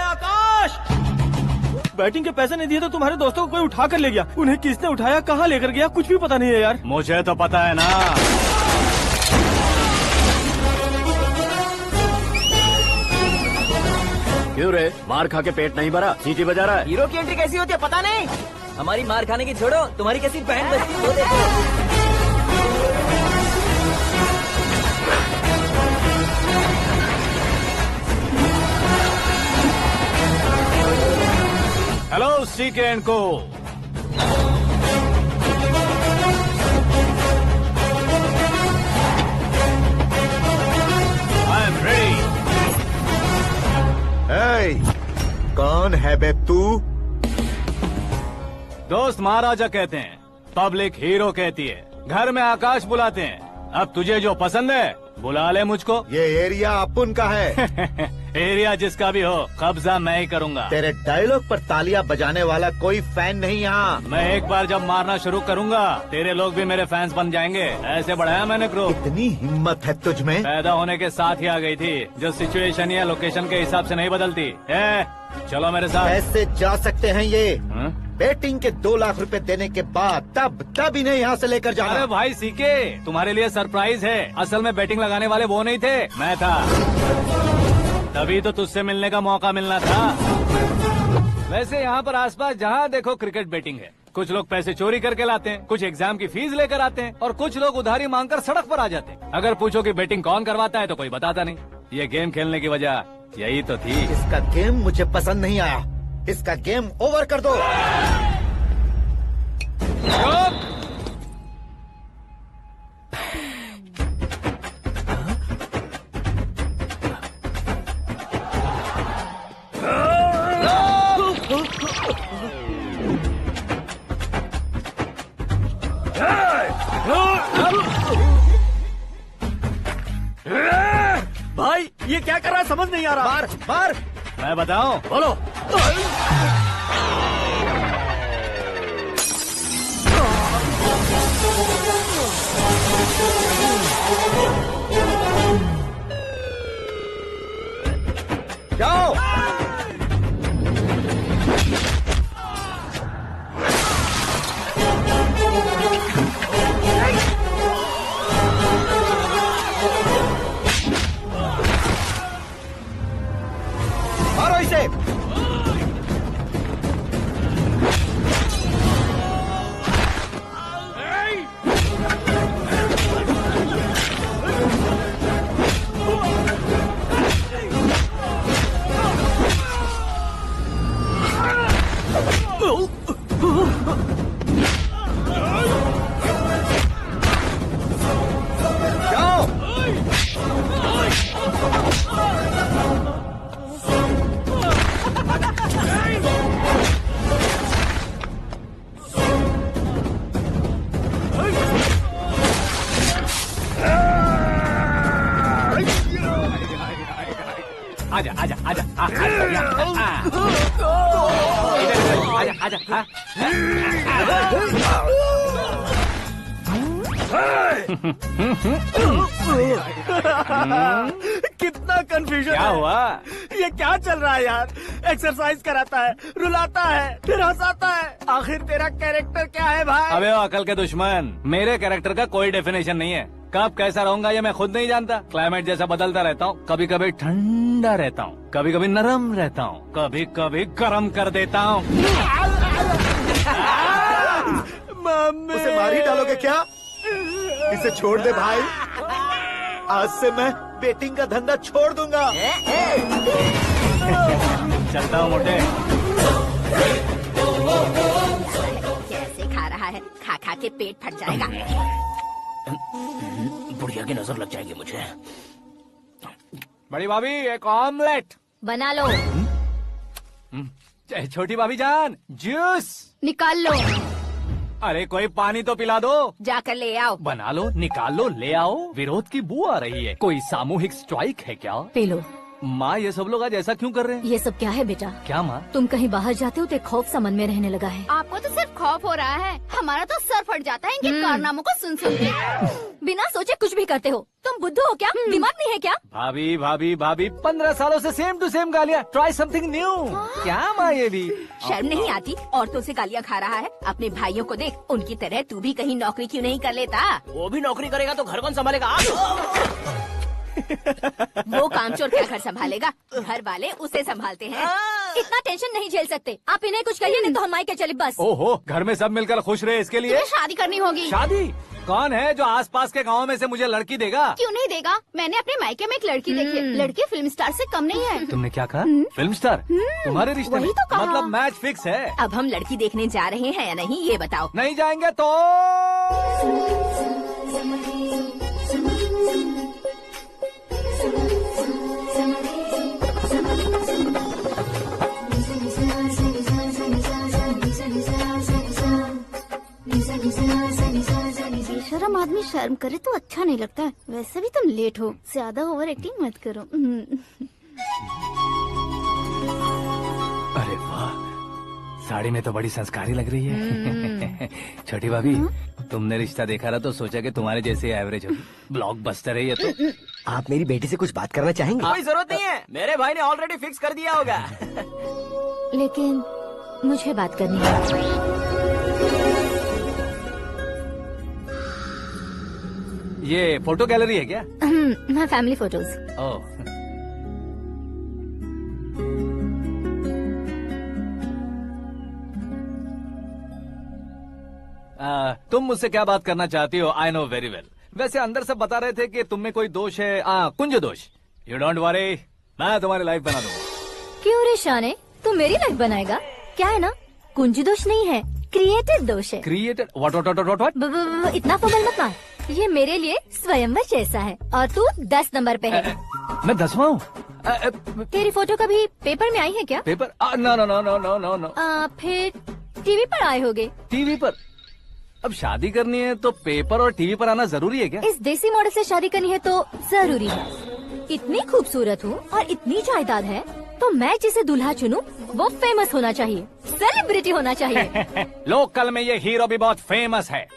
आकाश, batting के पैसे नहीं दिए तो तुम्हारे दोस्तों को कोई उठा कर ले गया। उन्हें किसने उठाया, कहाँ लेकर गया, कुछ भी पता नहीं है यार। मुझे तो पता है ना। क्यों रे, मार खा के पेट नहीं भरा, सीटी बजा रहा है? हीरो की एंट्री कैसी होती है पता नहीं। हमारी मार खाने की छोड़ो, तुम्हारी कैसी बैंड बजती है वो देखो। हेलो सीके एंड को। I am ready. कौन है बे तू? दोस्त महाराजा कहते हैं, पब्लिक हीरो कहती है, घर में आकाश बुलाते हैं। अब तुझे जो पसंद है बुला ले मुझको। ये एरिया अपुन का है। एरिया जिसका भी हो, कब्जा मैं ही करूंगा। तेरे डायलॉग पर तालियां बजाने वाला कोई फैन नहीं यहाँ। मैं एक बार जब मारना शुरू करूंगा, तेरे लोग भी मेरे फैंस बन जाएंगे। ऐसे बढ़ाया मैंने ग्रुप। इतनी हिम्मत है तुझ में? पैदा होने के साथ ही आ गई थी, जो सिचुएशन या लोकेशन के हिसाब से नहीं बदलती। चलो मेरे साथ। ऐसे जा सकते हैं ये? हाँ? बेटिंग के 2 लाख रुपए देने के बाद तब इन्हें यहाँ से लेकर जाना। अरे भाई सीके, तुम्हारे लिए सरप्राइज है। असल में बैटिंग लगाने वाले वो नहीं थे, मैं था। तभी तो तुझसे मिलने का मौका मिलना था। वैसे यहाँ पर आसपास जहाँ देखो क्रिकेट बैटिंग है। कुछ लोग पैसे चोरी करके लाते हैं, कुछ एग्जाम की फीस लेकर आते हैं, और कुछ लोग उधारी मांगकर सड़क पर आ जाते हैं। अगर पूछो कि बैटिंग कौन करवाता है तो कोई बताता नहीं। ये गेम खेलने की वजह यही तो थी। इसका गेम मुझे पसंद नहीं आया। इसका गेम ओवर कर दो। भाई ये क्या कर रहा है, समझ नहीं आ रहा। मार मार। मैं बताऊं? बोलो। जाओ। मारो इसे। आजा आजा आजा आजा आजा। कितना कंफ्यूजन क्या है। हुआ? ये क्या चल रहा है यार? एक्सरसाइज कराता है, रुलाता है, फिर हंसाता है। आखिर तेरा कैरेक्टर क्या है भाई? अबे ओ अकल के दुश्मन, मेरे कैरेक्टर का कोई डेफिनेशन नहीं है। कब कैसा रहूंगा ये मैं खुद नहीं जानता। क्लाइमेट जैसा बदलता रहता हूँ। कभी कभी ठंडा रहता हूँ, कभी कभी नरम रहता हूँ, कभी कभी गर्म कर देता हूँ। मम्मी, उसे मार ही डालोगे क्या? इसे छोड़ दे भाई। आज से मैं बेटिंग का धंधा छोड़ दूंगा। चलता हूँ मोटे। कैसे खा रहा है, खा खा के पेट फट जाएगा। बुढ़िया की नजर लग जाएगी मुझे। बड़ी भाभी एक ऑमलेट बना लो। छोटी भाभी जान जूस निकाल लो। अरे कोई पानी तो पिला दो। जाकर ले आओ। बना लो, निकाल लो, ले आओ। विरोध की बू आ रही है। कोई सामूहिक स्ट्राइक है क्या? P low. माँ ये सब लोग आज ऐसा क्यों कर रहे हैं? ये सब क्या है बेटा? क्या माँ? तुम कहीं बाहर जाते हो तो एक खौफ सा मन में रहने लगा है। आपको तो सिर्फ खौफ हो रहा है, हमारा तो सर फट जाता है इनके कारनामों को सुन सुन के। बिना सोचे कुछ भी करते हो। तुम बुद्धू हो क्या? दिमाग नहीं है क्या? भाभी भाभी भाभी 15 सालों से सेम टू सेम गालियाँ। Try something new. क्या माँ ये भी? शर्म नहीं आती? औरतों से गालियाँ खा रहा है। अपने भाइयों को देख, उनकी तरह तू भी कहीं नौकरी क्यों नहीं कर लेता? वो भी नौकरी करेगा तो घर कौन संभालेगा? वो कामचोर क्या घर संभालेगा? घर वाले उसे संभालते हैं। इतना टेंशन नहीं झेल सकते। आप इन्हें कुछ कहिए नहीं तो हम मायके चले बस। ओहो, घर में सब मिलकर खुश रहे इसके लिए। तुम्हें शादी करनी होगी। शादी? कौन है जो आसपास के गाँव में से मुझे लड़की देगा? क्यों नहीं देगा? मैंने अपने मायके में एक लड़की देखी है। लड़की फिल्म स्टार से कम नहीं है। तुमने क्या कहा? Film star? तुम्हारे रिश्ते में? वही तो कहा। मतलब मैच फिक्स है? अब हम लड़की देखने जा रहे हैं या नहीं, ये बताओ। नहीं जाएंगे तो? बेशरम आदमी शर्म करे तो अच्छा नहीं लगता है। वैसे भी तुम लेट हो, ज्यादा ओवर एक्टिंग मत करो। अरे वाह, साड़ी में तो बड़ी संस्कारी लग रही है। छोटी भाभी, तुमने रिश्ता देखा ना तो सोचा कि तुम्हारे जैसे एवरेज होगी। ब्लॉकबस्टर है ये तो। आप मेरी बेटी से कुछ बात करना चाहेंगे? कोई जरूरत नहीं है, मेरे भाई ने ऑलरेडी फिक्स कर दिया होगा। लेकिन मुझे बात करनी है। ये फोटो गैलरी है क्या? मैं फैमिली फोटोज। ओह, तुम मुझसे क्या बात करना चाहती हो? I know very well. वैसे अंदर से बता रहे थे कि तुम में कोई दोष है, कुंज दोष। यू डोंट वरी, मैं तुम्हारी लाइफ बना दूंगा। क्यों रे शाने, तू मेरी लाइफ बनाएगा? क्या है ना, कुंज दोष नहीं है, क्रिएटेड दोष है। क्रिएटेड? व्हाट? इतना फॉर्मल मत मार। ये मेरे लिए स्वयंवर जैसा है और तू 10 नंबर पे है। मैं 10वां हूँ? तेरी फोटो कभी पेपर में आई है क्या? Paper? No no no no no no no. फिर टीवी पर आए होगे। टीवी पर? अब शादी करनी है तो पेपर और टीवी पर आना जरूरी है क्या? इस देसी मॉडल से शादी करनी है तो जरूरी है। इतनी खूबसूरत हूँ और इतनी जायदाद है तो मैं जिसे दूल्हा चुनूं वो फेमस होना चाहिए, सेलिब्रिटी होना चाहिए। लोकल में ये हीरो भी बहुत फेमस है।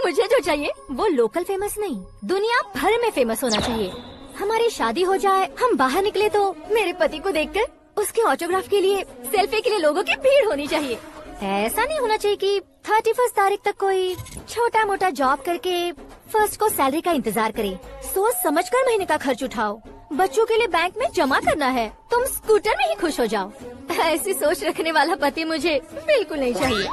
मुझे जो चाहिए वो लोकल फेमस नहीं, दुनिया भर में फेमस होना चाहिए। हमारी शादी हो जाए, हम बाहर निकले तो मेरे पति को देखकर उसके ऑटोग्राफ के लिए, सेल्फी के लिए लोगों की भीड़ होनी चाहिए। ऐसा नहीं होना चाहिए कि 31 तारीख तक कोई छोटा मोटा जॉब करके 1 को सैलरी का इंतजार करे। सोच समझकर महीने का खर्च उठाओ। बच्चों के लिए बैंक में जमा करना है, तुम स्कूटर में ही खुश हो जाओ। ऐसी सोच रखने वाला पति मुझे बिल्कुल नहीं चाहिए।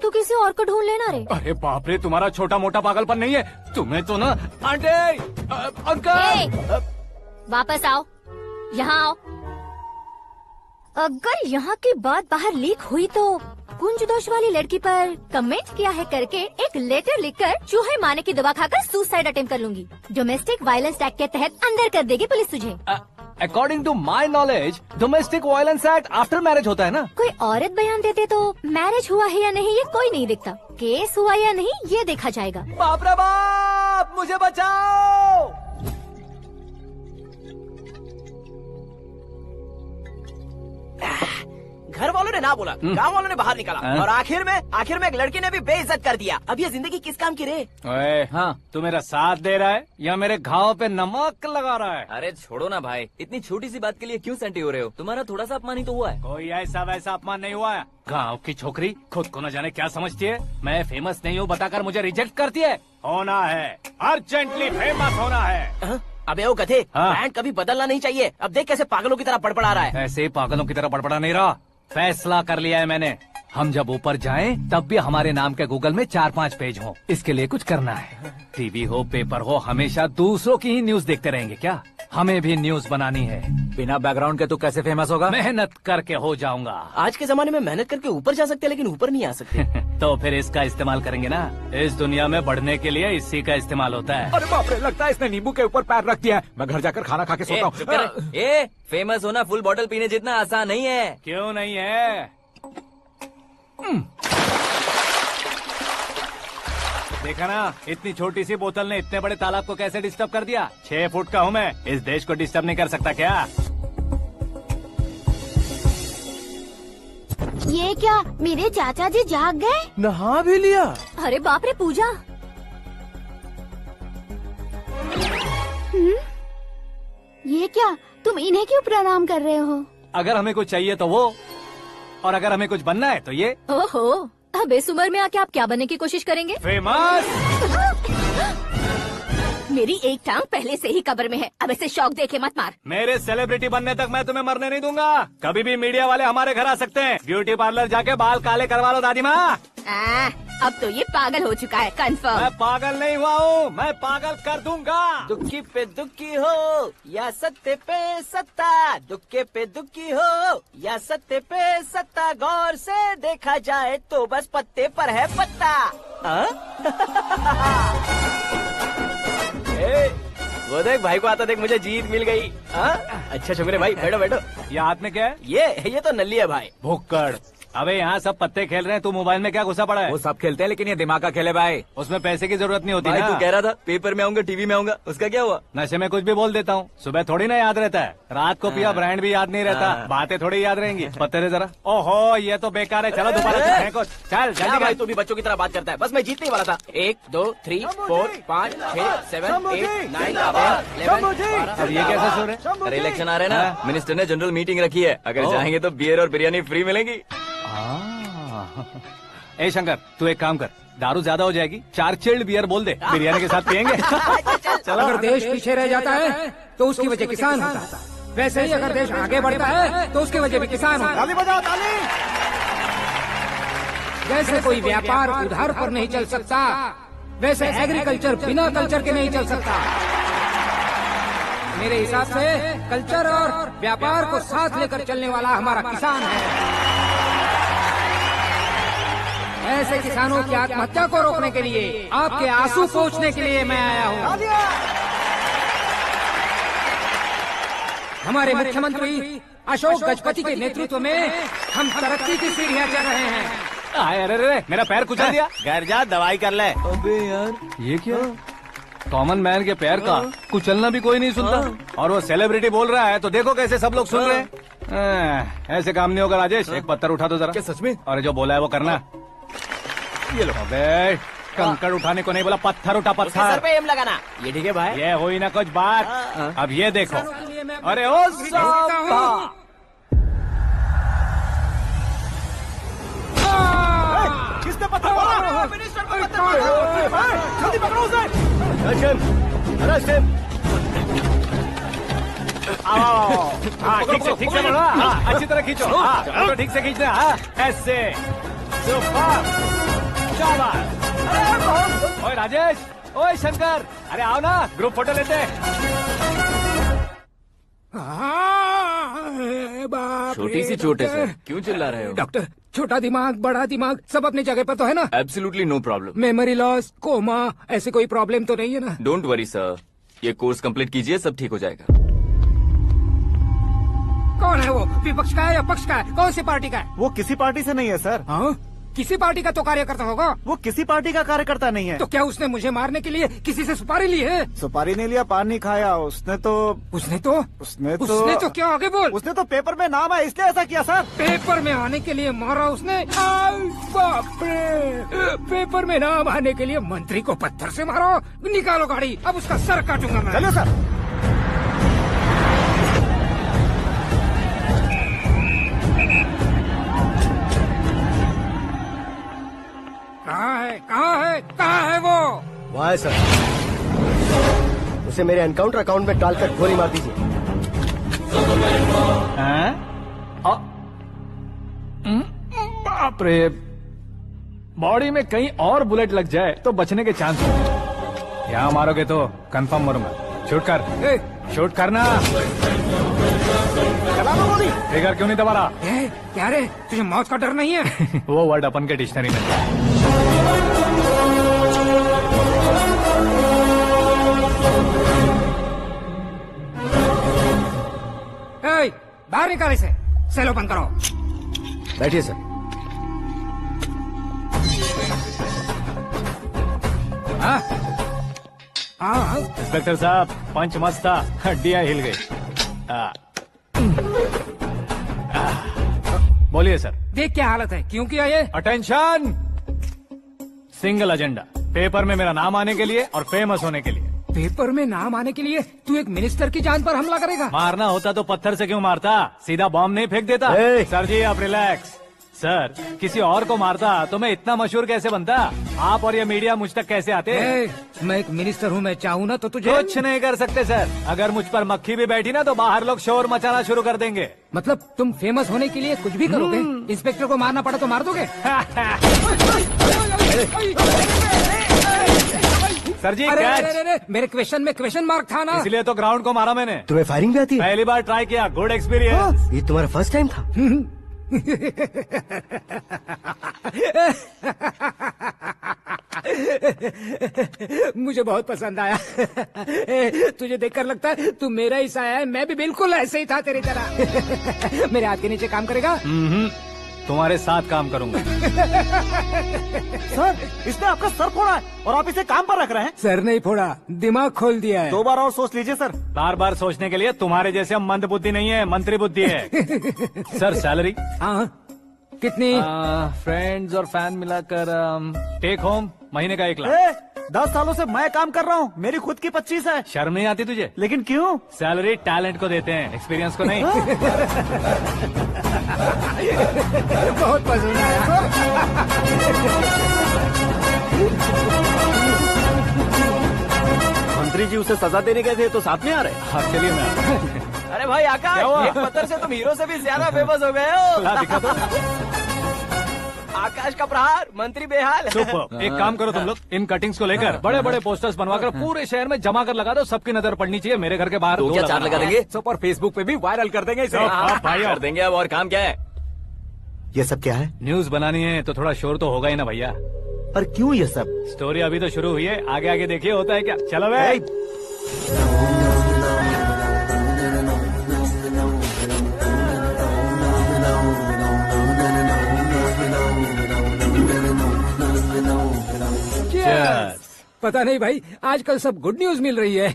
तू किसी और को ढूंढ लेना रे। अरे बाप रे, तुम्हारा छोटा मोटा पागलपन नहीं है? तुम्हें तो ना आंटी, अंकल। वापस आओ, यहाँ आओ। अगर यहाँ की बात बाहर लीक हुई तो कुंज दोष वाली लड़की पर कमेंट किया है करके एक लेटर लिखकर चूहे मारने की दवा खाकर सुसाइड अटेम्प्ट कर लूंगी। डोमेस्टिक वायलेंस एक्ट के तहत अंदर कर देगी पुलिस तुझे। According to my knowledge domestic violence act after marriage होता है ना? कोई औरत बयान देते तो मैरिज हुआ है या नहीं ये कोई नहीं दिखता, केस हुआ या नहीं ये देखा जाएगा। बाप रे बाप, मुझे बचाओ। घर वालों ने ना बोला, गांव वालों ने बाहर निकाला और आखिर में एक लड़के ने भी बेइज्जत कर दिया। अब ये जिंदगी किस काम की रे? ओए, हाँ, तू मेरा साथ दे रहा है या मेरे घाव पे नमक लगा रहा है? अरे छोड़ो ना भाई, इतनी छोटी सी बात के लिए क्यों सेंटी हो रहे हो? तुम्हारा थोड़ा सा अपमान ही तो हुआ है। कोई ऐसा वैसा अपमान नहीं हुआ है। गाँव की छोकरी खुद को न जाने क्या समझती है। मैं फेमस नहीं हूँ बताकर मुझे रिजेक्ट करती है। होना है, अर्जेंटली फेमस होना है। अबे ओ गधे, हाँ। ब्रांड कभी बदलना नहीं चाहिए। अब देख कैसे पागलों की तरह बड़बड़ा रहा है। ऐसे पागलों की तरह बड़बड़ा नहीं रहा, फैसला कर लिया है मैंने। हम जब ऊपर जाएं तब भी हमारे नाम के गूगल में 4-5 पेज हो। इसके लिए कुछ करना है। टीवी हो, पेपर हो, हमेशा दूसरों की ही न्यूज देखते रहेंगे क्या? हमें भी न्यूज बनानी है। बिना बैकग्राउंड के तू कैसे फेमस होगा? मेहनत करके हो जाऊंगा। आज के जमाने में मेहनत करके ऊपर जा सकते हैं लेकिन ऊपर नहीं आ सकते। तो फिर इसका इस्तेमाल करेंगे ना। इस दुनिया में बढ़ने के लिए इसी का इस्तेमाल होता है। अरे बाप रे, लगता है इसने नींबू के ऊपर पैर रख दिया है। मैं घर जाकर खाना खा के सोता चुप कर। ए, फेमस होना फुल बॉटल पीने जितना आसान नहीं है। क्यों नहीं है? देखा ना, इतनी छोटी सी बोतल ने इतने बड़े तालाब को कैसे डिस्टर्ब कर दिया। 6 फुट का हूँ मैं, इस देश को डिस्टर्ब नहीं कर सकता क्या? ये क्या, मेरे चाचा जी जाग गए? नहा भी लिया। अरे बाप रे पूजा। ये क्या, तुम इन्हें क्यों प्रणाम कर रहे हो? अगर हमें कुछ चाहिए तो वो, और अगर हमें कुछ बनना है तो ये। ओहो, अब इस उम्र में आके आप क्या बनने की कोशिश करेंगे? फेमस। मेरी एक टांग पहले से ही कब्र में है, अब ऐसे शौक देखे मत मार। मेरे सेलिब्रिटी बनने तक मैं तुम्हें मरने नहीं दूंगा। कभी भी मीडिया वाले हमारे घर आ सकते हैं। ब्यूटी पार्लर जाके बाल काले करवा लो दादी माँ। अब तो ये पागल हो चुका है, कंफर्म। मैं पागल नहीं हुआ हूँ, मैं पागल कर दूंगा। दुखी पे दुखी हो या सत्य पे सत्ता, दुखे पे दुखी हो या सत्य पे सत्ता, गौर से देखा जाए तो बस पत्ते पर है पत्ता। वो देख भाई को आता देख, मुझे जीत मिल गई। अच्छा शुक्र है भाई, बैठो बैठो। ये हाथ में क्या है? ये तो नल्ली है भाई। भुक्कड़। अबे यहाँ सब पत्ते खेल रहे हैं, तू मोबाइल में क्या घुसा पड़ा है? वो सब खेलते हैं लेकिन ये दिमाग का खेल है भाई। उसमें पैसे की जरूरत नहीं होती भाई ना। तू कह रहा था पेपर में आऊंगा, टीवी में आऊंगा, उसका क्या हुआ? नशे में कुछ भी बोल देता हूँ, सुबह थोड़ी ना याद रहता है। रात को पिया ब्रांड भी याद नहीं रहता, बातें थोड़ी याद रहेंगी। पत्ते दे जरा। ओहो ये तो बेकार है, चलो दोबारा से फेंको। चल क्या जल्दी भाई कर। तू भी बच्चों की तरह बात करता है। बस मैं जीतने ही वाला था। 1 2 3 4 5 6 7 8 9 10 11 अब ये कैसे सो रहे? अरे इलेक्शन आ रहे हैं ना, मिनिस्टर ने जनरल मीटिंग रखी है, अगर जाएंगे तो बियर और बिरयानी फ्री मिलेगी। ए शंकर, तू एक काम कर, दारू ज्यादा हो जाएगी, 4 चिल्ड बियर बोल दे, बिरयानी के साथ पियेंगे। चलो। अगर देश पीछे रह जाता है तो उसकी वजह किसान होता है, वैसे ही अगर देश आगे बढ़ता है तो उसकी वजह भी किसान होता है। ताली बजाओ, ताली। जैसे कोई व्यापार उधार पर नहीं चल सकता, वैसे एग्रीकल्चर बिना कल्चर के नहीं चल सकता। मेरे हिसाब से कल्चर और व्यापार को साथ लेकर चलने वाला हमारा किसान है। ऐसे किसानों की आत्महत्या को रोकने के लिए, आपके आंसू पोंछने के लिए मैं आया हूँ। हमारे मुख्यमंत्री अशोक गजपति के नेतृत्व में हम तरक्की की सीढ़ियाँ चढ़ रहे हैं। अरे अरे मेरा पैर कुचल दिया। घर जा, दवाई कर ले। अबे यार ये क्या? कॉमन मैन के पैर का कुचलना भी कोई नहीं सुनता, और वो सेलिब्रिटी बोल रहा है तो देखो कैसे सब लोग सुन रहे हैं। ऐसे काम नहीं होगा राजेश, एक पत्थर उठा दो जरा। क्या सच में? और जो बोला है वो करना। ये लो। अबे कंकड़ उठाने को नहीं बोला, पत्थर उठा, सर पत्थर। पे एम लगाना। ये ठीक है भाई। ये हुई ना कुछ बात। अब ये देखो। अरे ओ साहब, किसने पत्थर मारा? मिनिस्टर को पत्थर मारा। जल्दी पकड़ो उसे। हाँ ठीक से पकड़ो। हाँ अच्छी तरह खींचो। हाँ तो ठीक से खींचना। हाँ ऐसे। सुपर। शाबाश। ओए राजेश, ओए शंकर, अरे आओ ना, ग्रुप फोटो लेते हैं। छोटी सी चोट है सर, क्यों चिल्ला रहे हो? डॉक्टर, छोटा दिमाग बड़ा दिमाग सब अपनी जगह पर तो है ना? Absolutely no problem. Memory loss, coma, ऐसे कोई प्रॉब्लम तो नहीं है ना? डोंट वरी सर, ये कोर्स कंप्लीट कीजिए, सब ठीक हो जाएगा। कौन है वो? विपक्ष का है या पक्ष का है? कौन सी पार्टी का है? वो किसी पार्टी से नहीं है सर। हाँ? किसी पार्टी का तो कार्यकर्ता होगा। वो किसी पार्टी का कार्यकर्ता नहीं है। तो क्या उसने मुझे मारने के लिए किसी से सुपारी ली है? सुपारी नहीं लिया, पान नहीं खाया। उसने तो क्या? आगे बोल। उसने तो पेपर में नाम है इसलिए ऐसा किया सर। पेपर में आने के लिए मारा उसने? बाप रे! पेपर में नाम आने के लिए मंत्री को पत्थर से मारो? निकालो गाड़ी, अब उसका सर काटूंगा मैं। चलो सर। कहाँ है वो? वहाँ है सर, उसे मेरे एनकाउंटर अकाउंट में डालकर गोली मार दीजिए। बाप रे, बॉडी में कहीं और बुलेट लग जाए तो बचने के चांस होंगे। यहाँ मारोगे तो कंफर्म मरूंगा। शूट कर, शूट करना। ट्रिगर क्यों नहीं दबा रहा? क्या रे, तुझे मौत का डर नहीं है? वो वर्ड अपन के डिक्शनरी में है। बाहर निकाल इसे, सेल ओपन करो। बैठिए सर। हाँ हाँ इंस्पेक्टर साहब पंच मस्त था, हड्डियां हिल गई। बोलिए सर। देख क्या हालत है, क्यों किया ये? अटेंशन, सिंगल एजेंडा, पेपर में मेरा नाम आने के लिए और फेमस होने के लिए। पेपर में नाम आने के लिए तू एक मिनिस्टर की जान पर हमला करेगा? मारना होता तो पत्थर से क्यों मारता, सीधा बॉम्ब नहीं फेंक देता। सर जी आप रिलैक्स। सर किसी और को मारता तो मैं इतना मशहूर कैसे बनता, आप और ये मीडिया मुझ तक कैसे आते? मैं एक मिनिस्टर हूँ, मैं चाहूँ ना तो तुझे कुछ नहीं कर सकते सर। अगर मुझ पर मक्खी भी बैठी ना तो बाहर लोग शोर मचाना शुरू कर देंगे। मतलब तुम फेमस होने के लिए कुछ भी करोगे? इंस्पेक्टर को मारना पड़ा तो मार दोगे? सर जी अरे, मेरे क्वेश्चन में क्वेश्चन मार्क था ना, इसलिए तो ग्राउंड को मारा मैंने। तुम्हें फायरिंग भी आती है? पहली बार ट्राई किया, गुड एक्सपीरियंस। ये तुम्हारा फर्स्ट टाइम था? मुझे बहुत पसंद आया। तुझे देखकर लगता है तू मेरा ही साया है, मैं भी बिल्कुल ऐसे ही था तेरी तरह। मेरे हाथ के नीचे काम करेगा? तुम्हारे साथ काम करूंगा। सर इसने आपका सर फोड़ा है और आप इसे काम पर रख रहे हैं। सर नहीं फोड़ा, दिमाग खोल दिया है। 2 बार और सोच लीजिए सर। बार बार सोचने के लिए तुम्हारे जैसे मंद बुद्धि नहीं है, मंत्री बुद्धि है। Sir salary? हाँ कितनी? फ्रेंड्स और फैन मिलाकर टेक होम महीने का 1 लाख। 10 सालों से मैं काम कर रहा हूँ, मेरी खुद की 25 है। शर्म नहीं आती तुझे? लेकिन क्यों? सैलरी टैलेंट को देते हैं, एक्सपीरियंस को नहीं। बहुत पसंद आया। मंत्री जी उसे सजा देने गए थे तो साथ में आ रहे। हाँ चलिए मैं। अरे भाई आकाश, क्या हुआ? एक पत्थर से तुम हीरो से भी ज्यादा फेमस हो गए हो। ला दिखा दो। आकाश का प्रहार, मंत्री बेहाल। सुपर। एक काम करो तुम लोग, इन कटिंग्स को लेकर बड़े बड़े पोस्टर्स बनवाकर पूरे शहर में जमा कर लगा दो, सबकी नजर पड़नी चाहिए। मेरे घर के बाहर तो 2 क्या 4 लगा देंगे? सुपर, फेसबुक पे भी वायरल कर देंगे इसे। भाई कर देंगे अब, और काम क्या है? ये सब क्या है? न्यूज बनानी है तो थोड़ा शोर तो होगा ही ना भैया। पर क्यों ये सब? स्टोरी अभी तो शुरू हुई है, आगे आगे देखिए होता है क्या। चलो भाई। पता नहीं भाई, आजकल सब गुड न्यूज मिल रही है।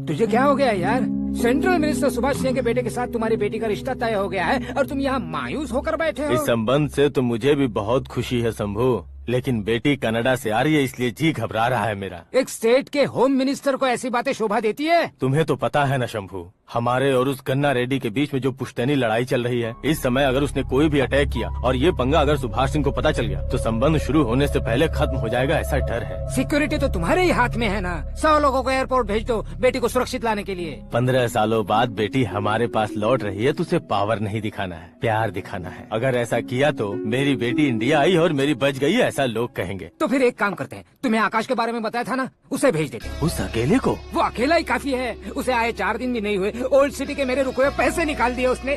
तुझे क्या हो गया यार? सेंट्रल मिनिस्टर सुभाष सिंह के बेटे के साथ तुम्हारी बेटी का रिश्ता तय हो गया है और तुम यहाँ मायूस होकर बैठे हो। इस संबंध से तो मुझे भी बहुत खुशी है शंभू, लेकिन बेटी कनाडा से आ रही है इसलिए जी घबरा रहा है मेरा। एक स्टेट के होम मिनिस्टर को ऐसी बातें शोभा देती है? तुम्हें तो पता है ना शंभू, हमारे और उस गन्ना रेड्डी के बीच में जो पुश्तैनी लड़ाई चल रही है, इस समय अगर उसने कोई भी अटैक किया और ये पंगा अगर सुभाष सिंह को पता चल गया तो संबंध शुरू होने से पहले खत्म हो जाएगा, ऐसा डर है। सिक्योरिटी तो तुम्हारे ही हाथ में है ना। 100 लोगों को एयरपोर्ट भेज दो बेटी को सुरक्षित लाने के लिए। 15 सालों बाद बेटी हमारे पास लौट रही है तो उसे पावर नहीं दिखाना है, प्यार दिखाना है। अगर ऐसा किया तो मेरी बेटी इंडिया आई और मेरी बच गई, ऐसा लोग कहेंगे। तो फिर एक काम करते हैं, तुम्हें आकाश के बारे में बताया था ना, उसे भेज देते हैं। उस अकेले को? वो अकेला ही काफी है, उसे आए 4 दिन भी नहीं हुए, ओल्ड सिटी के मेरे रुके हुए पैसे निकाल दिए उसने।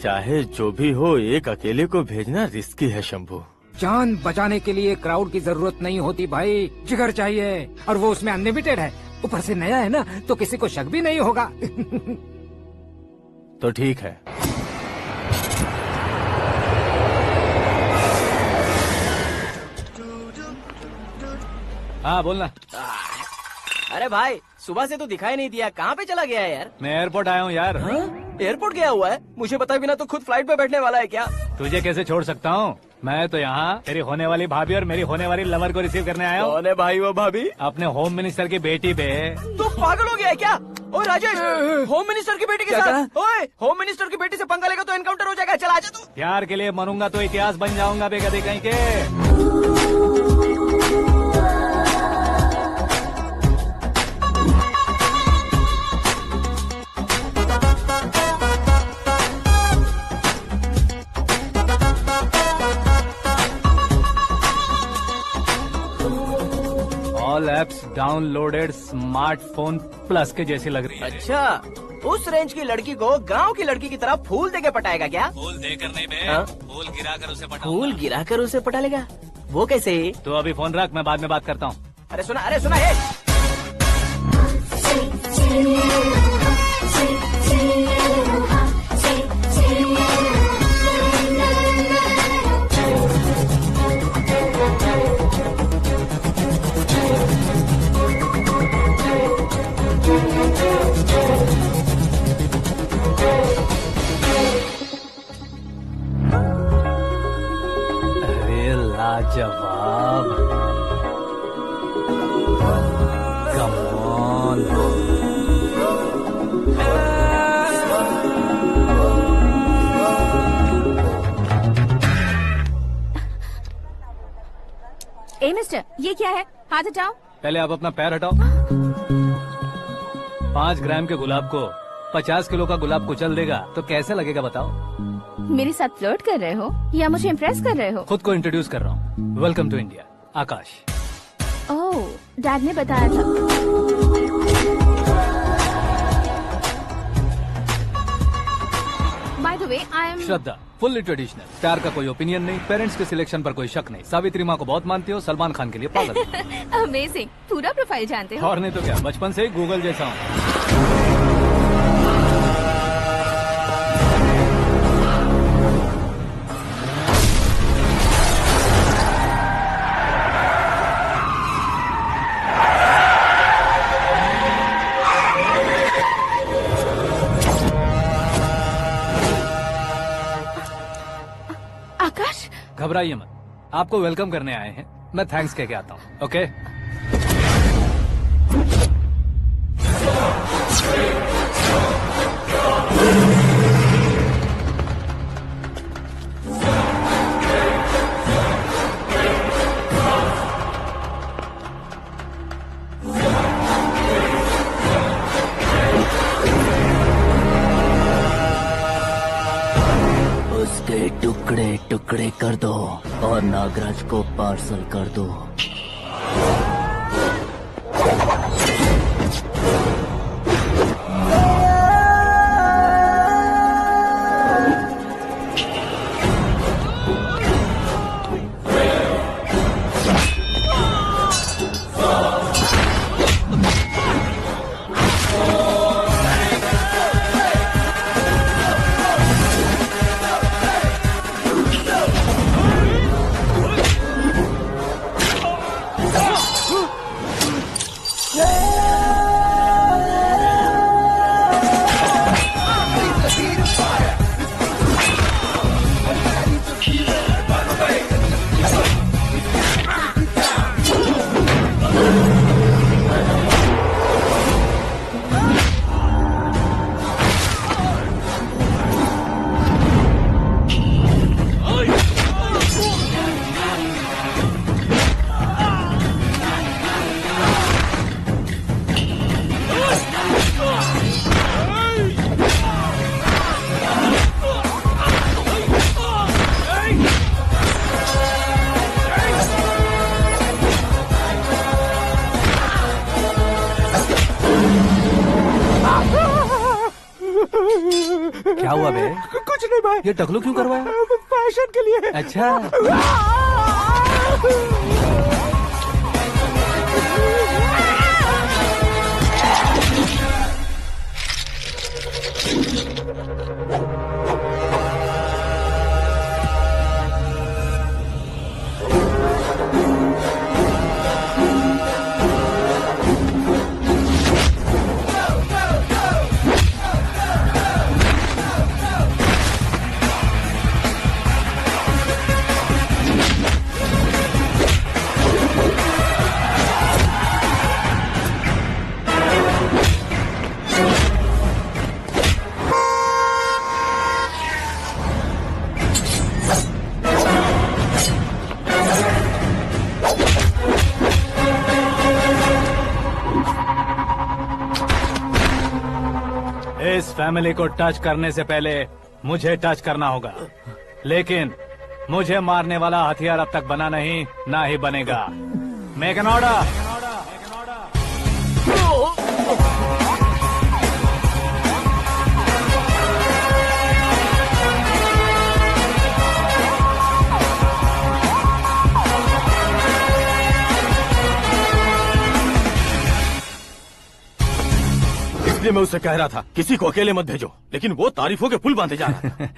चाहे जो भी हो, एक अकेले को भेजना रिस्की है शंभू। जान बचाने के लिए क्राउड की जरूरत नहीं होती भाई, जिगर चाहिए, और वो उसमें अनलिमिटेड है। ऊपर से नया है ना तो किसी को शक भी नहीं होगा। तो ठीक है। हाँ बोलना। अरे भाई सुबह से तो दिखाई नहीं दिया, कहाँ पे चला गया है यार? मैं एयरपोर्ट आया हूँ यार। एयरपोर्ट गया हुआ है? मुझे बताए बिना तो खुद फ्लाइट पे बैठने वाला है क्या? तुझे कैसे छोड़ सकता हूँ? मैं तो यहाँ तेरी होने वाली भाभी और मेरी होने वाली लवर को रिसीव करने आया हूँ। कौन है भाई वो भाभी? अपने होम मिनिस्टर की बेटी पे। तू पागल हो गया है क्या? ओए राजेश, होम मिनिस्टर की बेटी के साथ? ओए होम मिनिस्टर की बेटी से पंगा लेगा तो एनकाउंटर हो जाएगा, चल आजा तू। प्यार के लिए मरूंगा तो इतिहास बन जाऊंगा बेगदी कहीं के। All apps downloaded smartphone plus के जैसी लग रही है। अच्छा, उस रेंज की लड़की को गांव की लड़की की तरह फूल देके पटाएगा क्या? फूल देकर नहीं बे, हाँ? फूल गिराकर उसे पटा। फूल गिराकर उसे पटा लेगा? वो कैसे? तो अभी फोन रख, मैं बाद में बात करता हूँ। अरे सुना है। लाजवाब। Come on. ए मिस्टर, ये क्या है? हाथ हटाओ। पहले आप अपना पैर हटाओ। 5 ग्राम के गुलाब को 50 किलो का गुलाब कुचल देगा तो कैसे लगेगा बताओ? मेरे साथ फ्लर्ट कर रहे हो या मुझे इम्प्रेस कर रहे हो? खुद को इंट्रोड्यूस कर रहा हूँ। Welcome to India, Akash. Oh, dad ने बताया था। By the way, I am Shraddha, fully traditional. प्यार का कोई ओपिनियन नहीं, पेरेंट्स के सिलेक्शन पर कोई शक नहीं। सावित्री माँ को बहुत मानती हो, सलमान खान के लिए पागल हो। अमेजिंग, पूरा प्रोफाइल जानते हो। और नहीं तो क्या, बचपन से ही गूगल जैसा हूँ। आकाश, घबराइए मत, आपको वेलकम करने आए हैं। मैं थैंक्स कह के आता हूँ। ओके? उसके टुकड़े टुकड़े कर दो और नागराज को पार्सल कर दो। क्या हुआ बे? कुछ नहीं भाई। ये टकलू क्यों करवाया? फैशन के लिए। अच्छा। इस फैमिली को टच करने से पहले मुझे टच करना होगा, लेकिन मुझे मारने वाला हथियार अब तक बना नहीं, ना ही बनेगा। Make an order. इसलिए मैं उससे कह रहा था किसी को अकेले मत भेजो, लेकिन वो तारीफों के पुल बांधे जा रहा था।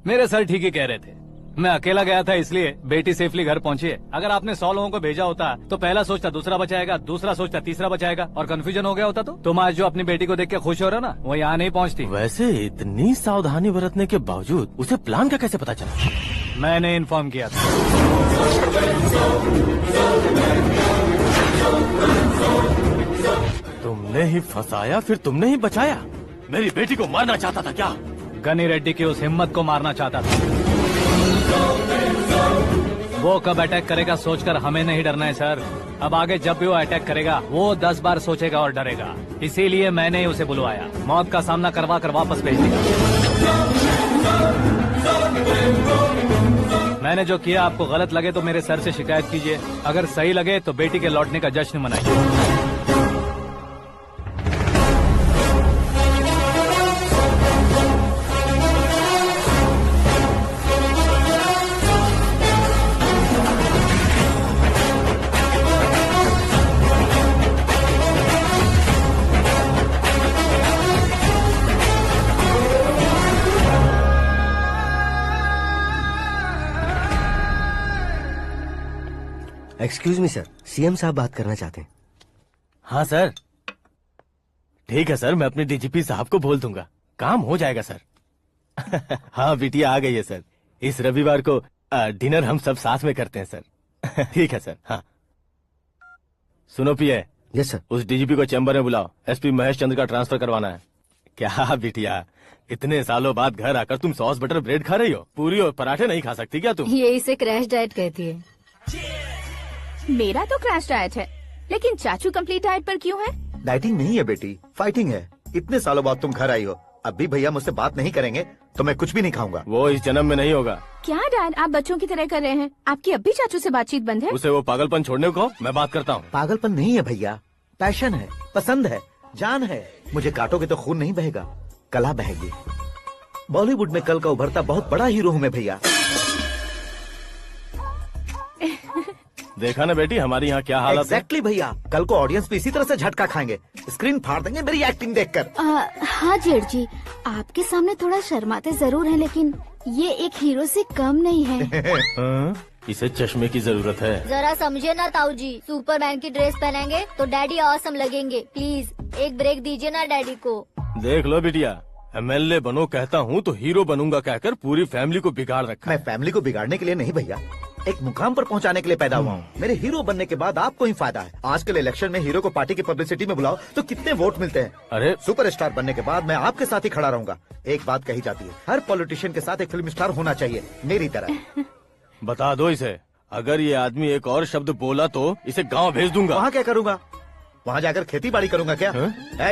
मेरे सर ठीक ही कह रहे थे। मैं अकेला गया था इसलिए बेटी सेफली घर पहुंची है। अगर आपने 100 लोगों को भेजा होता तो पहला सोचता दूसरा बचाएगा, दूसरा सोचता तीसरा बचाएगा, और कंफ्यूजन हो गया होता तो तुम आज जो अपनी बेटी को देख के खुश हो रहे हो ना, वो यहाँ नहीं पहुँचती। वैसे इतनी सावधानी बरतने के बावजूद उसे प्लान का कैसे पता चला? मैंने इन्फॉर्म किया था। तुमने ही फंसाया, फिर तुमने ही बचाया। मेरी बेटी को मारना चाहता था क्या? गनी रेड्डी की उस हिम्मत को मारना चाहता था। वो कब अटैक करेगा सोचकर हमें नहीं डरना है सर। अब आगे जब भी वो अटैक करेगा वो 10 बार सोचेगा और डरेगा। इसीलिए मैंने ही उसे बुलवाया। मौत का सामना करवा कर वापस भेज दिया। मैंने जो किया आपको गलत लगे तो मेरे सर से शिकायत कीजिए, अगर सही लगे तो बेटी के लौटने का जश्न मनाइए। एक्सक्यूज मी सर, सीएम साहब बात करना चाहते हैं। हाँ सर, ठीक है सर, मैं अपने डीजीपी साहब को बोल दूंगा, काम हो जाएगा सर। हाँ बिटिया आ गई है सर। इस रविवार को डिनर हम सब साथ में करते हैं सर। ठीक है सर। हाँ सुनो पिए। Yes sir. उस डीजीपी को चैम्बर में बुलाओ, एसपी महेश चंद्र का ट्रांसफर करवाना है। क्या बिटिया, इतने सालों बाद घर आकर तुम सॉस बटर ब्रेड खा रही हो? पूरी और पराठे नहीं खा सकती क्या तुम? ये इसे क्रैश डाइट कहती है। मेरा तो क्रैश डाइट है, लेकिन चाचू कंप्लीट डाइट पर क्यों है? डाइटिंग नहीं है बेटी, फाइटिंग है। इतने सालों बाद तुम घर आई हो, अब भी भैया मुझसे बात नहीं करेंगे तो मैं कुछ भी नहीं खाऊंगा। वो इस जन्म में नहीं होगा। क्या डैड, आप बच्चों की तरह कर रहे हैं? आपकी अब भी चाचू से बातचीत बंद है? उसे वो पागलपन छोड़ने को, मैं बात करता हूँ। पागलपन नहीं है भैया, पैशन है, पसंद है, जान है। मुझे काटोगे तो खून नहीं बहेगा, कला बहेगी। बॉलीवुड में कल का उभरता बहुत बड़ा हीरो हूँ मैं भैया। देखा ना बेटी हमारी यहाँ क्या हालत है। एग्जैक्टली भैया, कल को ऑडियंस भी इसी तरह से झटका खाएंगे, स्क्रीन फाड़ देंगे मेरी एक्टिंग देखकर। हाँ जेठ जी, आपके सामने थोड़ा शर्माते जरूर हैं, लेकिन ये एक हीरो से कम नहीं है। इसे चश्मे की जरूरत है। जरा समझे ना ताऊ जी, सुपरमैन की ड्रेस पहनेंगे तो डैडी ऑसम लगेंगे। प्लीज एक ब्रेक दीजिए ना डैडी को। देख लो बिटिया, एमएलए बनो कहता हूँ तो हीरो बनूंगा कहकर पूरी फैमिली को बिगाड़ रखा। मैं फैमिली को बिगाड़ने के लिए नहीं भैया, एक मुकाम पर पहुंचाने के लिए पैदा हुआ हूँ। मेरे हीरो बनने के बाद आपको ही फायदा है। आजकल इलेक्शन में हीरो को पार्टी की पब्लिसिटी में बुलाओ तो कितने वोट मिलते हैं। अरे सुपरस्टार बनने के बाद मैं आपके साथ ही खड़ा रहूंगा। एक बात कही जाती है, हर पॉलिटिशियन के साथ एक फिल्म स्टार होना चाहिए, मेरी तरह। बता दो इसे, अगर ये आदमी एक और शब्द बोला तो इसे गाँव भेज दूंगा। वहाँ क्या करूँगा? वहाँ जाकर खेती बाड़ी करूँगा क्या?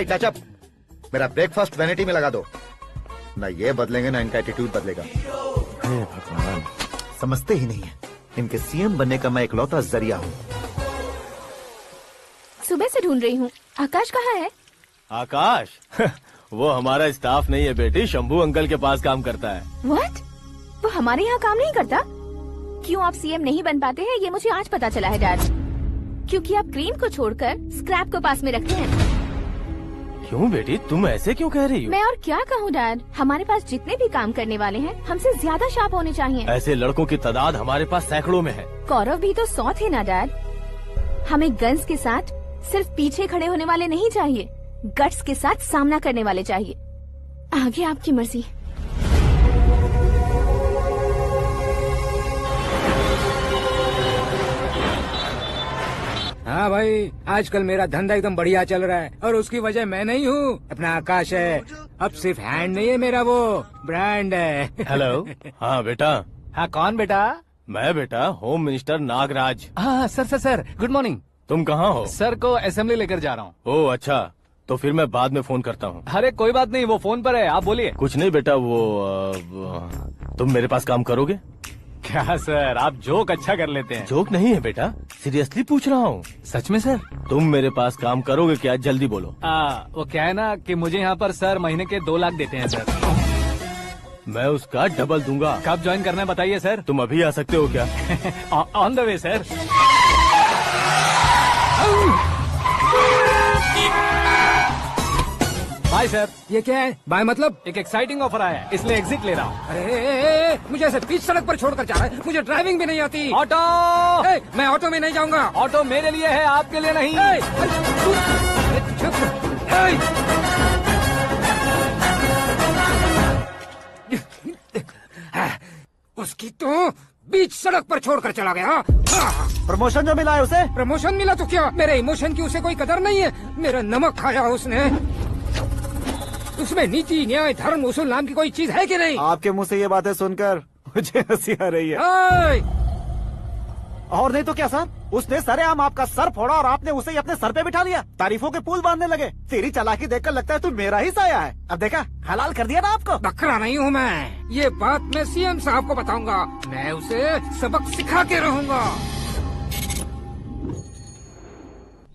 टच अप, मेरा ब्रेकफास्ट वैनिटी में लगा दो। न ये बदलेंगे न इनका एटीट्यूड बदलेगा। भगवान, समझते ही नहीं है, इनके सीएम बनने का मैं इकलौता जरिया हूँ। सुबह से ढूंढ रही हूँ, आकाश कहाँ है? आकाश? वो हमारा स्टाफ नहीं है बेटी, शंभू अंकल के पास काम करता है। व्हाट? वो हमारे यहाँ काम नहीं करता? क्यों आप सीएम नहीं बन पाते हैं ये मुझे आज पता चला है डैड। क्योंकि आप क्रीम को छोड़कर स्क्रैप को पास में रखते हैं। क्यों बेटी, तुम ऐसे क्यों कह रही हो? मैं और क्या कहूँ डैड, हमारे पास जितने भी काम करने वाले हैं हमसे ज्यादा शार्प होने चाहिए। ऐसे लड़कों की तादाद हमारे पास सैकड़ों में है। कौरव भी तो 100 थे ना डैड। हमें गन्स के साथ सिर्फ पीछे खड़े होने वाले नहीं चाहिए, गट्स के साथ सामना करने वाले चाहिए। आगे आपकी मर्जी। हाँ भाई, आजकल मेरा धंधा एकदम बढ़िया चल रहा है और उसकी वजह मैं नहीं हूँ, अपना आकाश है। अब सिर्फ हैंड नहीं है मेरा, वो ब्रांड है। हेलो। हाँ बेटा। हाँ कौन बेटा? मैं बेटा होम मिनिस्टर नागराज। हाँ सर गुड मॉर्निंग। तुम कहाँ हो? सर को असेंबली लेकर जा रहा हूँ। ओह अच्छा, तो फिर मैं बाद में फोन करता हूँ। अरे कोई बात नहीं, वो फोन पर है, आप बोलिए। कुछ नहीं बेटा, तुम मेरे पास काम करोगे? क्या सर, आप जोक अच्छा कर लेते हैं। जोक नहीं है बेटा, सीरियसली पूछ रहा हूँ। सच में सर? तुम मेरे पास काम करोगे क्या? जल्दी बोलो। वो क्या है ना कि मुझे यहाँ पर सर महीने के 2 लाख देते हैं सर। मैं उसका डबल दूंगा। कब ज्वाइन करना है बताइए सर। तुम अभी आ सकते हो क्या? On the way sir. Bye sir. ये क्या है? बाय मतलब? एक एक्साइटिंग ऑफर आया है, इसलिए एग्जिट ले रहा हूँ। अरे मुझे ऐसे बीच सड़क पर छोड़कर जा रहा है, मुझे ड्राइविंग भी नहीं आती। ऑटो! मैं ऑटो में नहीं जाऊंगा। ऑटो मेरे लिए है, आपके लिए नहीं। उसकी तो 20 बीच सड़क पर छोड़कर चला गया। प्रमोशन जो मिला है उसे? प्रमोशन मिला तो क्या, मेरे इमोशन की उसे कोई कदर नहीं है। मेरा नमक खाया उसने। उसमें नीति, न्याय, धर्म, उसूल नाम की कोई चीज है कि नहीं? आपके मुंह से ये बातें सुनकर मुझे हंसी आ रही है। ओए! और नहीं तो क्या सर, उसने सरेआम आपका सर फोड़ा और आपने उसे ही अपने सर पे बिठा लिया। तारीफों के पुल बांधने लगे। तेरी चालाकी देखकर लगता है तू मेरा ही साया है। अब देखा, हलाल कर दिया ना आपको। बकरा नहीं हूँ मैं। ये बात मैं सीएम साहब को बताऊंगा। मैं उसे सबक सिखा के रहूंगा।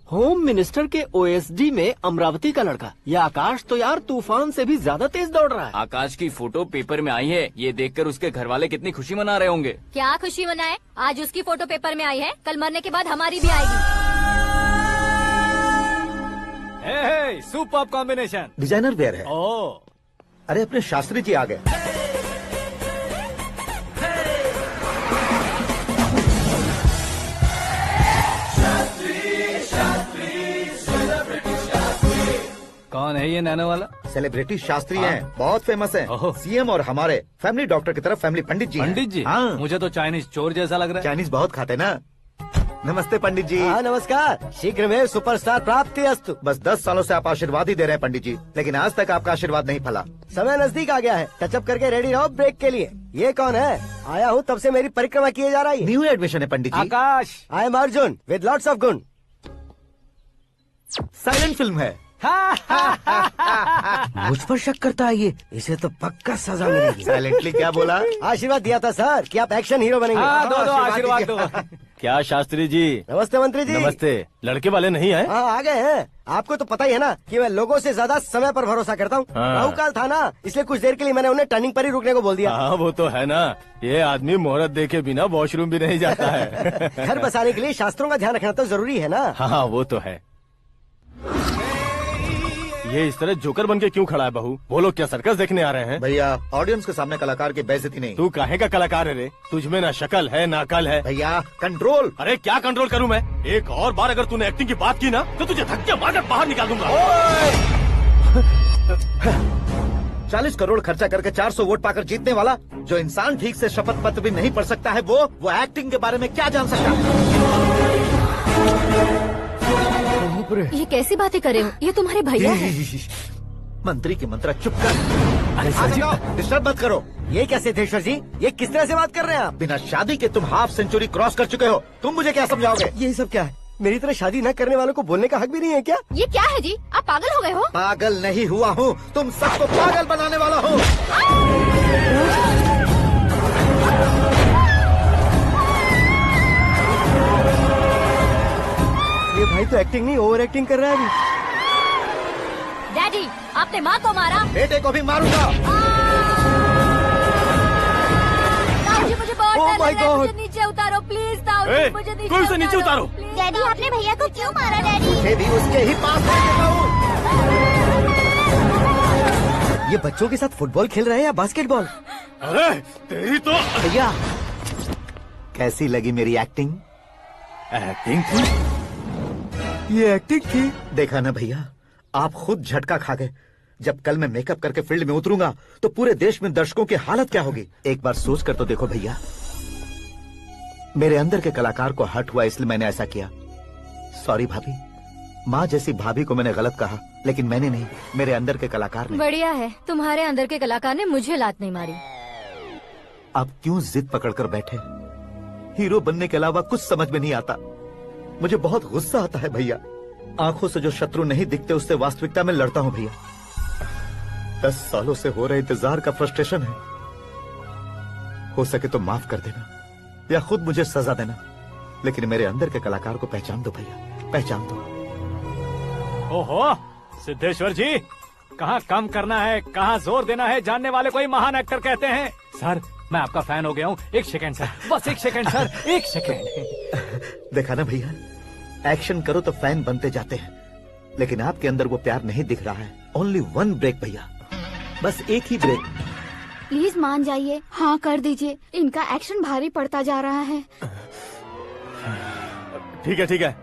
होम मिनिस्टर के ओएसडी में अमरावती का लड़का, ये आकाश तो यार तूफान से भी ज्यादा तेज दौड़ रहा है। आकाश की फोटो पेपर में आई है, ये देखकर उसके घर वाले कितनी खुशी मना रहे होंगे। क्या खुशी मनाए? आज उसकी फोटो पेपर में आई है, कल मरने के बाद हमारी भी आएगी। हे, सुपर्ब कॉम्बिनेशन। डिजाइनर वेयर है। ओह, अरे अपने शास्त्री जी आ गए। कौन है ये नैनो वाला? सेलिब्रिटी शास्त्री हैं, बहुत फेमस हैं। ओहो। सीएम और हमारे फैमिली डॉक्टर की तरफ फैमिली पंडित जी हैं। पंडित जी? हाँ। मुझे तो चाइनीज चोर जैसा लग रहा है। चाइनीज बहुत खाते ना। नमस्ते पंडित जी। हाँ नमस्कार, शीघ्र में सुपरस्टार प्राप्ति अस्तु। बस 10 सालों से आप आशीर्वाद ही दे रहे हैं पंडित जी, लेकिन आज तक आपका आशीर्वाद नहीं फला। समय नजदीक आ गया है, टचअप करके रेडी रहो ब्रेक के लिए। ये कौन है? आया हूँ तब से मेरी परिक्रमा किए जा रही है। न्यू एडमिशन है Pandit ji. Akash. I am Arjun with lots of गुण। साइलेंट फिल्म है। मुझ पर शक करता है ये, इसे तो पक्का सजा मिलेगी। साइलेंटली क्या बोला? आशीर्वाद दिया था सर कि आप एक्शन हीरो बनेंगे। हाँ, दो आशीर्वाद दो। क्या शास्त्री जी? नमस्ते मंत्री जी। नमस्ते। लड़के वाले नहीं आए? हाँ आ गए हैं। आपको तो पता ही है ना कि मैं लोगों से ज्यादा समय पर भरोसा करता हूँ। हाँ। राहु काल था ना, इसलिए कुछ देर के लिए मैंने उन्हें टर्निंग पर ही रुकने को बोल दिया। हाँ वो तो है ना, ये आदमी मुहूर्त देखे बिना वॉशरूम भी नहीं जाता है। घर बसाने के लिए शास्त्रों का ध्यान रखना तो जरूरी है ना। हाँ वो तो है। ये इस तरह जोकर बन के क्यों खड़ा है बहू? वो लोग क्या सर्कस देखने आ रहे हैं? भैया ऑडियंस के सामने कलाकार की बेइज्जती नहीं। तू काहे का कलाकार है रे? तुझमें ना शक्ल है ना अकल है। भैया कंट्रोल। अरे क्या कंट्रोल करूं मैं? एक और बार अगर तूने एक्टिंग की बात की ना तो तुझे धक्के मारकर बाहर निकाल दूंगा। 40 करोड़ खर्चा करके 400 वोट पाकर जीतने वाला, जो इंसान ठीक से शपथ पत्र भी नहीं पढ़ सकता है, वो एक्टिंग के बारे में क्या जान सकता है? ये कैसी बातें कर रहे हो? ये तुम्हारे भैया हैं। मंत्री की मंत्रा चुप कर। अरे सर जी डिस्टर्ब मत करो। ये क्या सिद्धेश्वर जी, ये किस तरह से बात कर रहे हैं आप? बिना शादी के तुम हाफ सेंचुरी क्रॉस कर चुके हो, तुम मुझे क्या समझाओगे? ये सब क्या है? मेरी तरह शादी न करने वालों को बोलने का हक भी नहीं है क्या? ये क्या है जी? आप पागल हो गए हो? पागल नहीं हुआ हूँ, तुम सबको पागल बनाने वाला हूँ। ये भाई तो एक्टिंग नहीं ओवर एक्टिंग कर रहा है अभी। डैडी, आपने माँ को मारा। बेटे को भी मारूंगा। ताऊजी मुझे बहुत Oh डर my लग रहा है, God! मुझे नीचे उतारो प्लीज। ताऊजी मुझे नीचे कोई उसे नीचे उतारो। डैडी आपने भैया को क्यों मारा? डैडी मुझे भी उसके ही पास रहने दो। ये बच्चों के साथ फुटबॉल खेल रहे हैं या बास्केटबॉल? अरे तेरी तो भैया कैसी लगी मेरी एक्टिंग? एक्टिंग थी। ये एक्टिंग थी। देखा ना भैया, आप खुद झटका खा गए। जब कल मैं मेकअप करके फील्ड में उतरूंगा तो पूरे देश में दर्शकों की हालत क्या होगी? एक बार सोच कर तो देखो भैया। मेरे अंदर के कलाकार को हर्ट हुआ इसलिए मैंने ऐसा किया। सॉरी भाभी। माँ जैसी भाभी को मैंने गलत कहा, लेकिन मैंने नहीं, मेरे अंदर के कलाकार ने। बढ़िया है, तुम्हारे अंदर के कलाकार ने मुझे लात नहीं मारी। आप क्यों जिद पकड़कर बैठे? हीरो बनने के अलावा कुछ समझ में नहीं आता। मुझे बहुत गुस्सा आता है भैया। आंखों से जो शत्रु नहीं दिखते उससे वास्तविकता में लड़ता हूँ भैया। 10 सालों से हो रहे इंतजार का फ्रस्ट्रेशन है। हो सके तो माफ कर देना या खुद मुझे सजा देना, लेकिन मेरे अंदर के कलाकार को पहचान दो भैया, पहचान दो। ओहो सिद्धेश्वर जी, कहाँ कम करना है कहाँ जोर देना है, जानने वाले कोई महान एक्टर कहते हैं। सर मैं आपका फैन हो गया हूँ। एक सेकंड सर, बस एक सेकंड सर, एक सेकंड। देखा ना भैया, एक्शन करो तो फैन बनते जाते हैं, लेकिन आपके अंदर वो प्यार नहीं दिख रहा है। ओनली वन ब्रेक भैया, बस एक ही ब्रेक। प्लीज मान जाइए, हाँ कर दीजिए। इनका एक्शन भारी पड़ता जा रहा है। ठीक है,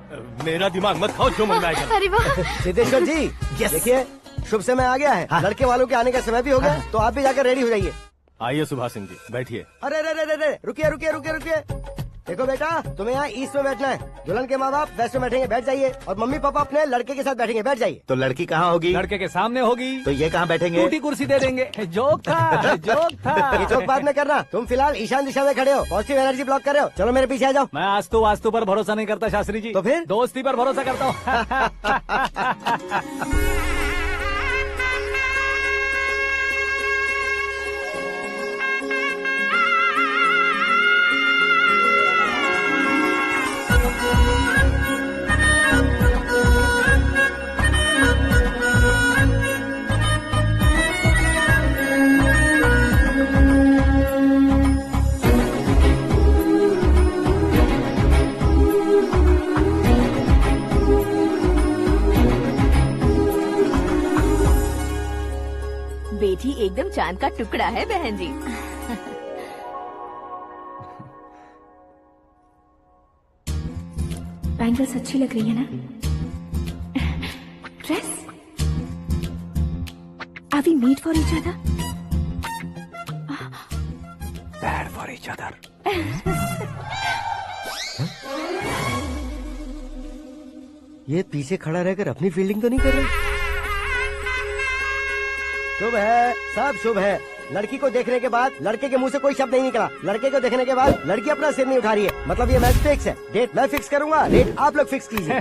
मेरा दिमाग मत खाओ, जो मन में आएगा। अरे वाह सिद्धेश्वर जी देखिए, शुभ समय आ गया है। लड़के वालों के आने का समय भी हो गया, तो आप भी जाकर रेडी हो जाइए। आइए सुभाष सिंह जी, बैठिए। अरे रे रे रे रे, रुकिए रुकिए रुकिए रुकिए। देखो बेटा, तुम्हें यहाँ ईस्ट में बैठना है। दुल्हन के माँ बाप वेस्ट में बैठेंगे, बैठ जाइए। और मम्मी पापा अपने लड़के के साथ बैठेंगे, बैठ जाइए। तो लड़की कहाँ होगी? लड़के के सामने होगी। तो ये कहाँ बैठेंगे? टूटी कुर्सी दे देंगे। जोक था, जोक था। ये जोक बाद में करना। तुम फिलहाल ईशान दिशा में खड़े हो, पॉजिटिव एनर्जी ब्लॉक कर रहे हो। चलो मेरे पीछे आ जाओ। मैं वास्तु पर भरोसा नहीं करता शास्त्री जी। तो फिर? दोस्ती पर भरोसा करता हूँ। बेटी एकदम चांद का टुकड़ा है बहन जी। बैंगल्स अच्छी लग रही है ना? Dress? Are we made for each other? Bad for each other. ये पीछे खड़ा रहकर अपनी फील्डिंग तो नहीं कर रहा? शुभ है, सब शुभ है। लड़की को देखने के बाद लड़के के मुंह से कोई शब्द नहीं निकला। लड़के को देखने के बाद लड़की अपना सिर नहीं उठा रही है। मतलब ये मैच फिक्स है। डेट मैं फिक्स करूंगा, डेट आप लोग फिक्स कीजिए।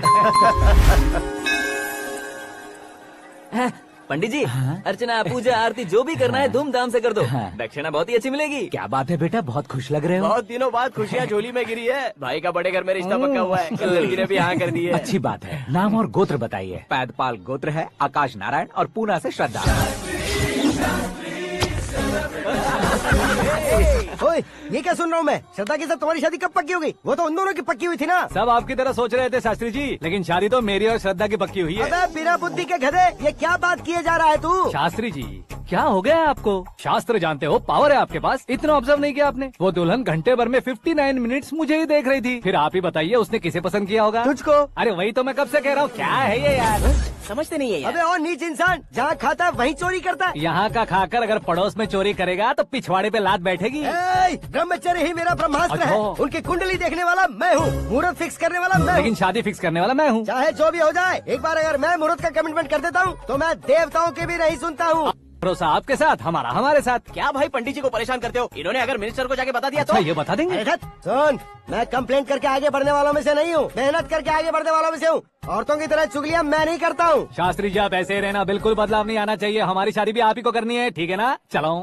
पंडित जी, अर्चना पूजा आरती जो भी करना है धूमधाम से कर दो। दक्षिणा बहुत ही अच्छी मिलेगी। क्या बात है बेटा, बहुत खुश लग रहे हो। बहुत दिनों बाद खुशियाँ झोली में गिरी है। भाई का बड़े घर में रिश्ता पक्का हुआ है। कल लड़की ने भी हाँ कर दी है। अच्छी बात है। नाम और गोत्र बताइए। पैदपाल गोत्र है, आकाश नारायण और पूना से श्रद्धा। ओए, ये क्या सुन रहा हूँ मैं? श्रद्धा के साथ तुम्हारी शादी कब पक्की हो गई? वो तो उन दोनों की पक्की हुई थी ना। सब आपकी तरह सोच रहे थे शास्त्री जी, लेकिन शादी तो मेरी और श्रद्धा की पक्की हुई है। अबे बिना बुद्धि के गधे, ये क्या बात किए जा रहा है तू? शास्त्री जी, क्या हो गया आपको? शास्त्र जानते हो, पावर है आपके पास। इतना ऑब्जर्व नहीं किया आपने? वो दुल्हन घंटे भर में 59 मिनट्स मुझे ही देख रही थी। फिर आप ही बताइए उसने किसे पसंद किया होगा? तुझको। अरे वही तो मैं कब से कह रहा हूँ। क्या है ये यार, समझते नहीं है यार। अबे और नीच इंसान, जहाँ खाता है वहीं चोरी करता है। यहाँ का खाकर अगर पड़ोस में चोरी करेगा तो पिछवाड़े पे लात बैठेगी। ब्रह्मचर्य ही मेरा ब्रह्मास्त्र है। उनकी कुंडली देखने वाला मैं हूँ, मुहूर्त फिक्स करने वाला मैं हूँ। लेकिन शादी फिक्स करने वाला मैं हूँ। चाहे जो भी हो जाए, एक बार अगर मैं मुहूर्त का कमिटमेंट कर देता हूँ तो मैं देवताओं के भी नहीं सुनता हूँ। भरोसा आपके साथ, हमारा हमारे साथ। क्या भाई पंडित जी को परेशान करते हो? इन्होंने अगर मिनिस्टर को जाके बता दिया तो? ये बता देंगे। सुन, मैं कंप्लेंट करके आगे बढ़ने वालों में से नहीं हूँ, मेहनत करके आगे बढ़ने वालों में से हूँ। औरतों की तरह चुगलियाँ मैं नहीं करता हूँ। शास्त्री जी आप ऐसे ही रहना, बिल्कुल बदलाव नहीं आना चाहिए। हमारी शादी भी आप ही को करनी है, ठीक है ना? चलो।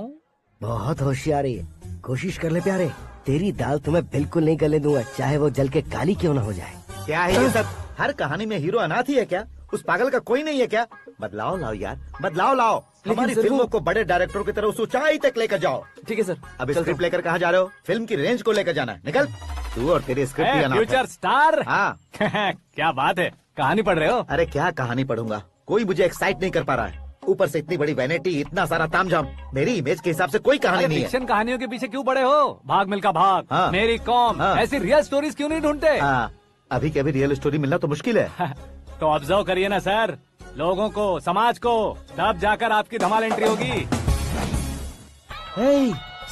बहुत होशियारी है, कोशिश कर ले प्यारे। तेरी दाल तुम्हें बिल्कुल नहीं गलने दूंगा, चाहे वो जल के काली क्यों न हो जाए। क्या है ये सब? हर कहानी में हीरो अनाथ ही है क्या? उस पागल का कोई नहीं है क्या? बदलाव लाओ यार, बदलाव लाओ। हमारी फिल्मों को बड़े डायरेक्टरों की तरह उस ऊंचाई तक लेकर जाओ। ठीक है सर। अब स्क्रिप्ट लेकर कहाँ जा रहे हो? फिल्म की रेंज को लेकर जाना है। निकल तू और तेरे स्क्रिप्ट भी अनाथ है। Future star. हाँ। क्या बात है, कहानी पढ़ रहे हो? अरे क्या कहानी पढ़ूंगा, कोई मुझे एक्साइट नहीं कर पा रहा है। ऊपर से इतनी बड़ी वैनिटी, इतना सारा तामझाम। मेरी इमेज के हिसाब से कोई कहानी नहीं है। फिक्शन कहानियों के पीछे क्यों पड़े हो? भाग मिल्खा भाग, हाँ। मेरी कॉम, हाँ। ऐसी रियल स्टोरीज क्यों नहीं ढूंढते? हाँ, अभी के अभी रियल स्टोरी मिलना तो मुश्किल है। तो ऑब्जर्व करिए ना सर, लोगों को, समाज को, तब जाकर आपकी धमाल एंट्री होगी।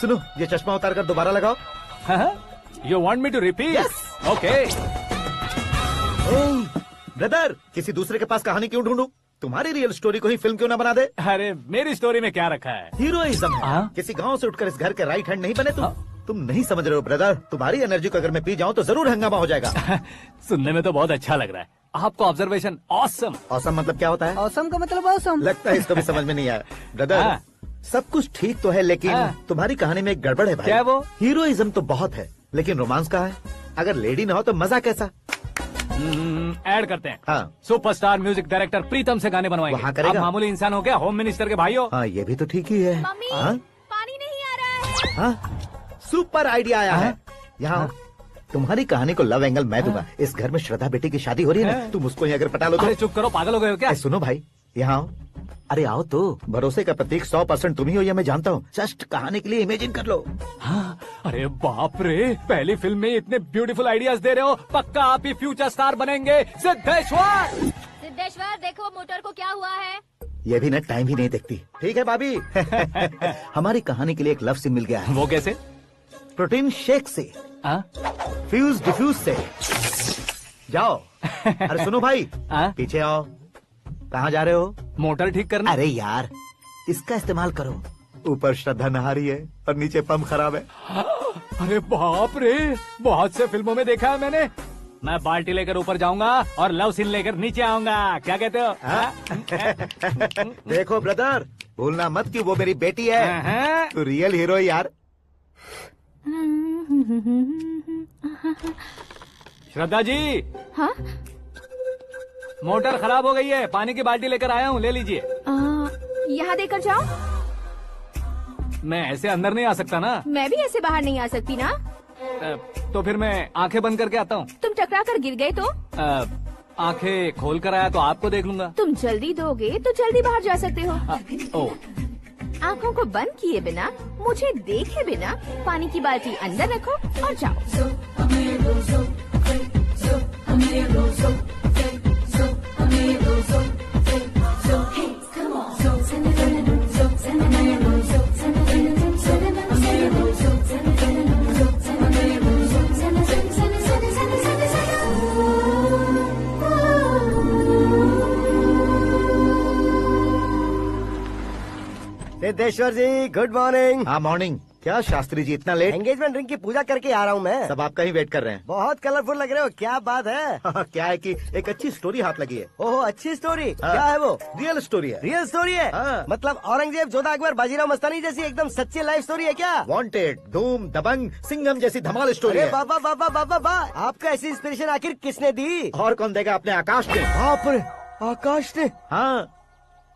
सुनो, ये चश्मा उतार कर दोबारा लगाओ। You want me to repeat? Okay. Brother, किसी दूसरे के पास कहानी क्यों ढूंढूं? तुम्हारी रियल स्टोरी को ही फिल्म क्यों ना बना दे? अरे मेरी स्टोरी में क्या रखा है? हीरोइज्म है। किसी गांव से उठकर इस घर के राइट हैंड नहीं बने तुम नहीं समझ रहे हो ब्रदर। तुम्हारी एनर्जी को अगर मैं पी जाऊं तो जरूर हंगामा हो जाएगा। सुनने में तो बहुत अच्छा लग रहा है आपको। Observation awesome. ऑसम मतलब क्या होता है? ऑसम का मतलब ऑसम। लगता है इसको भी समझ में नहीं आया। ब्रदर, सब कुछ ठीक तो है, लेकिन तुम्हारी कहानी में एक गड़बड़ है भाई। क्या वो? हीरोइज्म तो बहुत है, लेकिन रोमांस कहाँ है? अगर लेडी ना हो तो मजा कैसा? ऐड करते हैं। हाँ। सुपरस्टार म्यूजिक डायरेक्टर प्रीतम से गाने बनवाएंगे। वहाँ करेगा? आप मामूली इंसान हो क्या, होम मिनिस्टर के भाई हो? हाँ, ये भी तो ठीक ही है। मम्मी, हाँ? पानी नहीं आ रहा है। हाँ? सुपर आइडिया आया है। यहाँ तुम्हारी कहानी को लव एंगल मैं दूंगा। इस घर में श्रद्धा बेटी की शादी हो रही है ना, तुम उसको ही अगर पटा लो तो। अरे चुप करो, पागल हो गए हो क्या? सुनो भाई, यहाँ आओ। अरे आओ तो। भरोसे का प्रतीक 100% तुम ही हो, यह मैं जानता हूँ। जस्ट कहानी के लिए इमेजिन कर लो। हाँ, अरे बाप रे, पहली फिल्म में इतने ब्यूटीफुल आइडियाज दे रहे हो। पक्का आप ही फ्यूचर स्टार बनेंगे। सिद्धेश्वर, सिद्धेश्वर देखो मोटर को क्या हुआ है। ये भी ना टाइम ही नहीं देखती। ठीक है भाभी। हमारी कहानी के लिए एक लव सीन मिल गया है। वो कैसे? प्रोटीन शेक से, फ्यूज डिफ्यूज से। जाओ। अरे सुनो भाई, पीछे आओ। कहाँ जा रहे हो? मोटर ठीक करना। अरे यार, इसका इस्तेमाल करो। ऊपर श्रद्धा नहा रही है और नीचे पंप खराब है। अरे बाप रे, बहुत से फिल्मों में देखा है मैंने। मैं बाल्टी लेकर ऊपर जाऊंगा और लव सीन लेकर नीचे आऊंगा। क्या कहते हो? देखो ब्रदर, भूलना मत कि वो मेरी बेटी है। तू रियल हीरो है यार। श्रद्धा जी। हाँ? मोटर खराब हो गई है, पानी की बाल्टी लेकर आया हूँ, ले लीजिए। यहाँ देकर जाओ। मैं ऐसे अंदर नहीं आ सकता ना। मैं भी ऐसे बाहर नहीं आ सकती ना। तो फिर मैं आंखें बंद करके आता हूँ। तुम टकरा कर गिर गए तो? आंखें खोल कर आया तो आपको देख लूंगा। तुम जल्दी दोगे तो जल्दी बाहर जा सकते हो। आंखों को बंद किए बिना, मुझे देखे बिना पानी की बाल्टी अंदर रखो और जाओ। सिद्धेश्वर जी, गुड मॉर्निंग। हाँ मॉर्निंग। क्या शास्त्री जी इतना लेट? एंगेजमेंट रिंग की पूजा करके आ रहा हूँ मैं। सब आपका ही वेट कर रहे हैं। बहुत कलरफुल लग रहे हो, क्या बात है? क्या है कि एक अच्छी स्टोरी हाथ लगी है। ओहो, अच्छी स्टोरी। क्या है वो? रियल स्टोरी है। रियल स्टोरी है? मतलब औरंगजेब, जोधा अकबर, बाजीराव मस्तानी जैसी एकदम सच्ची लाइफ स्टोरी है क्या? वांटेड, धूम, दबंग, सिंघम जैसी धमाल स्टोरी है। बाबा बाबा बाबा बा, आपको ऐसी इंस्पिरेशन आखिर किसने दी? और कौन देगा? अपने आकाश ने। बाप रे, आकाश ने? हाँ।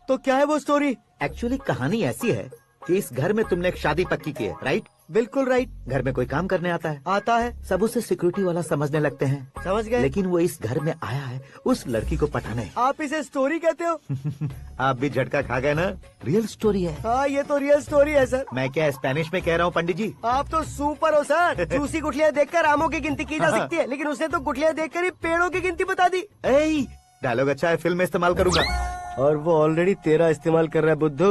तो क्या है वो स्टोरी? एक्चुअली कहानी ऐसी है कि इस घर में तुमने एक शादी पक्की की है, राइट? बिल्कुल राइट। घर में कोई काम करने आता है? आता है। सब उसे सिक्योरिटी वाला समझने लगते हैं। समझ गए। लेकिन वो इस घर में आया है उस लड़की को पटाने। आप इसे स्टोरी कहते हो? आप भी झटका खा गए ना। रियल स्टोरी है। हाँ, ये तो रियल स्टोरी है सर। मैं क्या स्पेनिश में कह रहा हूँ पंडित जी? आप तो सुपर हो सर। चूसी गुठलियाँ देखकर आमों की गिनती की जा सकती है, लेकिन उसने तो गुठलियाँ देखकर ही पेड़ों की गिनती बता दी। डायलॉग अच्छा है, फिल्म में इस्तेमाल करूंगा। और वो ऑलरेडी तेरा इस्तेमाल कर रहा है बुद्धू।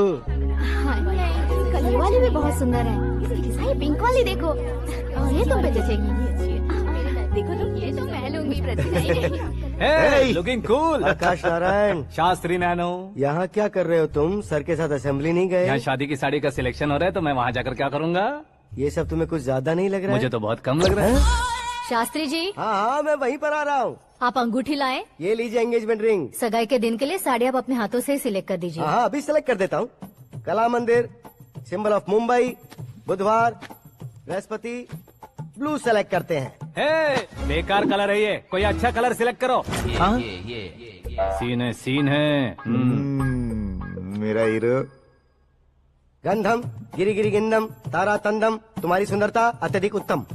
कल ये वाली भी बहुत सुंदर है। ये पिंक वाली देखो, और ये तुम पे जचेगी। देखो तुम, ये तो मैं लूंगी। Looking cool. Akash Narayan. Shastri nano. यहाँ क्या कर रहे हो तुम? सर के साथ असेंबली नहीं गए? यहाँ शादी की साड़ी का सिलेक्शन हो रहा है, तो मैं वहाँ जाकर क्या करूँगा? ये सब तुम्हें कुछ ज्यादा नहीं लग रहा है? मुझे तो बहुत कम लग रहा है। शास्त्री जी। हाँ, मैं वहीं पर आ रहा हूँ। आप अंगूठी लाए। ये लीजिए एंगेजमेंट रिंग। सगाई के दिन के लिए साड़ी आप अपने हाथों से सिलेक्ट कर दीजिए। हाँ, अभी सिलेक्ट कर देता हूँ। कला मंदिर, सिंबल ऑफ मुंबई, बुधवार, बृहस्पति, ब्लू सेलेक्ट करते हैं। बेकार कलर है ये, कोई अच्छा कलर सिलेक्ट करो। सीन है, सीन है। मेरा हीरो। गंधम, गिरी गिरी गिंदम, तारा तंदम, तुम्हारी सुंदरता अत्यधिक उत्तम।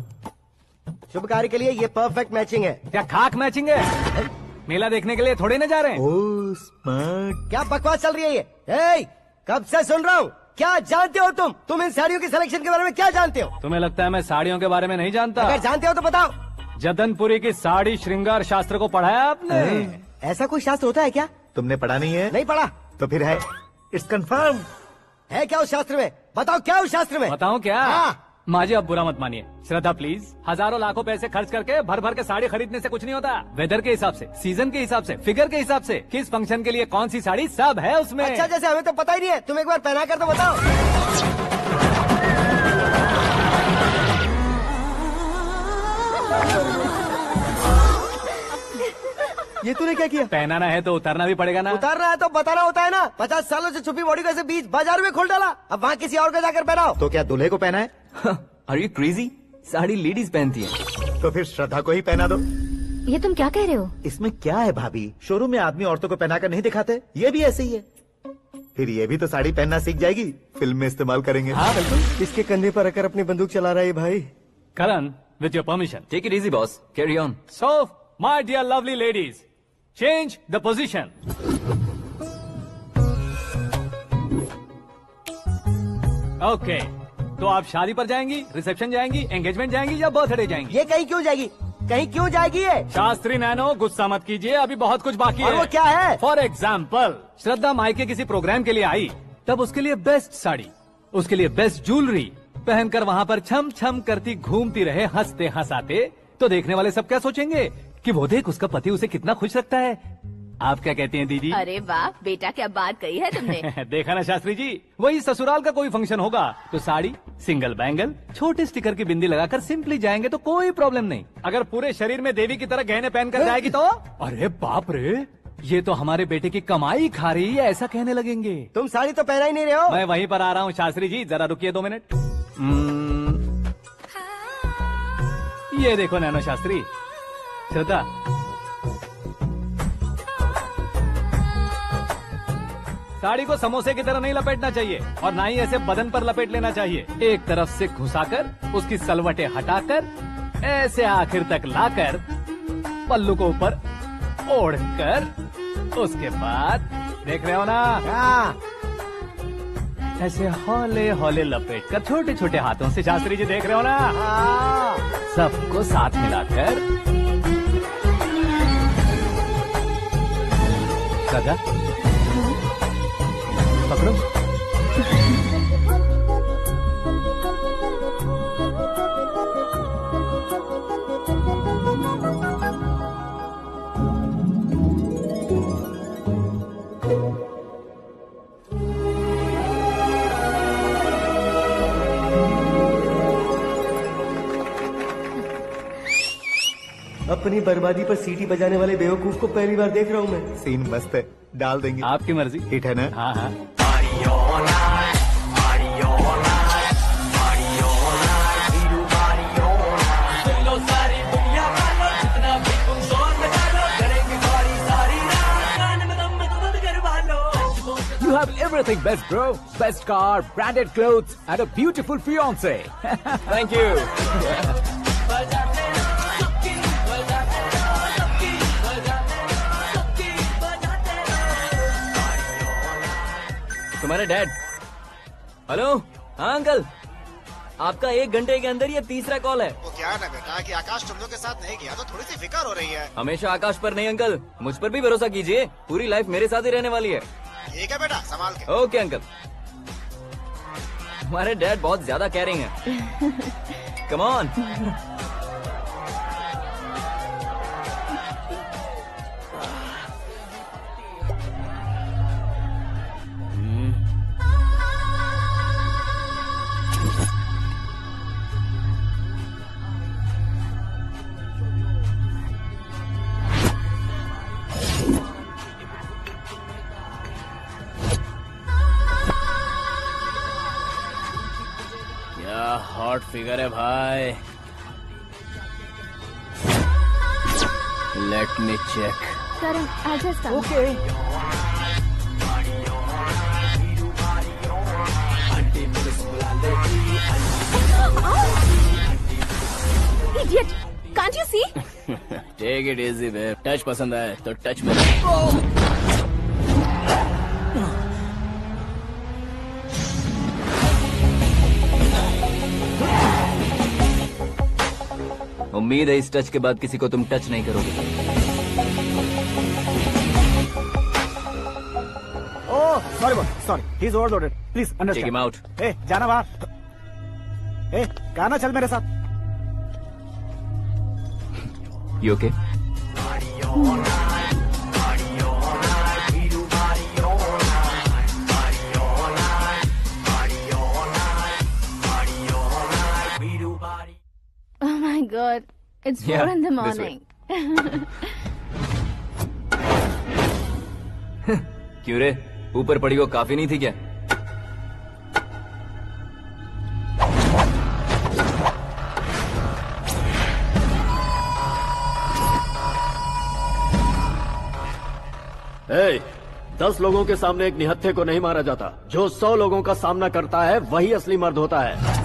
शुभ कार्य के लिए ये परफेक्ट मैचिंग है। क्या खाक मैचिंग है? मेला देखने के लिए थोड़े न जा रहे हैं। Oh smart. क्या बकवास चल रही है ये? कब से सुन रहा हूँ। क्या जानते हो तुम इन साड़ियों की सिलेक्शन के बारे में क्या जानते हो? तुम्हें लगता है मैं साड़ियों के बारे में नहीं जानता? अगर जानते हो तो बताओ। जदनपुरी की साड़ी श्रृंगार शास्त्र को पढ़ा है आपने? ऐसा कोई शास्त्र होता है क्या? तुमने पढ़ा नहीं है? नहीं पढ़ा। तो फिर है, इट्स कंफर्म। है क्या उस शास्त्र में? बताओ क्या उस शास्त्र में? बताऊं क्या? हाँ। माजी अब बुरा मत मानिए। श्रद्धा प्लीज, हजारों लाखों पैसे खर्च करके भर भर के साड़ी खरीदने से कुछ नहीं होता। वेदर के हिसाब से, सीजन के हिसाब से, फिगर के हिसाब से, किस फंक्शन के लिए कौन सी साड़ी, सब है उसमें। अच्छा, जैसे हमें तो पता ही नहीं है, तुम एक बार पहना कर तो बताओ। ये तूने क्या किया? पहनाना है तो उतारना भी पड़ेगा ना। उतारना है तो बताना होता है ना। 50 सालों से छुपी बॉडी को ऐसे बीच बाजार में खोल डाला, अब वहाँ किसी और को जाकर पहनाओ। तो क्या दूल्हे को पहना है? Are you crazy? Sari ladies पहनती है। तो फिर श्रद्धा को ही पहना दो। ये तुम क्या कह रहे हो? इसमें क्या है भाभी? शोरूम में आदमी औरतों को पहनाकर नहीं दिखाते, ये भी ऐसे ही है। फिर ये भी तो साड़ी पहनना सीख जाएगी, फिल्म में इस्तेमाल करेंगे। हाँ बिल्कुल। इसके कंधे पर रखकर अपनी बंदूक चला रहा है भाई। Karan, with your permission. Take it easy boss, carry on. So my dear lovely ladies, change the position. Okay, तो आप शादी पर जाएंगी, रिसेप्शन जाएंगी, एंगेजमेंट जाएंगी या बर्थडे जाएंगी? ये कहीं क्यों जाएगी? कहीं क्यों जाएगी ये? शास्त्री नैनो, गुस्सा मत कीजिए, अभी बहुत कुछ बाकी और है। वो क्या है? फॉर एग्जाम्पल, श्रद्धा मायके किसी प्रोग्राम के लिए आई, तब उसके लिए बेस्ट साड़ी, उसके लिए बेस्ट ज्वेलरी पहनकर वहाँ पर छम छम करती घूमती रहे हंसते हंसाते, तो देखने वाले सब क्या सोचेंगे कि वो देख उसका पति उसे कितना खुश रखता है। आप क्या कहती हैं दीदी? अरे वाह बेटा, क्या बात कही है तुमने। देखा ना शास्त्री जी, वही ससुराल का कोई फंक्शन होगा तो साड़ी, सिंगल बैंगल, छोटे स्टिकर की बिंदी लगाकर सिंपली जाएंगे तो कोई प्रॉब्लम नहीं। अगर पूरे शरीर में देवी की तरह गहने पहनकर जाएगी तो अरे बाप रे, ये तो हमारे बेटे की कमाई खा रही है, ऐसा कहने लगेंगे। तुम साड़ी तो पहना ही नहीं रहे हो। मैं वहीं पर आ रहा हूँ शास्त्री जी, जरा रुकिए 2 मिनट। ये देखो नैनो शास्त्री, श्रद्धा, साड़ी को समोसे की तरह नहीं लपेटना चाहिए और ना ही ऐसे बदन पर लपेट लेना चाहिए। एक तरफ से घुसाकर उसकी सलवटें हटाकर ऐसे आखिर तक लाकर पल्लू को ऊपर ओढ़कर उसके बाद देख रहे हो ना, ऐसे हौले हौले लपेट कर छोटे छोटे हाथों से, शास्त्री जी देख रहे हो ना, सबको साथ मिलाकर सजा पकड़ो। अपनी बर्बादी पर सीटी बजाने वाले बेवकूफ को पहली बार देख रहा हूँ मैं। सीन मस्त है, डाल देंगे। आपकी मर्जी। हिट है ना? हाँ हाँ। You have everything best, bro. Best car, branded clothes, and a beautiful fiance. Thank you. तुम्हारे डैड। हेलो, हाँ अंकल, आपका 1 घंटे के अंदर ये 3रा कॉल है। वो क्या है ना बेटा कि आकाश तुम लोग के साथ नहीं गया तो थोड़ी सी फिक्र हो रही है। हमेशा आकाश पर नहीं अंकल, मुझ पर भी भरोसा कीजिए, पूरी लाइफ मेरे साथ ही रहने वाली है। ठीक है बेटा, संभाल के। Okay uncle. हमारे डैड बहुत ज्यादा केयरिंग है। Come on. हॉट फिगर है भाई। Let me check. Karan, I just come. Okay. Idiot! Can't you see? Take it easy babe. Touch पसंद आए तो टच में। उम्मीद है इस टच के बाद किसी को तुम टच नहीं करोगे। Oh sorry boss, sorry, he is overloaded, please understand. Take him out. ए जाना बाहर। ए गाना चल मेरे साथ। You okay? Oh my God, it's 4 Yeah, in the this morning. क्यों रे, ऊपर पड़ी को काफी नहीं थी क्या? ए, 10 लोगों के सामने एक निहत्थे को नहीं मारा जाता। जो 100 लोगों का सामना करता है वही असली मर्द होता है।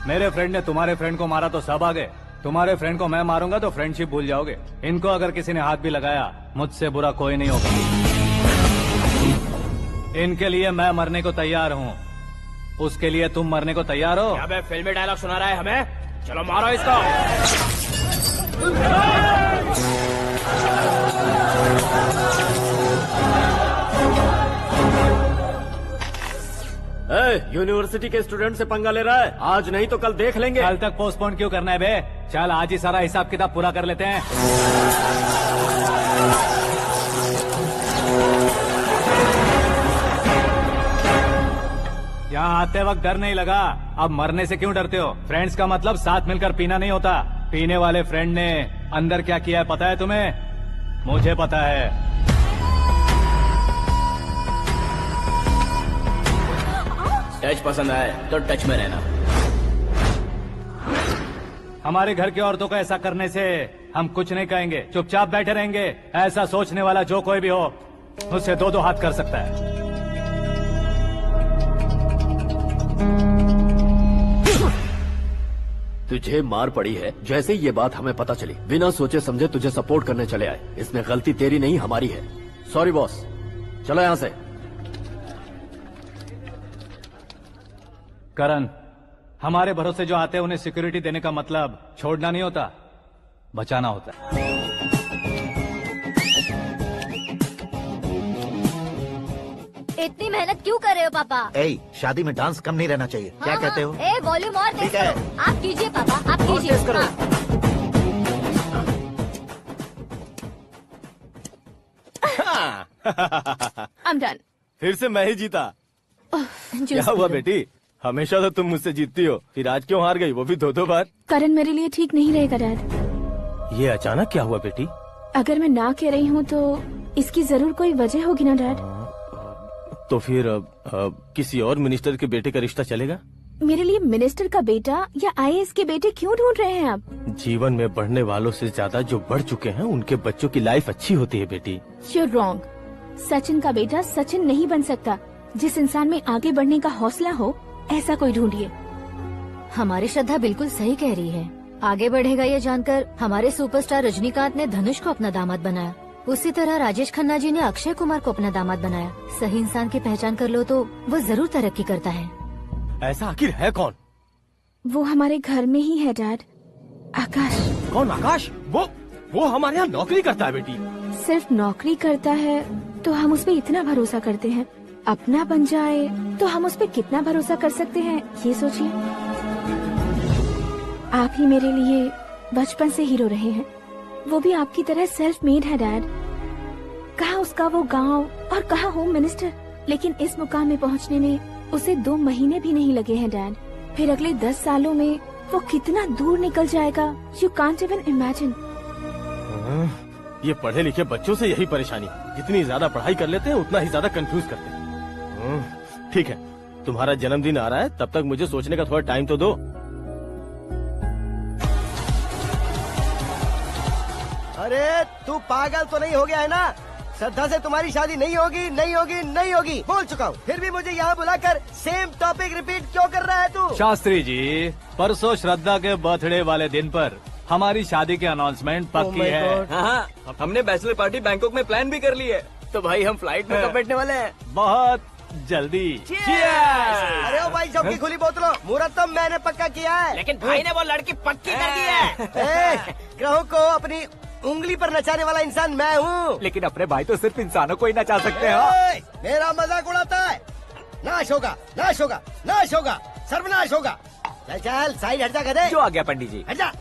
मेरे फ्रेंड ने तुम्हारे फ्रेंड को मारा तो सब आ गए, तुम्हारे फ्रेंड को मैं मारूंगा तो फ्रेंडशिप भूल जाओगे। इनको अगर किसी ने हाथ भी लगाया, मुझसे बुरा कोई नहीं होगा। इनके लिए मैं मरने को तैयार हूँ, उसके लिए तुम मरने को तैयार हो? क्या बे फिल्मी डायलॉग सुना रहा है हमें? चलो मारो इसको। यूनिवर्सिटी के स्टूडेंट से पंगा ले रहा है, आज नहीं तो कल देख लेंगे। कल तक पोस्टपोन क्यों करना है बे? चल आज ही सारा हिसाब किताब पूरा कर लेते हैं। यहाँ आते वक्त डर नहीं लगा, अब मरने से क्यों डरते हो? फ्रेंड्स का मतलब साथ मिलकर पीना नहीं होता। पीने वाले फ्रेंड ने अंदर क्या किया है पता है तुम्हें? मुझे पता है। टच पसंद आए तो टच में रहना। हमारे घर की औरतों को ऐसा करने से हम कुछ नहीं कहेंगे, चुपचाप बैठे रहेंगे। ऐसा सोचने वाला जो कोई भी हो, उससे दो दो हाथ कर सकता है। तुझे मार पड़ी है, जैसे ही ये बात हमें पता चली बिना सोचे समझे तुझे सपोर्ट करने चले आए। इसमें गलती तेरी नहीं हमारी है। सॉरी बॉस, चलो यहाँ से। करण, हमारे भरोसे जो आते हैं उन्हें सिक्योरिटी देने का मतलब छोड़ना नहीं होता, बचाना होता है। इतनी मेहनत क्यों कर रहे हो पापा? शादी में डांस कम नहीं रहना चाहिए। क्या कहते हो? वॉल्यूम और तेज ठीक है। करो। आप कीजिए पापा, आप कीजिए। तेज करो। I'm done. फिर से मैं ही जीता। क्या हुआ बेटी? हमेशा तो तुम मुझसे जीतती हो, फिर आज क्यों हार गई, वो भी दो दो बार? करण मेरे लिए ठीक नहीं रहेगा डैड। ये अचानक क्या हुआ बेटी? अगर मैं ना कह रही हूँ तो इसकी जरूर कोई वजह होगी ना डैड। तो फिर किसी और मिनिस्टर के बेटे का रिश्ता चलेगा? मेरे लिए मिनिस्टर का बेटा या आईएएस के बेटे क्यों ढूंढ रहे हैं आप? जीवन में बढ़ने वालों से ज्यादा जो बढ़ चुके हैं उनके बच्चों की लाइफ अच्छी होती है बेटी। You're wrong. सचिन का बेटा सचिन नहीं बन सकता। जिस इंसान में आगे बढ़ने का हौसला हो, ऐसा कोई ढूंढिए। हमारी श्रद्धा बिल्कुल सही कह रही है। आगे बढ़ेगा ये जानकर हमारे सुपरस्टार रजनीकांत ने धनुष को अपना दामाद बनाया। उसी तरह राजेश खन्ना जी ने अक्षय कुमार को अपना दामाद बनाया। सही इंसान की पहचान कर लो तो वो जरूर तरक्की करता है। ऐसा आखिर है कौन? वो हमारे घर में ही है डैड, आकाश। कौन आकाश? वो हमारे यहाँ नौकरी करता है बेटी। सिर्फ नौकरी करता है तो हम उस पर इतना भरोसा करते हैं, अपना बन जाए तो हम उस पर कितना भरोसा कर सकते हैं ये सोचिए। आप ही मेरे लिए बचपन से हीरो रहे हैं, वो भी आपकी तरह सेल्फ मेड है डैड। कहाँ उसका वो गांव और कहाँ होम मिनिस्टर, लेकिन इस मुकाम में पहुँचने में उसे 2 महीने भी नहीं लगे हैं डैड। फिर अगले 10 सालों में वो कितना दूर निकल जाएगा, यू कांट इवन इमेजिन। ये पढ़े लिखे बच्चों से यही परेशानी, जितनी ज्यादा पढ़ाई कर लेते हैं उतना ही ज्यादा कंफ्यूज करते हैं। ठीक है, तुम्हारा जन्मदिन आ रहा है, तब तक मुझे सोचने का थोड़ा टाइम तो दो। अरे तू पागल तो नहीं हो गया है ना? श्रद्धा से तुम्हारी शादी नहीं होगी, नहीं होगी, नहीं होगी, बोल चुका हूँ। फिर भी मुझे यहाँ बुलाकर सेम टॉपिक रिपीट क्यों कर रहा है तू? शास्त्री जी, परसों श्रद्धा के बर्थडे वाले दिन पर हमारी शादी की अनाउंसमेंट पक्की है। हाँ, हमने बैचलर पार्टी बैंकॉक में प्लान भी कर ली है। तो भाई हम फ्लाइट में कब बैठने वाले हैं? बहुत जल्दी। अरे ओ भाई साहब की खुली बोतलों, मुहूर्त तो मैंने पक्का किया है। लेकिन भाई ने वो लड़की पक्की कर दी है। ग्रहों को अपनी उंगली पर नचाने वाला इंसान मैं हूँ। लेकिन अपने भाई तो सिर्फ इंसानों को ही नचा सकते हैं। मेरा मजाक उड़ाता है? नाश होगा, नाश होगा, नाश होगा, सर्वनाश होगा। चल चल साइड हट जा गधे। जो आ गया पंडित जी। हट जा।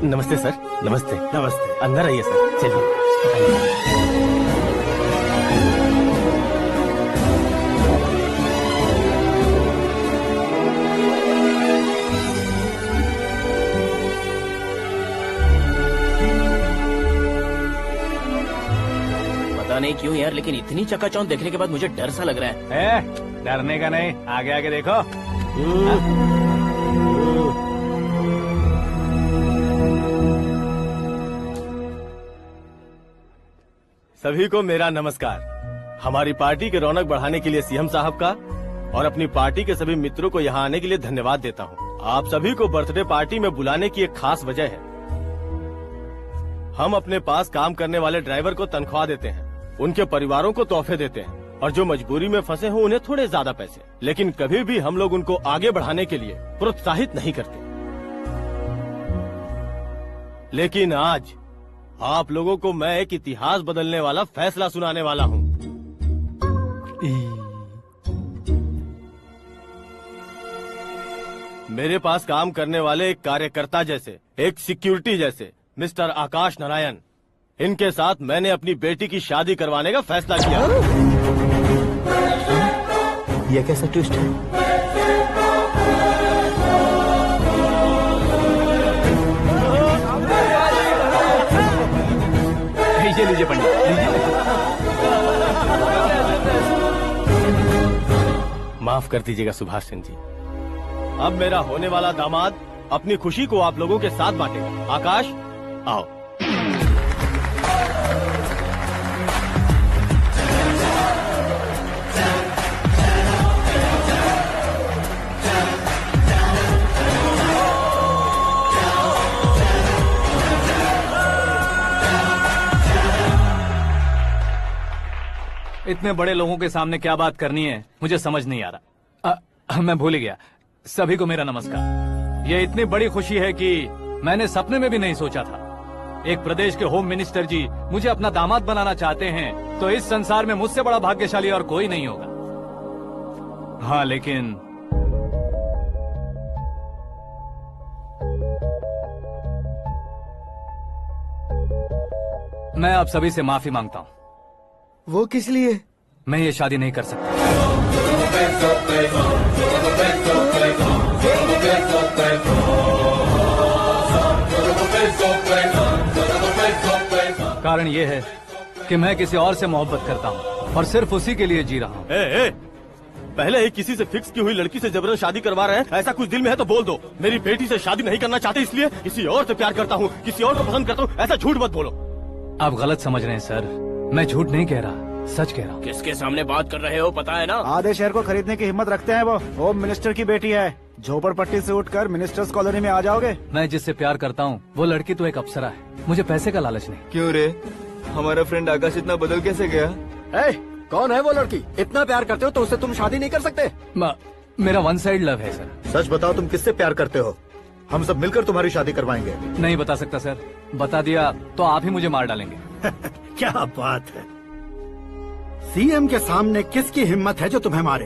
नमस्ते सर। नमस्ते। नमस्ते। अंदर आइए सर, चलिए। नहीं क्यों यार, लेकिन इतनी चकाचौंध देखने के बाद मुझे डर सा लग रहा है। डरने का नहीं, आगे आगे देखो। सभी को मेरा नमस्कार। हमारी पार्टी के रौनक बढ़ाने के लिए सीएम साहब का और अपनी पार्टी के सभी मित्रों को यहाँ आने के लिए धन्यवाद देता हूँ। आप सभी को बर्थडे पार्टी में बुलाने की एक खास वजह है। हम अपने पास काम करने वाले ड्राइवर को तनख्वाह देते हैं, उनके परिवारों को तोहफे देते हैं और जो मजबूरी में फंसे हो उन्हें थोड़े ज्यादा पैसे, लेकिन कभी भी हम लोग उनको आगे बढ़ाने के लिए प्रोत्साहित नहीं करते। लेकिन आज आप लोगों को मैं एक इतिहास बदलने वाला फैसला सुनाने वाला हूँ। मेरे पास काम करने वाले एक कार्यकर्ता जैसे, एक सिक्योरिटी जैसे मिस्टर आकाश नारायण, इनके साथ मैंने अपनी बेटी की शादी करवाने का फैसला किया। यह कैसा ट्विस्ट है? लीजिए लीजिए पंडित, माफ कर दीजिएगा सुभाष सिंह जी। अब मेरा होने वाला दामाद अपनी खुशी को आप लोगों के साथ बांटेगा। आकाश, आओ। इतने बड़े लोगों के सामने क्या बात करनी है मुझे समझ नहीं आ रहा। मैं भूल गया। सभी को मेरा नमस्कार। ये इतनी बड़ी खुशी है कि मैंने सपने में भी नहीं सोचा था। एक प्रदेश के होम मिनिस्टर जी मुझे अपना दामाद बनाना चाहते हैं तो इस संसार में मुझसे बड़ा भाग्यशाली और कोई नहीं होगा। हाँ, लेकिन मैं आप सभी से माफी मांगता हूँ। वो किस लिए? मैं ये शादी नहीं कर सकता। कारण ये है कि मैं किसी और से मोहब्बत करता हूँ और सिर्फ उसी के लिए जी रहा हूँ। पहले ही किसी से फिक्स की हुई लड़की से जबरन शादी करवा रहे हैं। ऐसा कुछ दिल में है तो बोल दो। मेरी बेटी से शादी नहीं करना चाहते इसलिए किसी और से प्यार करता हूँ, किसी और को पसंद करता हूँ, ऐसा झूठ मत बोलो। आप गलत समझ रहे हैं सर, मैं झूठ नहीं कह रहा, सच कह रहा हूँ। किसके सामने बात कर रहे हो पता है ना? आधे शहर को खरीदने की हिम्मत रखते हैं वो। होम मिनिस्टर की बेटी है। झोपड़पट्टी से उठकर मिनिस्टर्स कॉलोनी में आ जाओगे। मैं जिससे प्यार करता हूँ वो लड़की तो एक अप्सरा है, मुझे पैसे का लालच नहीं। क्यों रे, हमारा फ्रेंड आकाश इतना बदल कैसे गया? कौन है वो लड़की? इतना प्यार करते हो तो उससे तुम शादी नहीं कर सकते? मेरा वन साइड लव है सर। सच बताओ, तुम किससे प्यार करते हो? हम सब मिलकर तुम्हारी शादी करवाएंगे। नहीं बता सकता सर, बता दिया तो आप ही मुझे मार डालेंगे। क्या बात है, सीएम के सामने किसकी हिम्मत है जो तुम्हें मारे?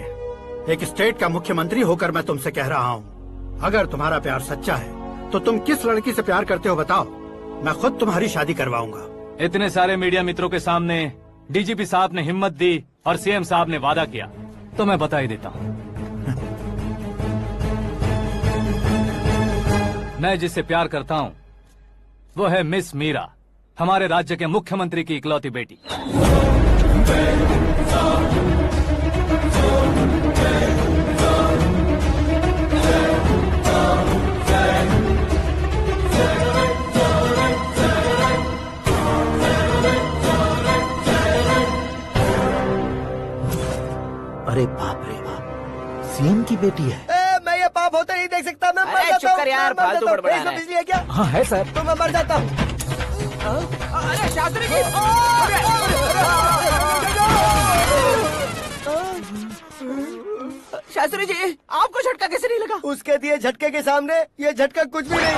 एक स्टेट का मुख्यमंत्री होकर मैं तुमसे कह रहा हूँ, अगर तुम्हारा प्यार सच्चा है तो तुम किस लड़की से प्यार करते हो बताओ, मैं खुद तुम्हारी शादी करवाऊंगा। इतने सारे मीडिया मित्रों के सामने डीजीपी साहब ने हिम्मत दी और सीएम साहब ने वादा किया तो मैं बता ही देता हूँ। मैं जिससे प्यार करता हूँ वो है मिस मीरा, हमारे राज्य के मुख्यमंत्री की इकलौती बेटी। अरे बाप रे बाप, सीएम की बेटी है। मैं ये पाप होते नहीं देख सकता। मैं मर अरे जाता चुप हूँ, कर यार, मैं मर फालतू जाता हूँ। बड़बड़ा इसमें रहा है। बिजली है क्या? हाँ है सर। तो मैं मर जाता हूँ। अरे शास्त्री जी, शास्त्री जी आपको झटका कैसे नहीं लगा? उसके दिए झटके के सामने ये झटका कुछ भी नहीं।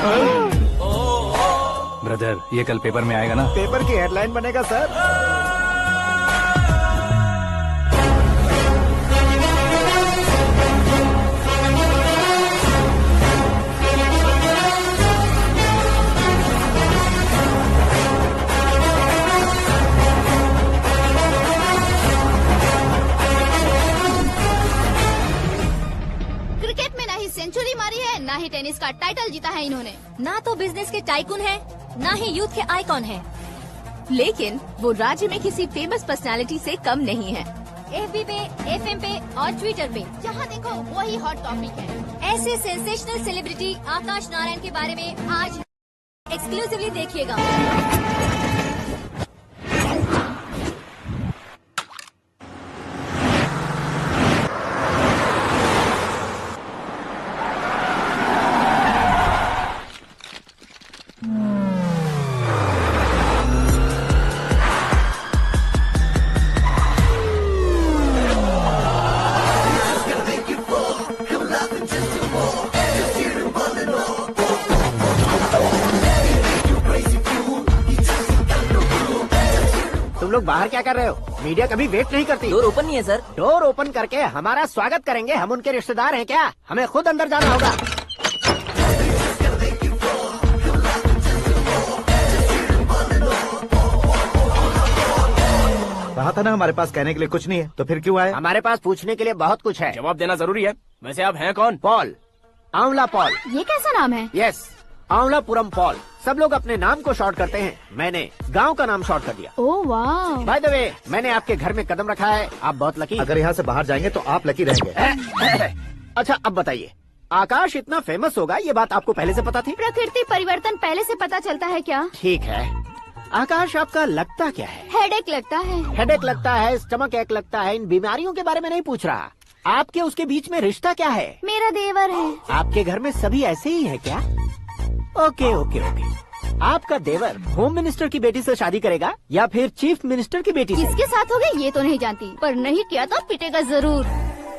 ब्रदर, ये कल पेपर में आएगा ना? पेपर की हेडलाइन बनेगा सर। क्रिकेट में ना ही सेंचुरी मारी है, ना ही टेनिस का टाइटल जीता है इन्होंने। ना तो बिजनेस के टाइकून है, ना ही यूथ के आइकॉन है। लेकिन वो राज्य में किसी फेमस पर्सनालिटी से कम नहीं है। FB पे, FM पे और ट्विटर पे जहाँ देखो वही हॉट टॉपिक है। ऐसे सेंसेशनल सेलिब्रिटी आकाश नारायण के बारे में आज एक्सक्लूसिवली देखिएगा। तुम लोग बाहर क्या कर रहे हो? मीडिया कभी वेट नहीं करती। डोर ओपन नहीं है सर। डोर ओपन करके हमारा स्वागत करेंगे? हम उनके रिश्तेदार हैं क्या? हमें खुद अंदर जाना होगा। कहा था ना हमारे पास कहने के लिए कुछ नहीं है, तो फिर क्यों आए? हमारे पास पूछने के लिए बहुत कुछ है। जवाब देना जरूरी है। वैसे आप हैं कौन? पॉल, आंवला पॉल। ये कैसा नाम है? Yes, Anwalapuram Paul. सब लोग अपने नाम को शॉर्ट करते हैं, मैंने गांव का नाम शॉर्ट कर दिया। ओह वाह। बाय द वे, मैंने आपके घर में कदम रखा है, आप बहुत लकी। अगर यहाँ से बाहर जाएंगे तो आप लकी रहेंगे। अच्छा अब बताइए, आकाश इतना फेमस होगा ये बात आपको पहले से पता थी? प्रकृति परिवर्तन पहले से पता चलता है क्या? ठीक है, आकाश आपका लगता क्या है? हेडेक लगता है। हेडेक लगता है, स्टमक एक लगता है, इन बीमारियों के बारे में नहीं पूछ रहा। आपके उसके बीच में रिश्ता क्या है? मेरा देवर है। आपके घर में सभी ऐसे ही है क्या? Okay okay okay. आपका देवर होम मिनिस्टर की बेटी से शादी करेगा या फिर चीफ मिनिस्टर की बेटी से? किसके साथ होगा ये तो नहीं जानती, पर नहीं किया तो पिटेगा जरूर।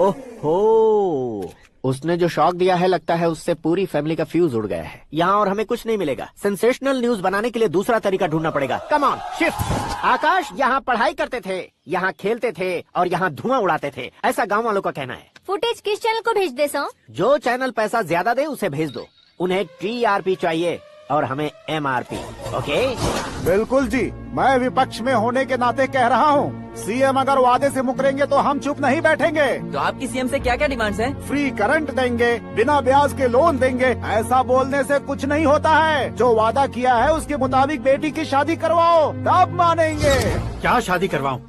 ओहो, उसने जो शॉक दिया है लगता है उससे पूरी फैमिली का फ्यूज उड़ गया है। यहाँ और हमें कुछ नहीं मिलेगा। सेंसेशनल न्यूज बनाने के लिए दूसरा तरीका ढूंढना पड़ेगा। Come on, shift. आकाश यहाँ पढ़ाई करते थे, यहाँ खेलते थे और यहाँ धुआं उड़ाते थे, ऐसा गाँव वालों का कहना है। फुटेज किस चैनल को भेज दे सो? जो चैनल पैसा ज्यादा दे उसे भेज दो। उन्हें TRP चाहिए और हमें MRP। ओके? बिल्कुल जी, मैं विपक्ष में होने के नाते कह रहा हूँ, सीएम अगर वादे से मुकरेंगे तो हम चुप नहीं बैठेंगे। तो आपकी सीएम से क्या क्या डिमांड्स हैं? फ्री करंट देंगे, बिना ब्याज के लोन देंगे। ऐसा बोलने से कुछ नहीं होता है। जो वादा किया है उसके मुताबिक बेटी की शादी करवाओ, तब मानेंगे। क्या शादी करवाऊं?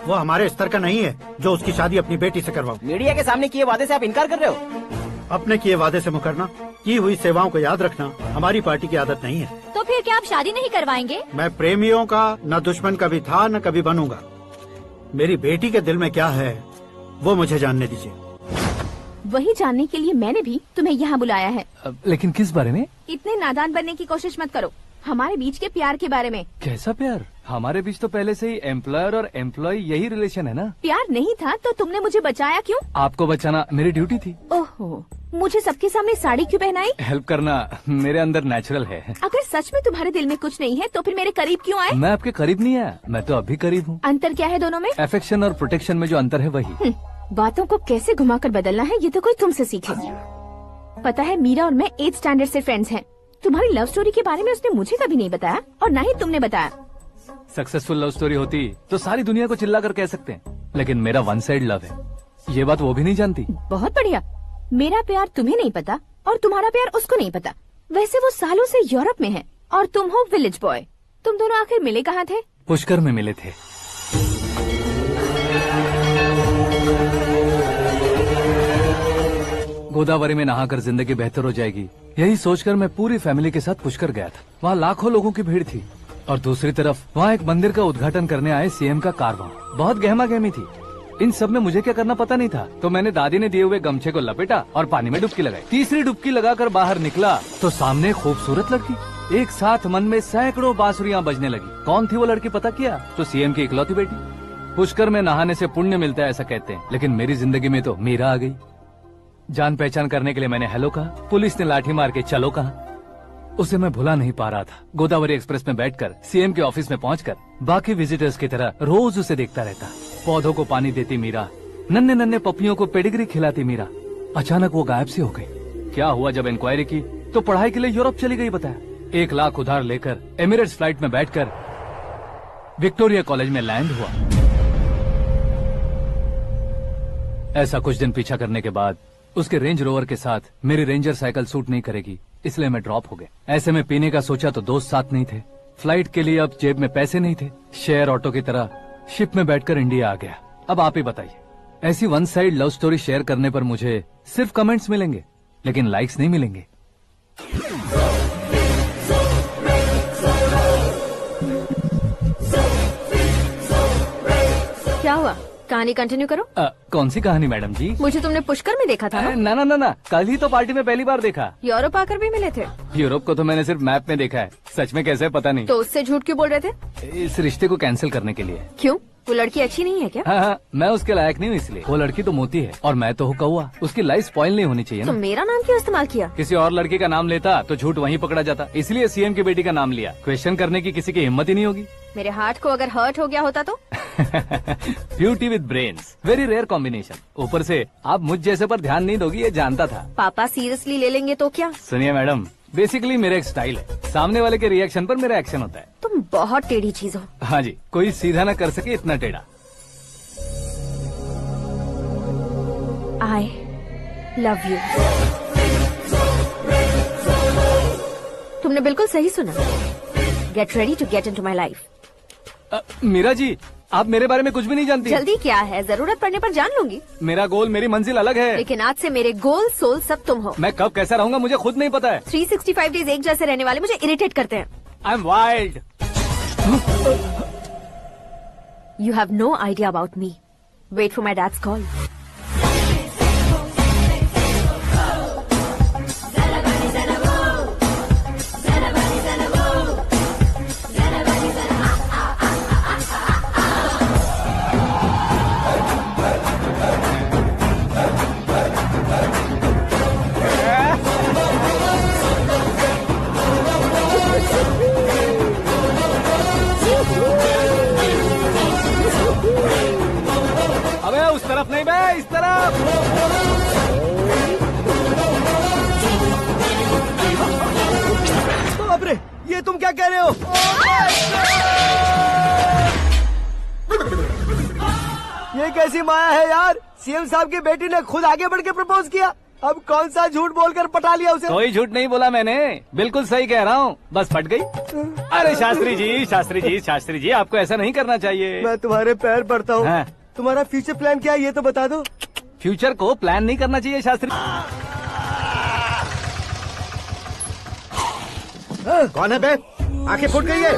वो हमारे स्तर का नहीं है जो उसकी शादी अपनी बेटी से करवाऊं। मीडिया के सामने किए वादे से आप इनकार कर रहे हो? अपने किए वादे से मुकरना, की हुई सेवाओं को याद रखना हमारी पार्टी की आदत नहीं है। तो फिर क्या आप शादी नहीं करवाएंगे? मैं प्रेमियों का न दुश्मन कभी था न कभी बनूंगा। मेरी बेटी के दिल में क्या है वो मुझे जानने दीजिए। वही जानने के लिए मैंने भी तुम्हें यहाँ बुलाया है। लेकिन किस बारे में? इतने नादान बनने की कोशिश मत करो। हमारे बीच के प्यार के बारे में। कैसा प्यार? हमारे बीच तो पहले से ही एम्प्लॉयर और एम्प्लॉय यही रिलेशन है ना। प्यार नहीं था तो तुमने मुझे बचाया क्यों? आपको बचाना मेरी ड्यूटी थी। ओहो, मुझे सबके सामने साड़ी क्यों पहनाई? हेल्प करना मेरे अंदर नेचुरल है। अगर सच में तुम्हारे दिल में कुछ नहीं है तो फिर मेरे करीब क्यों आए? मैं आपके करीब नहीं आया, मैं तो अभी करीब हूँ। अंतर क्या है दोनों में? अफेक्शन और प्रोटेक्शन में जो अंतर है वही। बातों को कैसे घुमाकर बदलना है ये तो कोई तुमसे सीखे। पता है, मीरा और मैं 8th स्टैंडर्ड से फ्रेंड्स हैं। तुम्हारी लव स्टोरी के बारे में उसने मुझे कभी नहीं बताया और न ही तुमने बताया। सक्सेसफुल लव स्टोरी होती तो सारी दुनिया को चिल्ला कर कह सकते हैं, लेकिन मेरा वन साइड लव है। ये बात वो भी नहीं जानती। बहुत बढ़िया। मेरा प्यार तुम्हें नहीं पता और तुम्हारा प्यार उसको नहीं पता। वैसे वो सालों से यूरोप में है और तुम हो विलेज बॉय। तुम दोनों आखिर मिले कहाँ थे? पुष्कर में मिले थे। गोदावरी में नहाकर जिंदगी बेहतर हो जाएगी, यही सोचकर मैं पूरी फैमिली के साथ पुष्कर गया था। वहाँ लाखों लोगों की भीड़ थी और दूसरी तरफ वहाँ एक मंदिर का उद्घाटन करने आए सीएम का कारवां। बहुत गहमा गहमी थी। इन सब में मुझे क्या करना पता नहीं था, तो मैंने दादी ने दिए हुए गमछे को लपेटा और पानी में डुबकी लगाई। तीसरी डुबकी लगाकर बाहर निकला तो सामने खूबसूरत लड़की। एक साथ मन में सैकड़ों बांसुरियां बजने लगी। कौन थी वो लड़की पता किया? तो सीएम की इकलौती बेटी। पुष्कर में नहाने से पुण्य मिलता है ऐसा कहते हैं, लेकिन मेरी जिंदगी में तो मीरा आ गई। जान पहचान करने के लिए मैंने हेलो कहा, पुलिस ने लाठी मार के चलो कहा। उसे मैं भुला नहीं पा रहा था। गोदावरी एक्सप्रेस में बैठकर सीएम के ऑफिस में पहुंचकर बाकी विजिटर्स की तरह रोज उसे देखता रहता। पौधों को पानी देती मीरा, नन्हे नन्हे पपियों को पेडिग्री खिलाती मीरा। अचानक वो गायब सी हो गई। क्या हुआ? जब इंक्वायरी की तो पढ़ाई के लिए यूरोप चली गई बताया। 1 लाख उधार लेकर एमिरेट्स फ्लाइट में बैठकर विक्टोरिया कॉलेज में लैंड हुआ। ऐसा कुछ दिन पीछा करने के बाद उसके रेंज रोवर के साथ मेरी रेंजर साइकिल सूट नहीं करेगी, इसलिए मैं ड्रॉप हो गया। ऐसे में पीने का सोचा तो दोस्त साथ नहीं थे। फ्लाइट के लिए अब जेब में पैसे नहीं थे। शेयर ऑटो की तरह शिप में बैठकर इंडिया आ गया। अब आप ही बताइए, ऐसी one side love story share करने पर मुझे सिर्फ कमेंट्स मिलेंगे, लेकिन लाइक्स नहीं मिलेंगे। क्या हुआ? कहानी कंटिन्यू करो। कौन सी कहानी मैडम जी? मुझे तुमने पुष्कर में देखा था ना? ना, कल ही तो पार्टी में पहली बार देखा। यूरोप आकर भी मिले थे? यूरोप को तो मैंने सिर्फ मैप में देखा है, सच में कैसे पता नहीं। तो उससे झूठ क्यों बोल रहे थे? इस रिश्ते को कैंसिल करने के लिए। क्यों? वो लड़की अच्छी नहीं है क्या? हाँ, मैं उसके लायक नहीं हूँ इसलिए। वो लड़की तो मोती है और मैं तो हूँ कौवा। उसकी लाइफ स्पॉइल नहीं होनी चाहिए तो ना। मेरा नाम क्यों इस्तेमाल किया? किसी और लड़की का नाम लेता तो झूठ वहीं पकड़ा जाता, इसलिए सीएम की बेटी का नाम लिया। क्वेश्चन करने की किसी की हिम्मत ही नहीं होगी। मेरे हार्ट को अगर हर्ट हो गया होता तो? Beauty with brains, very rare combination. ऊपर से आप मुझ जैसे पर ध्यान नहीं दोगी ये जानता था। पापा सीरियसली ले लेंगे तो क्या? सुनिए मैडम, बेसिकली मेरा एक स्टाइल है, सामने वाले के रिएक्शन पर मेरा एक्शन होता है। तुम बहुत टेढ़ी चीज हो। हाँ जी, कोई सीधा न कर सके इतना टेढ़ा। I love you. तुमने बिल्कुल सही सुना। Get ready to get into my life. Meera ji, आप मेरे बारे में कुछ भी नहीं जानती। जल्दी क्या है, जरूरत पड़ने पर जान लूंगी। मेरा गोल, मेरी मंजिल अलग है। लेकिन आज से मेरे गोल सोल सब तुम हो। मैं कब कैसा रहूंगा मुझे खुद नहीं पता है। 365 डेज एक जैसे रहने वाले मुझे इरिटेट करते हैं। I am wild. You have no idea about me. Wait for my dad's call. अबे उस तरफ नहीं बे, इस तरफ। बाप रे, ये तुम क्या कह रहे हो? ये कैसी माया है यार? सीएम साहब की बेटी ने खुद आगे बढ़ के प्रपोज किया। अब कौन सा झूठ बोलकर पटा लिया उसे? कोई झूठ नहीं बोला मैंने, बिल्कुल सही कह रहा हूँ, बस फट गई। अरे शास्त्री जी आपको ऐसा नहीं करना चाहिए। मैं तुम्हारे पैर पड़ता हूँ। हाँ। तुम्हारा फ्यूचर प्लान क्या है ये तो बता दो। फ्यूचर को प्लान नहीं करना चाहिए शास्त्री। कौन है बे? आंखें फूट गई है।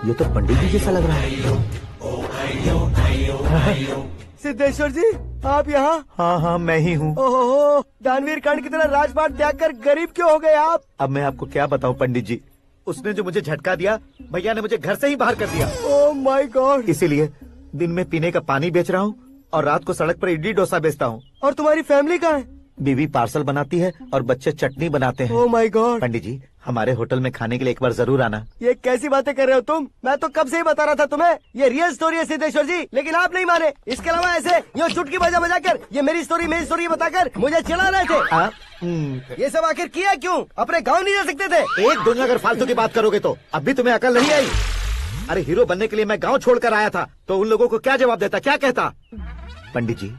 ये तो पंडित जी जैसा लग रहा है। सिद्धेश्वर जी, आप यहाँ? हाँ, मैं ही हूँ। ओहो, दानवीर कर्ण की तरह राजपाट त्याग कर गरीब क्यों हो गए आप? अब मैं आपको क्या बताऊँ पंडित जी, उसने जो मुझे झटका दिया, भैया ने मुझे घर से ही बाहर कर दिया। Oh my God. इसीलिए दिन में पीने का पानी बेच रहा हूँ और रात को सड़क पर इडली डोसा बेचता हूँ। और तुम्हारी फैमिली कहाँ है? बीवी पार्सल बनाती है और बच्चे चटनी बनाते हैं। Oh my God. पंडित जी, हमारे होटल में खाने के लिए एक बार जरूर आना। ये कैसी बातें कर रहे हो तुम? मैं तो कब से ही बता रहा था तुम्हें, ये रियल स्टोरी है सिद्धेश्वर जी, लेकिन आप नहीं माने। इसके अलावा ऐसे ये चुटकी बजा बजा कर ये मेरी स्टोरी बताकर मुझे चिढ़ा रहे थे। ये सब आखिर किया क्यों? अपने गाँव नहीं जा सकते थे? एक दिन अगर फालतू की बात करोगे तो अब भी तुम्हें अकल नहीं आई। अरे हीरो बनने के लिए मैं गाँव छोड़कर आया था तो उन लोगों को क्या जवाब देता, क्या कहता? पंडित जी,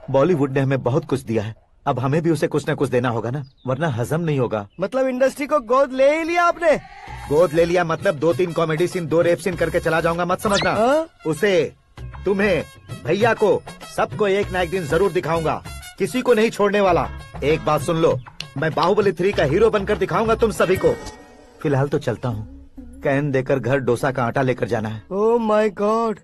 बॉलीवुड ने हमें बहुत कुछ दिया है, अब हमें भी उसे कुछ न कुछ देना होगा ना, वरना हजम नहीं होगा। मतलब इंडस्ट्री को गोद ले ही लिया आपने? गोद ले लिया मतलब 2-3 कॉमेडी सीन, 2 रेप सीन करके चला जाऊंगा मत समझना। उसे, तुम्हें, भैया को, सबको एक ना एक दिन जरूर दिखाऊंगा, किसी को नहीं छोड़ने वाला। एक बात सुन लो, मैं बाहुबली 3 का हीरो बनकर दिखाऊंगा तुम सभी को। फिलहाल तो चलता हूँ, कैन देकर घर डोसा का आटा लेकर जाना है। Oh my God.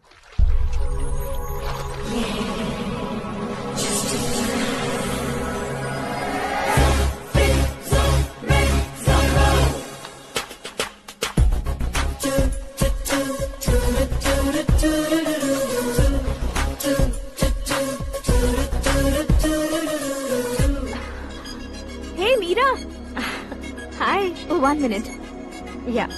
Hey, Meera. Hi. Oh, 1 minute. Yeah.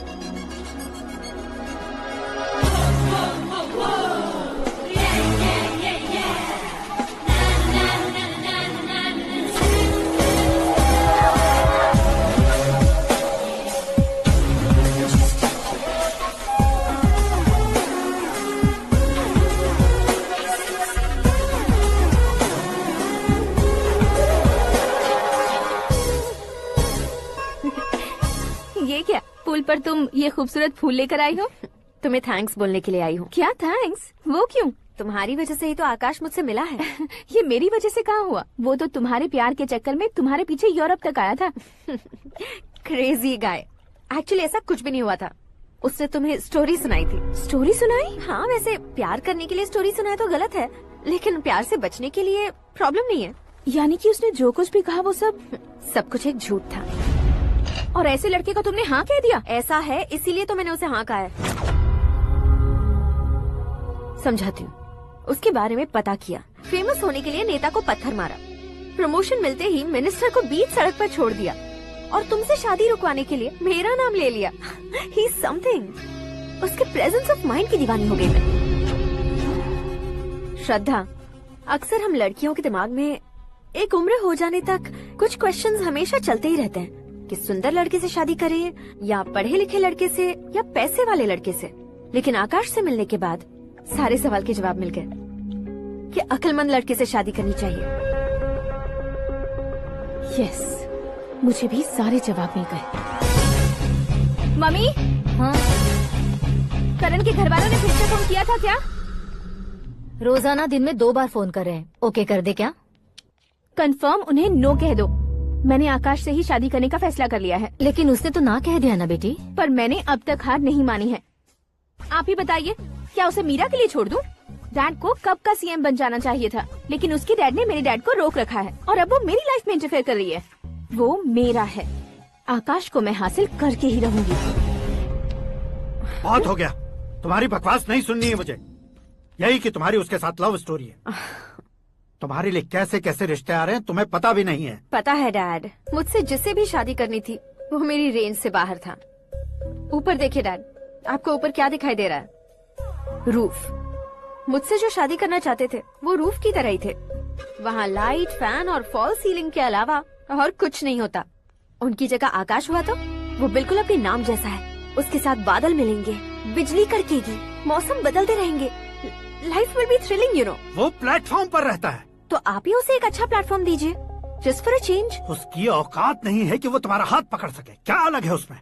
पर तुम ये खूबसूरत फूल लेकर आई हो? तुम्हें थैंक्स बोलने के लिए आई हूँ। क्या थैंक्स? वो क्यों? तुम्हारी वजह से ही तो आकाश मुझसे मिला है। ये मेरी वजह से कहाँ हुआ? वो तो तुम्हारे प्यार के चक्कर में तुम्हारे पीछे यूरोप तक आया था। Crazy guy. एक्चुअली ऐसा कुछ भी नहीं हुआ था। उसने तुम्हें स्टोरी सुनाई थी। स्टोरी सुनाई? हाँ, वैसे प्यार करने के लिए स्टोरी सुनाए तो गलत है, लेकिन प्यार से बचने के लिए प्रॉब्लम नहीं है। यानी कि उसने जो कुछ भी कहा वो सब कुछ एक झूठ था। और ऐसे लड़के को तुमने हाँ कह दिया? ऐसा है, इसीलिए तो मैंने उसे हाँ कहा है। समझाती हूँ। उसके बारे में पता किया, फेमस होने के लिए नेता को पत्थर मारा, प्रमोशन मिलते ही मिनिस्टर को बीच सड़क पर छोड़ दिया और तुमसे शादी रुकवाने के लिए मेरा नाम ले लिया। He is something. उसके प्रेजेंस ऑफ माइंड की दीवानी हो गई मैं। श्रद्धा, अक्सर हम लड़कियों के दिमाग में एक उम्र हो जाने तक कुछ क्वेश्चंस हमेशा चलते ही रहते हैं कि सुंदर लड़के से शादी करें या पढ़े लिखे लड़के से या पैसे वाले लड़के से। लेकिन आकाश से मिलने के बाद सारे सवाल के जवाब मिल गए कि अक्लमंद लड़के से शादी करनी चाहिए। यस, मुझे भी सारे जवाब मिल गए। मम्मी, हाँ? करण के घर वालों ने फिर से फोन किया था क्या? रोजाना दिन में 2 बार फोन कर रहे हैं। ओके कर दे क्या? कंफर्म उन्हें नो कह दो। मैंने आकाश से ही शादी करने का फैसला कर लिया है। लेकिन उसने तो ना कह दिया ना बेटी। पर मैंने अब तक हार नहीं मानी है। आप ही बताइए, क्या उसे मीरा के लिए छोड़ दूं? डैड को कब का सीएम बन जाना चाहिए था, लेकिन उसके डैड ने मेरे डैड को रोक रखा है और अब वो मेरी लाइफ में इंटरफेयर कर रही है। वो मेरा है, आकाश को मैं हासिल करके ही रहूंगी। बहुत हो गया, तुम्हारी बकवास नहीं सुननी है मुझे। यही कि तुम्हारी उसके साथ लव स्टोरी है। तुम्हारे लिए कैसे कैसे रिश्ते आ रहे हैं तुम्हें पता भी नहीं है। पता है डैड, मुझसे जिससे भी शादी करनी थी वो मेरी रेंज से बाहर था। ऊपर देखिए डैड, आपको ऊपर क्या दिखाई दे रहा है? रूफ। मुझसे जो शादी करना चाहते थे वो रूफ की तरह ही थे। वहाँ लाइट, फैन और फॉल सीलिंग के अलावा और कुछ नहीं होता। उनकी जगह आकाश हुआ तो वो बिल्कुल अपने नाम जैसा है। उसके साथ बादल मिलेंगे, बिजली कड़केगी, मौसम बदलते रहेंगे। Life will be thrilling, you know. वो प्लेटफॉर्म पर रहता है तो आप ही उसे एक अच्छा प्लेटफॉर्म दीजिए, जस्ट फॉर अ चेंज। उसकी औकात नहीं है कि वो तुम्हारा हाथ पकड़ सके। क्या अलग है उसमें?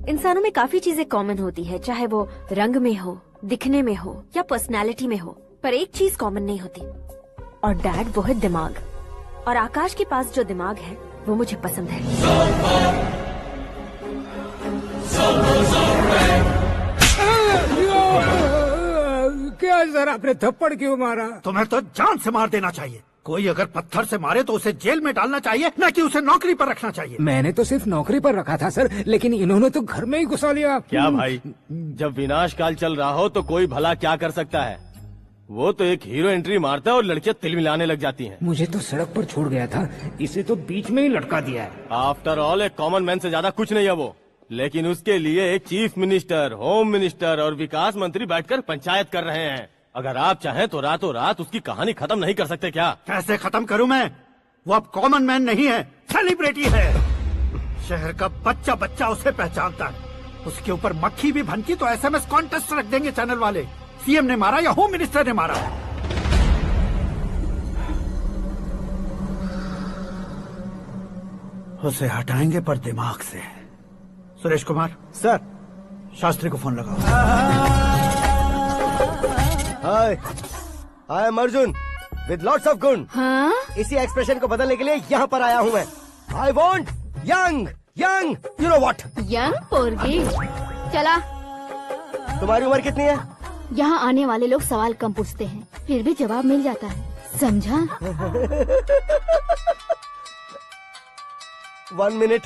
इंसानों में काफी चीजें कॉमन होती है, चाहे वो रंग में हो, दिखने में हो या पर्सनालिटी में हो, पर एक चीज कॉमन नहीं होती, और डैड वो है दिमाग। और आकाश के पास जो दिमाग है वो मुझे पसंद है। क्या सर, आपने थप्पड़ क्यों मारा? तुम्हें तो जान से मार देना चाहिए। कोई अगर पत्थर से मारे तो उसे जेल में डालना चाहिए, न कि उसे नौकरी पर रखना चाहिए। मैंने तो सिर्फ नौकरी पर रखा था सर, लेकिन इन्होंने तो घर में ही घुसा लिया। क्या भाई, जब विनाश काल चल रहा हो तो कोई भला क्या कर सकता है? वो तो एक हीरो एंट्री मारता है और लड़कियां तिल मिलाने लग जाती हैं। मुझे तो सड़क पर छोड़ गया था, इसे तो बीच में ही लटका दिया है। आफ्टर ऑल एक कॉमन मैन से ज्यादा कुछ नहीं है वो, लेकिन उसके लिए एक चीफ मिनिस्टर, होम मिनिस्टर और विकास मंत्री बैठकर पंचायत कर रहे हैं। अगर आप चाहें तो रातों रात उसकी कहानी खत्म नहीं कर सकते क्या? कैसे खत्म करूं मैं? वो अब कॉमन मैन नहीं है, सेलिब्रिटी है। शहर का बच्चा बच्चा उसे पहचानता है। उसके ऊपर मक्खी भी भनकी तो एसएमएस कॉन्टेस्ट रख देंगे चैनल वाले। सीएम ने मारा या होम मिनिस्टर ने मारा। उसे हटाएंगे पर दिमाग से। सुरेश कुमार सर, शास्त्री को फोन लगाओ। Hi, I am Arjun with lots of गुण। हाँ? इसी एक्सप्रेशन को बदलने के लिए यहाँ पर आया हूँ मैं। I want young young, you know what? Young पोरगी। चला। तुम्हारी उम्र कितनी है? यहाँ आने वाले लोग सवाल कम पूछते हैं, फिर भी जवाब मिल जाता है, समझा? 1 मिनट।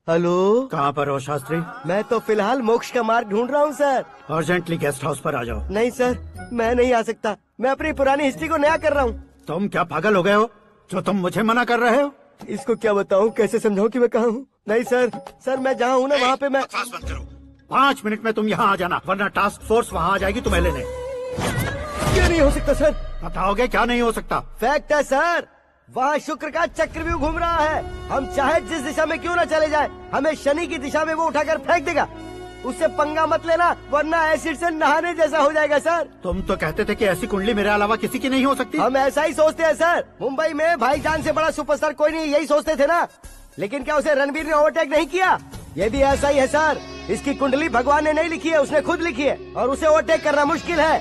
हेलो, कहाँ पर हो शास्त्री? मैं तो फिलहाल मोक्ष का मार्ग ढूंढ रहा हूँ सर। अर्जेंटली गेस्ट हाउस पर आ जाओ। नहीं सर, मैं नहीं आ सकता। मैं अपनी पुरानी हिस्ट्री को नया कर रहा हूँ। तुम क्या पागल हो गए हो जो तुम मुझे मना कर रहे हो? इसको क्या बताऊँ, कैसे समझाऊँ कि मैं कहाँ हूँ? नहीं सर, सर मैं जहाँ हूँ ना वहाँ पे मैं। 5 मिनट में तुम यहाँ आ जाना, वरना टास्क फोर्स वहाँ आ जाएगी तुम्हें लेने। क्यों नहीं हो सकता सर? बताओगे क्या नहीं हो सकता? फैक्ट है सर, वहाँ शुक्र का चक्रव्यूह घूम रहा है। हम चाहे जिस दिशा में क्यों न चले जाए, हमें शनि की दिशा में वो उठाकर फेंक देगा। उससे पंगा मत लेना, वरना एसिड से नहाने जैसा हो जाएगा सर। तुम तो कहते थे कि ऐसी कुंडली मेरे अलावा किसी की नहीं हो सकती। हम ऐसा ही सोचते हैं सर। मुंबई में भाईजान से बड़ा सुपरस्टार कोई नहीं, यही सोचते थे ना। लेकिन क्या उसे रणवीर ने ओवरटेक नहीं किया? ये भी ऐसा ही है सर। इसकी कुंडली भगवान ने नहीं लिखी है, उसने खुद लिखी है, और उसे ओवरटेक करना मुश्किल है।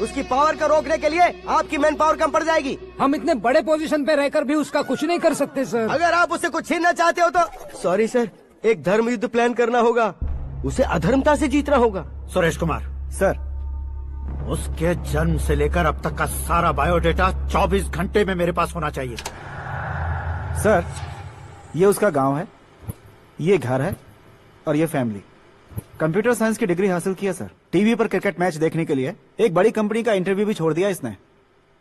उसकी पावर को रोकने के लिए आपकी मैन पावर कम पड़ जाएगी। हम इतने बड़े पोजीशन पे रहकर भी उसका कुछ नहीं कर सकते सर। अगर आप उससे कुछ छीनना चाहते हो तो सॉरी सर, एक धर्म युद्ध प्लान करना होगा। उसे अधर्मता से जीतना होगा। सुरेश कुमार सर, उसके जन्म से लेकर अब तक का सारा बायोडेटा 24 घंटे में मेरे पास होना चाहिए। सर, ये उसका गांव है, ये घर है और ये फैमिली। कंप्यूटर साइंस की डिग्री हासिल किया सर। टीवी पर क्रिकेट मैच देखने के लिए एक बड़ी कंपनी का इंटरव्यू भी छोड़ दिया इसने।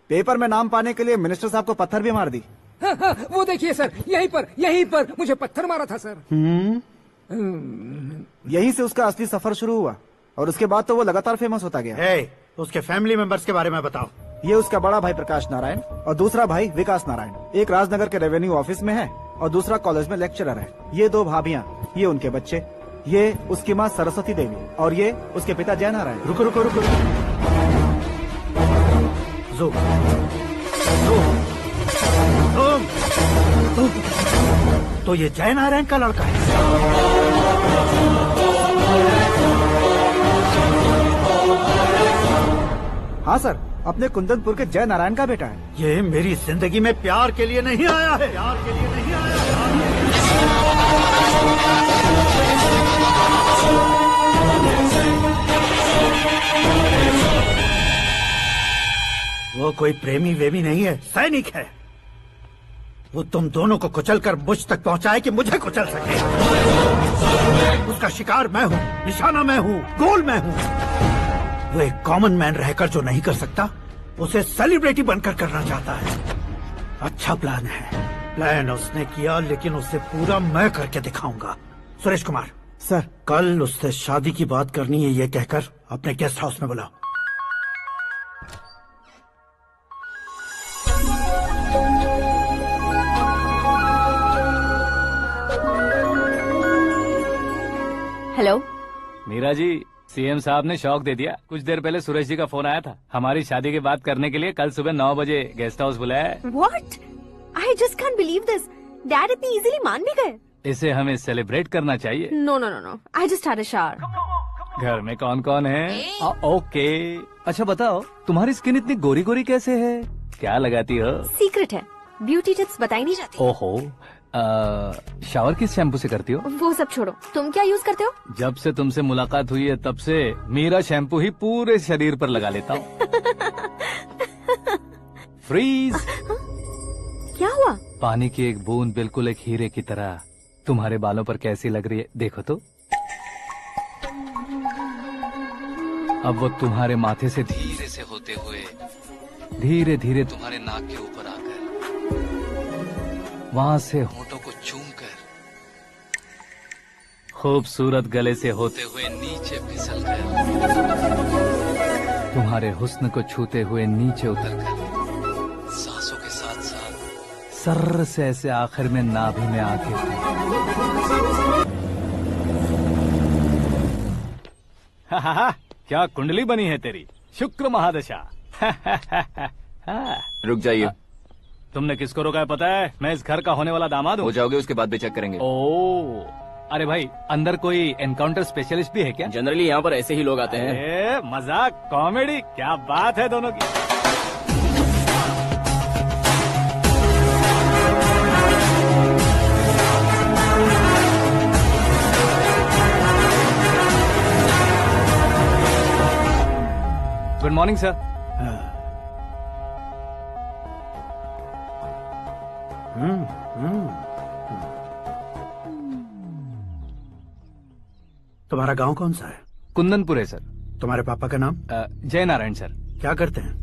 पेपर में नाम पाने के लिए मिनिस्टर साहब को पत्थर भी मार दी। हाँ, वो देखिए सर, यहीं पर मुझे पत्थर मारा था सर। यहीं से उसका असली सफर शुरू हुआ और उसके बाद तो वो लगातार फेमस होता गया। उसके फैमिली मेंबर्स के बारे में बताओ। ये उसका बड़ा भाई प्रकाश नारायण और दूसरा भाई विकास नारायण। एक राजनगर के रेवेन्यू ऑफिस में है और दूसरा कॉलेज में लेक्चरर है। ये 2 भाभियां, ये उनके बच्चे, ये उसकी माँ सरस्वती देवी और ये उसके पिता जय नारायण। रुको रुको रुको, तो ये जय नारायण का लड़का है। हाँ सर, अपने कुंदनपुर के जय नारायण का बेटा है। ये मेरी जिंदगी में प्यार के लिए नहीं आया है, प्यार के लिए नहीं आया वो कोई प्रेमी वेमी नहीं है, सैनिक है। वो तुम दोनों को कुचलकर मुझ तक पहुंचाए कि मुझे कुचल सके। उसका शिकार मैं हूँ, निशाना मैं हूँ, गोल मैं हूँ। वो एक कॉमन मैन रहकर जो नहीं कर सकता, उसे सेलिब्रिटी बनकर करना चाहता है। अच्छा प्लान है। प्लान उसने किया, लेकिन उसे पूरा मैं करके दिखाऊंगा। सुरेश कुमार सर, कल उससे शादी की बात करनी है, ये कहकर अपने गेस्ट हाउस में बुलाओ। हेलो मीरा जी, सीएम साहब ने शौक दे दिया। कुछ देर पहले सुरेश जी का फोन आया था, हमारी शादी की बात करने के लिए कल सुबह 9 बजे गेस्ट हाउस बुलाया है। What? I just can't believe this. Dad इतनी इजीली मान भी गए। इसे हमें सेलिब्रेट करना चाहिए। No, no, no, no. I just had a shower. घर में कौन कौन है? ओके। अच्छा बताओ, तुम्हारी स्किन इतनी गोरी गोरी कैसे है? क्या लगाती हो? सीक्रेट है, ब्यूटी टिप्स बताई नहीं जाती। ओहो, शावर किस शैम्पू से करती हो? वो सब छोड़ो, तुम क्या यूज करते हो? जब से तुमसे मुलाकात हुई है तब से मीरा शैम्पू ही पूरे शरीर पर लगा लेता हूँ। फ्रीज। क्या हुआ? पानी की एक बूंद बिल्कुल एक हीरे की तरह तुम्हारे बालों पर कैसी लग रही है, देखो तो। अब वो तुम्हारे माथे से धीरे से होते हुए धीरे धीरे तुम्हारे नाक के ऊपर आकर वहां से होठों को चूमकर खूबसूरत गले से होते हुए नीचे फिसलकर तुम्हारे हुस्न को छूते हुए नीचे उतरकर सांसों के साथ साथ सर्र से ऐसे आखिर में नाभि में आके क्या कुंडली बनी है तेरी, शुक्र महादशा। रुक जाइए। तुमने किसको रोका है पता है? मैं इस घर का होने वाला दामाद हूँ। हो जाओगे उसके बाद भी चेक करेंगे। ओ, अरे भाई, अंदर कोई एनकाउंटर स्पेशलिस्ट भी है क्या? जनरली यहाँ पर ऐसे ही लोग आते हैं। अरे मजाक, कॉमेडी, क्या बात है दोनों की। Good morning sir. तुम्हारा गांव कौन सा है? कुंदनपुर है सर। तुम्हारे पापा का नाम? जय नारायण सर। क्या करते हैं?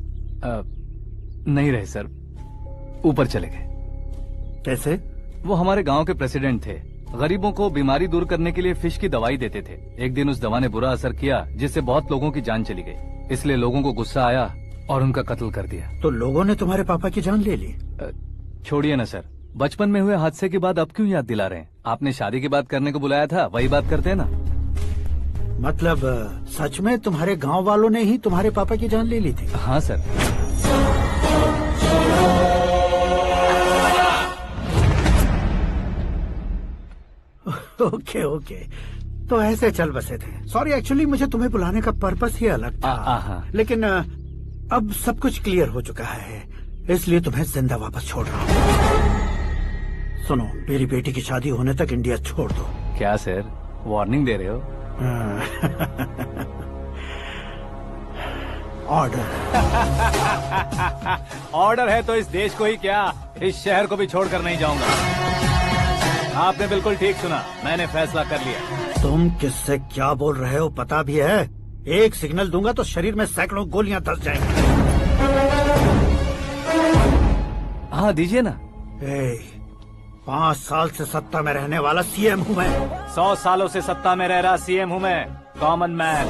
नहीं रहे सर, ऊपर चले गए। कैसे? वो हमारे गांव के प्रेसिडेंट थे। गरीबों को बीमारी दूर करने के लिए फिश की दवाई देते थे। एक दिन उस दवा ने बुरा असर किया, जिससे बहुत लोगों की जान चली गई। इसलिए लोगों को गुस्सा आया और उनका कत्ल कर दिया। तो लोगों ने तुम्हारे पापा की जान ले ली? छोड़िए ना सर, बचपन में हुए हादसे के बाद अब क्यों याद दिला रहे हैं? आपने शादी की बात करने को बुलाया था, वही बात करते हैं ना। मतलब सच में तुम्हारे गांव वालों ने ही तुम्हारे पापा की जान ले ली थी? हाँ सर। ओके ओके, तो ऐसे चल बसे थे। सॉरी, एक्चुअली मुझे तुम्हें बुलाने का पर्पस ही अलग था, लेकिन अब सब कुछ क्लियर हो चुका है, इसलिए तुम्हें जिंदा वापस छोड़ रहा हूँ। सुनो, मेरी बेटी की शादी होने तक इंडिया छोड़ दो। क्या सर, वार्निंग दे रहे हो? ऑर्डर। ऑर्डर है तो इस देश को ही क्या, इस शहर को भी छोड़कर नहीं जाऊंगा। आपने बिल्कुल ठीक सुना, मैंने फैसला कर लिया। तुम किससे क्या बोल रहे हो पता भी है? एक सिग्नल दूंगा तो शरीर में सैकड़ों गोलियां धस जाएंगी। हाँ दीजिए ना। 5 साल से सत्ता में रहने वाला सीएम हूँ मैं। 100 सालों से सत्ता में रह रहा सीएम हूँ मैं। Common man,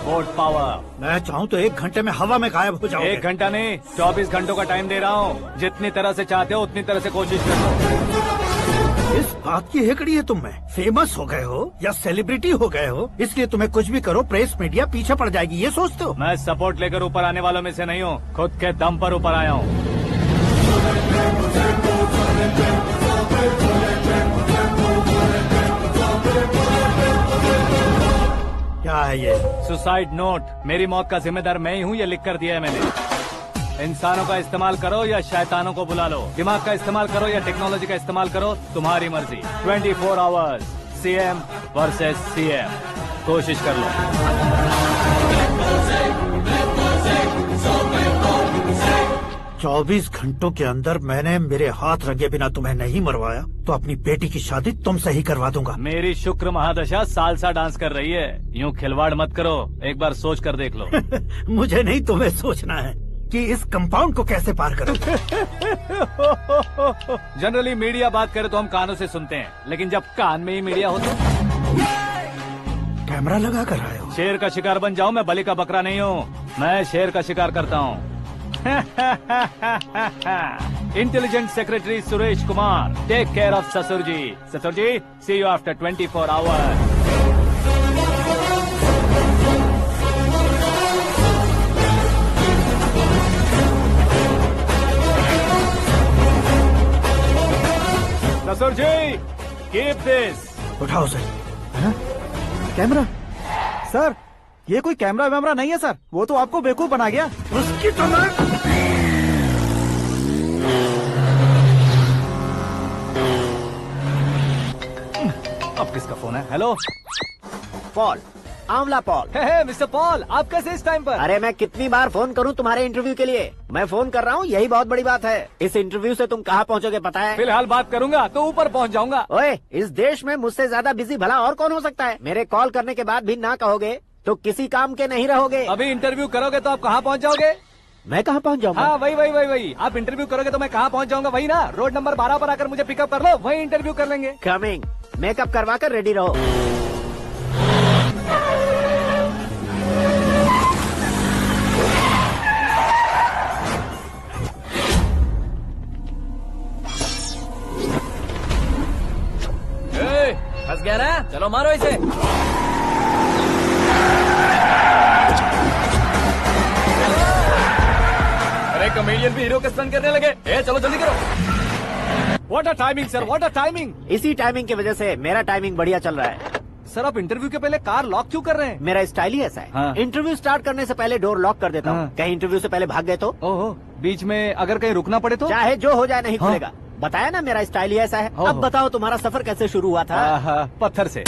vote power. मैं चाहूँ तो 1 घंटे में हवा में गायब हो जाऊंगा। 1 घंटा नहीं, 24 घंटों का टाइम दे रहा हूँ। जितनी तरह से चाहते हो उतनी तरह से कोशिश करो। इस बात की हेकड़ी है तुम में। फेमस हो गए हो या सेलिब्रिटी हो गए हो, इसलिए तुम्हें कुछ भी करो प्रेस मीडिया पीछे पड़ जाएगी, ये सोचते हो? मैं सपोर्ट लेकर ऊपर आने वालों में से नहीं हूँ, खुद के दम पर ऊपर आया हूँ। क्या है ये? Suicide note. मेरी मौत का जिम्मेदार मैं ही हूँ, ये लिख कर दिया है मैंने। इंसानों का इस्तेमाल करो या शैतानों को बुला लो, दिमाग का इस्तेमाल करो या टेक्नोलॉजी का इस्तेमाल करो, तुम्हारी मर्जी। 24 आवर्स, सीएम वर्सेस सीएम, कोशिश कर लो। 24 घंटों के अंदर मैंने मेरे हाथ रंगे बिना तुम्हें नहीं मरवाया तो अपनी बेटी की शादी तुमसे ही करवा दूंगा। मेरी शुक्र महादशा सालसा डांस कर रही है, यूँ खिलवाड़ मत करो, एक बार सोच कर देख लो। मुझे नहीं, तुम्हें सोचना है कि इस कंपाउंड को कैसे पार करो। जनरली मीडिया बात करे तो हम कानों से सुनते हैं, लेकिन जब कान में ही मीडिया हो तो कैमरा लगा कर आए हो। शेर का शिकार बन जाऊं, मैं बलि का बकरा नहीं हूँ, मैं शेर का शिकार करता हूँ। Intelligent secretary Suresh Kumar, take care of ससुर जी। ससुर जी, सी यू आफ्टर 24 आवर्स। ससुर जी, कीप दिस। उठाओ सर। कैमरा? सर, ये कोई कैमरा वैमरा नहीं है सर, वो तो आपको बेवकूफ बना गया। उसकी तो मैं... अब किसका फोन है? हेलो पॉल, आंवला पॉल। हे मिस्टर पॉल, आप कैसे इस टाइम पर? अरे मैं कितनी बार फोन करूं तुम्हारे इंटरव्यू के लिए? मैं फोन कर रहा हूं, यही बहुत बड़ी बात है। इस इंटरव्यू से तुम कहां पहुंचोगे पता है? फिलहाल बात करूंगा तो ऊपर पहुंच जाऊंगा। ओए, इस देश में मुझसे ज्यादा बिजी भला और कौन हो सकता है? मेरे कॉल करने के बाद भी ना कहोगे तो किसी काम के नहीं रहोगे। अभी इंटरव्यू करोगे तो आप कहाँ पहुँच जाओगे? मैं कहाँ पहुँच जाऊंगा? हाँ वही। आप इंटरव्यू करोगे तो मैं कहाँ पहुँच जाऊंगा? वही ना, रोड नंबर 12 पर आकर मुझे पिकअप कर लो, वही इंटरव्यू कर लेंगे। कमिंग। मेकअप करवा कर रेडी रहो। फंस गया ना, चलो मारो इसे। अरे कॉमेडियन भी हीरो के स्टंट करने लगे। चलो जल्दी करो। What a timing sir, what a timing. इसी टाइमिंग की वजह से मेरा टाइमिंग बढ़िया चल रहा है। सर, आप इंटरव्यू के पहले कार लॉक क्यों कर रहे हैं? मेरा स्टाइल ही ऐसा है। हाँ। इंटरव्यू स्टार्ट करने से पहले डोर लॉक कर देता हूँ। कहीं इंटरव्यू से पहले भाग गए तो? ओहो, बीच में अगर कहीं रुकना पड़े तो? चाहे जो हो जाए नहीं खुलेगा। बताया ना मेरा स्टाइल ही ऐसा है। अब बताओ तुम्हारा सफर कैसे शुरू हुआ था? पत्थर से।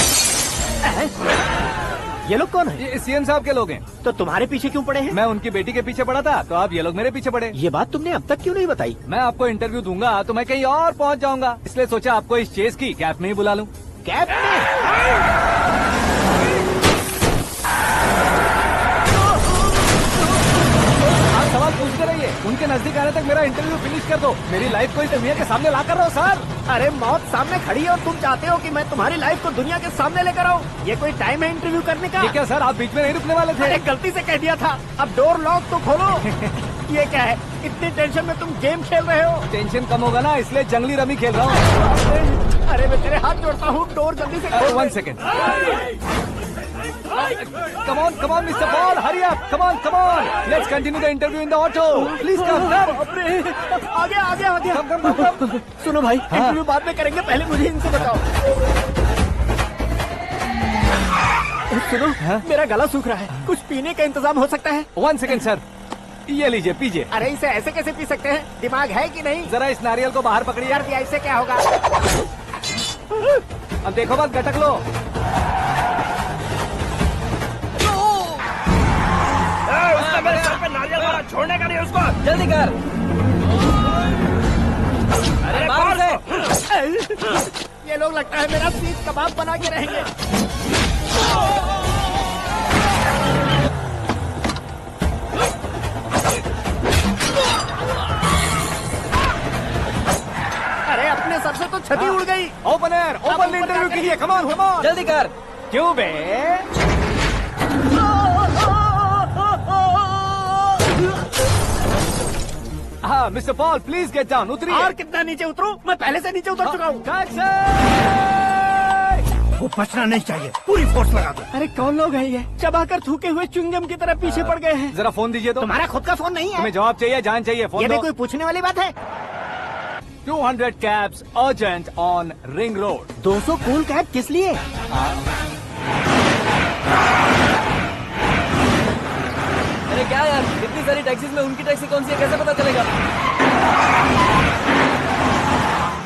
ये लोग कौन है? ये सीएम साहब के लोग हैं। तो तुम्हारे पीछे क्यों पड़े हैं? मैं उनकी बेटी के पीछे पड़ा था, तो आप ये लोग मेरे पीछे पड़े। ये बात तुमने अब तक क्यों नहीं बताई? मैं आपको इंटरव्यू दूंगा तो मैं कहीं और पहुंच जाऊंगा, इसलिए सोचा आपको इस चेस की कैप में ही बुला लूं। कैप में? सवाल पूछते रहिए, उनके नजदीक आने तक मेरा इंटरव्यू फिनिश कर दो। मेरी लाइफ को इस दुनिया के सामने ला कर रहो सर। अरे मौत सामने खड़ी है और तुम चाहते हो कि मैं तुम्हारी लाइफ को दुनिया के सामने लेकर आऊं? ये कोई टाइम है इंटरव्यू करने का? ये क्या सर, आप बीच में नहीं रुकने वाले थे? अरे गलती से कह दिया था, अब डोर लॉक तो खोलो। ये क्या है, इतनी टेंशन में तुम गेम खेल रहे हो? टेंशन कम होगा ना, इसलिए जंगली रमी खेल रहा हूँ। अरे मैं तेरे हाथ जोड़ता हूँ, डोर जल्दी से खोलो। 1 second. Come on, Mr. Paul, hurry up! Come on! Let's continue the interview in the auto. Please come. आगे। Come. सुनो भाई, इंटरव्यू बाद में करेंगे, पहले मुझे इनसे बताओ। सुनो, मेरा गला सूख रहा है, कुछ पीने का इंतजाम हो सकता है? 1 सेकेंड सर, ये लीजिए पीजिए। अरे इसे ऐसे कैसे पी सकते हैं? दिमाग है कि नहीं? जरा इस नारियल को बाहर पकड़िए। यार इससे क्या होगा? अब देखो बस, गटक लो। उसने मेरे सर पे नारियल मारा, छोड़ने का नहीं उसको। जल्दी कर। अरे बाहर से। ये लोग लगता है मेरा सीख कबाब बना के रहेंगे। अरे अपने सर से तो छती उड़ गई। ओपन एयर, ओपन इंटरव्यू कीजिए। कम ऑन कम ऑन, जल्दी कर। क्यों बे? हाँ mister Paul, please get down. उतरिए। और कितना नीचे उतरूं? मैं पहले से नीचे उतर चुका हूँ। वो बचना नहीं चाहिए, पूरी फोर्स लगा दो। अरे कौन लोग हैं ये? चबाकर थूके हुए च्युइंगम की तरह पीछे पड़ गए हैं। जरा फोन दीजिए तो। तुम्हारा खुद का फोन नहीं है? तुम्हें जवाब चाहिए, जान चाहिए, फोन ये भी दो। कोई पूछने वाली बात है? 200 cabs urgent on Ring Road। 200 cool cab किस लिए? अरे क्या यार, इतनी सारी टैक्सीज में उनकी टैक्सी कौन सी है, कैसे पता चलेगा?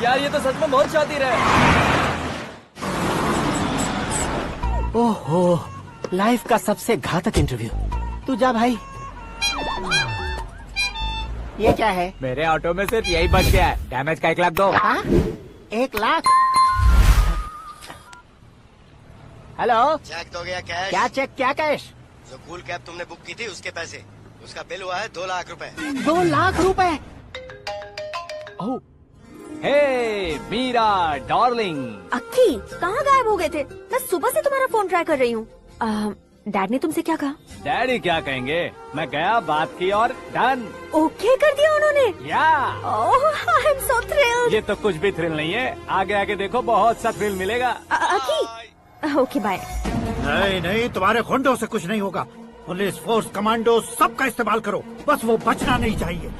यार ये तो सच में बहुत शातिर है। ओहो, लाइफ का सबसे घातक इंटरव्यू। तू जा भाई। ये क्या है? मेरे ऑटो में सिर्फ यही बच गया है, डैमेज का 1 लाख दो। 1 लाख? हेलो, चेक तो गया कैश? क्या चेक, क्या कैश? जो कूल कैब तुमने बुक की थी उसके पैसे, उसका बिल हुआ है 2 लाख रुपए। 2 लाख रुपए? हे मीरा डार्लिंग। अक्की, कहाँ गायब हो गए थे? मैं सुबह से तुम्हारा फोन ट्राई कर रही हूँ। डैड ने तुमसे क्या कहा? डैडी क्या कहेंगे, मैं गया, बात की और डन। ओके कर दिया उन्होंने? या आई एम सो थ्रिल्ड। ये तो कुछ भी थ्रिल नहीं है, आगे आगे देखो बहुत सा थ्रिल मिलेगा। अक्की, ओके बाय। नहीं नहीं, तुम्हारे गुंडों से कुछ नहीं होगा। पुलिस फोर्स, कमांडो, सबका इस्तेमाल करो, बस वो बचना नहीं चाहिए।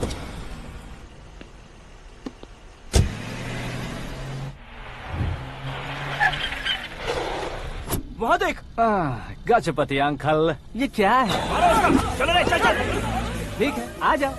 वहाँ देख। गजपति अंकल, ये क्या है? चलो रे, चल चल। ठीक है, आ जाओ।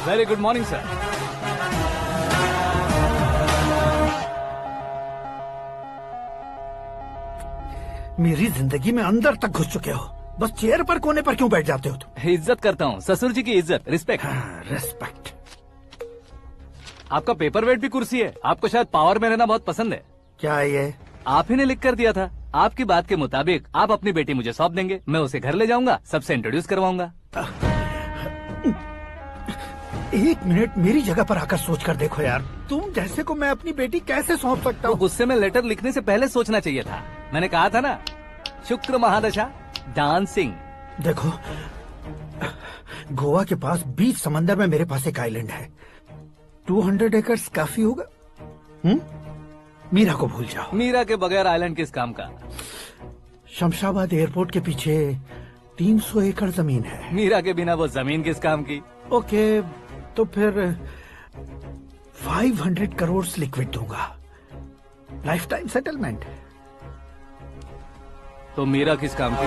Very good morning sir. मेरी जिंदगी में अंदर तक घुस चुके हो, बस चेयर पर कोने पर क्यों बैठ जाते हो तुम? इज्जत करता हूँ, ससुर जी की इज्जत, रिस्पेक्ट। रिस्पेक्ट। आपका पेपर वेट भी कुर्सी है। आपको शायद पावर में रहना बहुत पसंद है। क्या ये? आप ही ने लिख कर दिया था। आपकी बात के मुताबिक आप अपनी बेटी मुझे सौंप देंगे, मैं उसे घर ले जाऊंगा, सबसे इंट्रोड्यूस करवाऊंगा। 1 मिनट मेरी जगह पर आकर सोच कर देखो यार, तुम जैसे को मैं अपनी बेटी कैसे सौंप सकता हूँ? गुस्से में लेटर लिखने से पहले सोचना चाहिए था। मैंने कहा था ना, शुक्र महादशा डांसिंग। देखो, गोवा के पास बीच समंदर में मेरे पास एक आइलैंड है, 200 एकर्स काफी होगा। मीरा को भूल जाओ। मीरा के बगैर आइलैंड किस काम का? शमशाबाद एयरपोर्ट के पीछे 300 एकड़ जमीन है। मीरा के बिना वो जमीन किस काम की? ओके, तो फिर 500 करोड़ लिक्विड दूंगा, लाइफ टाइम सेटलमेंट। तो मीरा किस काम की?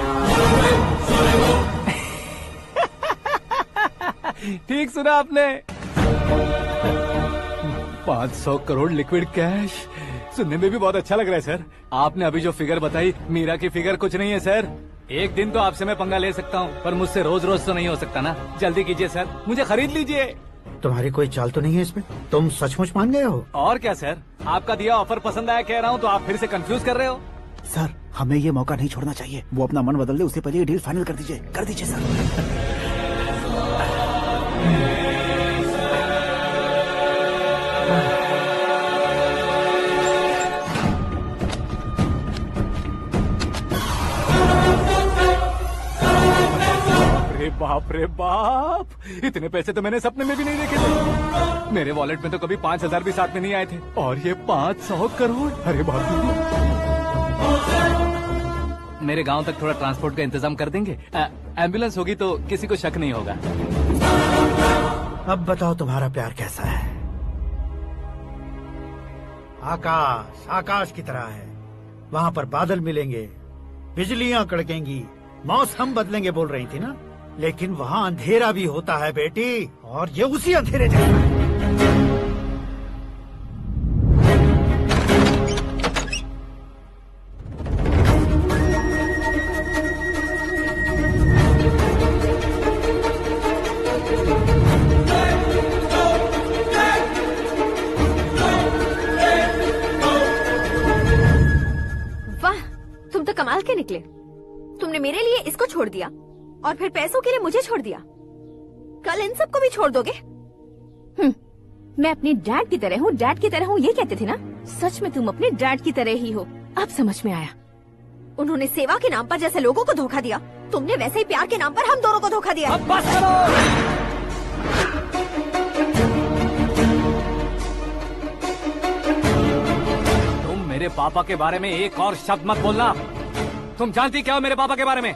ठीक सुना आपने, 500 करोड़ लिक्विड कैश। सुनने में भी बहुत अच्छा लग रहा है सर। आपने अभी जो फिगर बताई, मीरा की फिगर कुछ नहीं है सर। एक दिन तो आपसे मैं पंगा ले सकता हूँ, पर मुझसे रोज रोज तो नहीं हो सकता ना। जल्दी कीजिए सर, मुझे खरीद लीजिए। तुम्हारी कोई चाल तो नहीं है इसमें? तुम सचमुच मान गए हो? और क्या सर, आपका दिया ऑफर पसंद आया कह रहा हूँ, तो आप फिर से कंफ्यूज कर रहे हो। सर, हमें ये मौका नहीं छोड़ना चाहिए। वो अपना मन बदल दे, उससे पहले ये डील फाइनल कर दीजिए सर। बाप रे बाप, इतने पैसे तो मैंने सपने में भी नहीं देखे थे। मेरे वॉलेट में तो कभी 5,000 भी साथ में नहीं आए थे, और ये 500 करोड़। अरे बाप रे। मेरे गांव तक थोड़ा ट्रांसपोर्ट का इंतजाम कर देंगे? एम्बुलेंस होगी तो किसी को शक नहीं होगा। अब बताओ तुम्हारा प्यार कैसा है? आकाश आकाश की तरह है, वहाँ पर बादल मिलेंगे, बिजलियाँ कड़केंगी, मौसम बदलेंगे बोल रही थी ना, लेकिन वहाँ अंधेरा भी होता है बेटी, और ये उसी अंधेरे जैसा। वाह, तुम तो कमाल के निकले। तुमने मेरे लिए इसको छोड़ दिया और फिर पैसों के लिए मुझे छोड़ दिया। कल इन सबको भी छोड़ दोगे? मैं अपने डैड की तरह हूँ, डैड की तरह हूँ, ये कहते थे ना। सच में तुम अपने डैड की तरह ही हो। अब समझ में आया। उन्होंने सेवा के नाम पर जैसे लोगों को धोखा दिया, तुमने वैसे ही प्यार के नाम पर हम दोनों को धोखा दिया। अब बस करो। तुम मेरे पापा के बारे में एक और शब्द मत बोलना। तुम जानती क्या हो मेरे पापा के बारे में?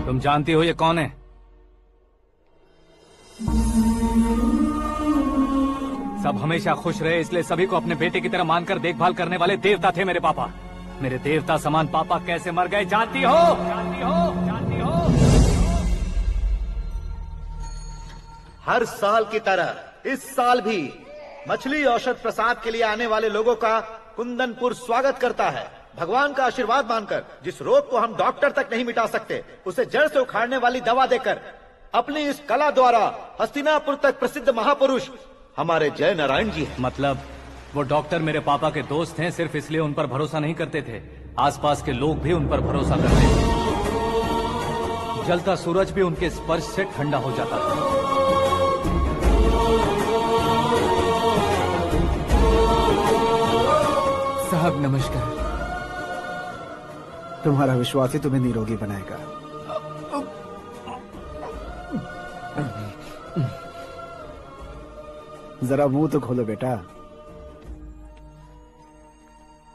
तुम जानती हो ये कौन है? सब हमेशा खुश रहे, इसलिए सभी को अपने बेटे की तरह मानकर देखभाल करने वाले देवता थे मेरे पापा। मेरे देवता समान पापा कैसे मर गए जानती हो? जानती हो? जानती हो? हर साल की तरह इस साल भी मछली औषध प्रसाद के लिए आने वाले लोगों का कुंदनपुर स्वागत करता है। भगवान का आशीर्वाद मानकर जिस रोग को हम डॉक्टर तक नहीं मिटा सकते, उसे जड़ से उखाड़ने वाली दवा देकर अपनी इस कला द्वारा हस्तिनापुर तक प्रसिद्ध महापुरुष हमारे जय नारायण जी हैं। मतलब वो डॉक्टर मेरे पापा के दोस्त हैं, सिर्फ इसलिए उन पर भरोसा नहीं करते थे, आसपास के लोग भी उन पर भरोसा करते थे। जलता सूरज भी उनके स्पर्श से ठंडा हो जाता था। साहब नमस्कार। तुम्हारा विश्वास ही तुम्हें निरोगी बनाएगा। जरा मुंह तो खोलो बेटा।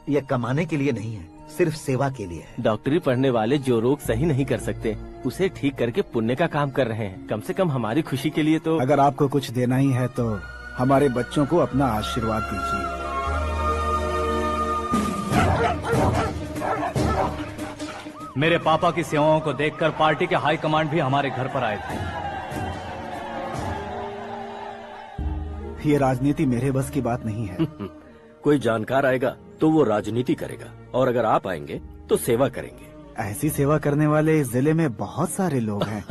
यह कमाने के लिए नहीं है, सिर्फ सेवा के लिए है। डॉक्टरी पढ़ने वाले जो रोग सही नहीं कर सकते, उसे ठीक करके पुण्य का काम कर रहे हैं। कम से कम हमारी खुशी के लिए तो। अगर आपको कुछ देना ही है तो हमारे बच्चों को अपना आशीर्वाद दीजिए। मेरे पापा की सेवाओं को देखकर पार्टी के हाई कमांड भी हमारे घर पर आए थे। ये राजनीति मेरे बस की बात नहीं है। कोई जानकार आएगा तो वो राजनीति करेगा, और अगर आप आएंगे तो सेवा करेंगे। ऐसी सेवा करने वाले इस जिले में बहुत सारे लोग हैं।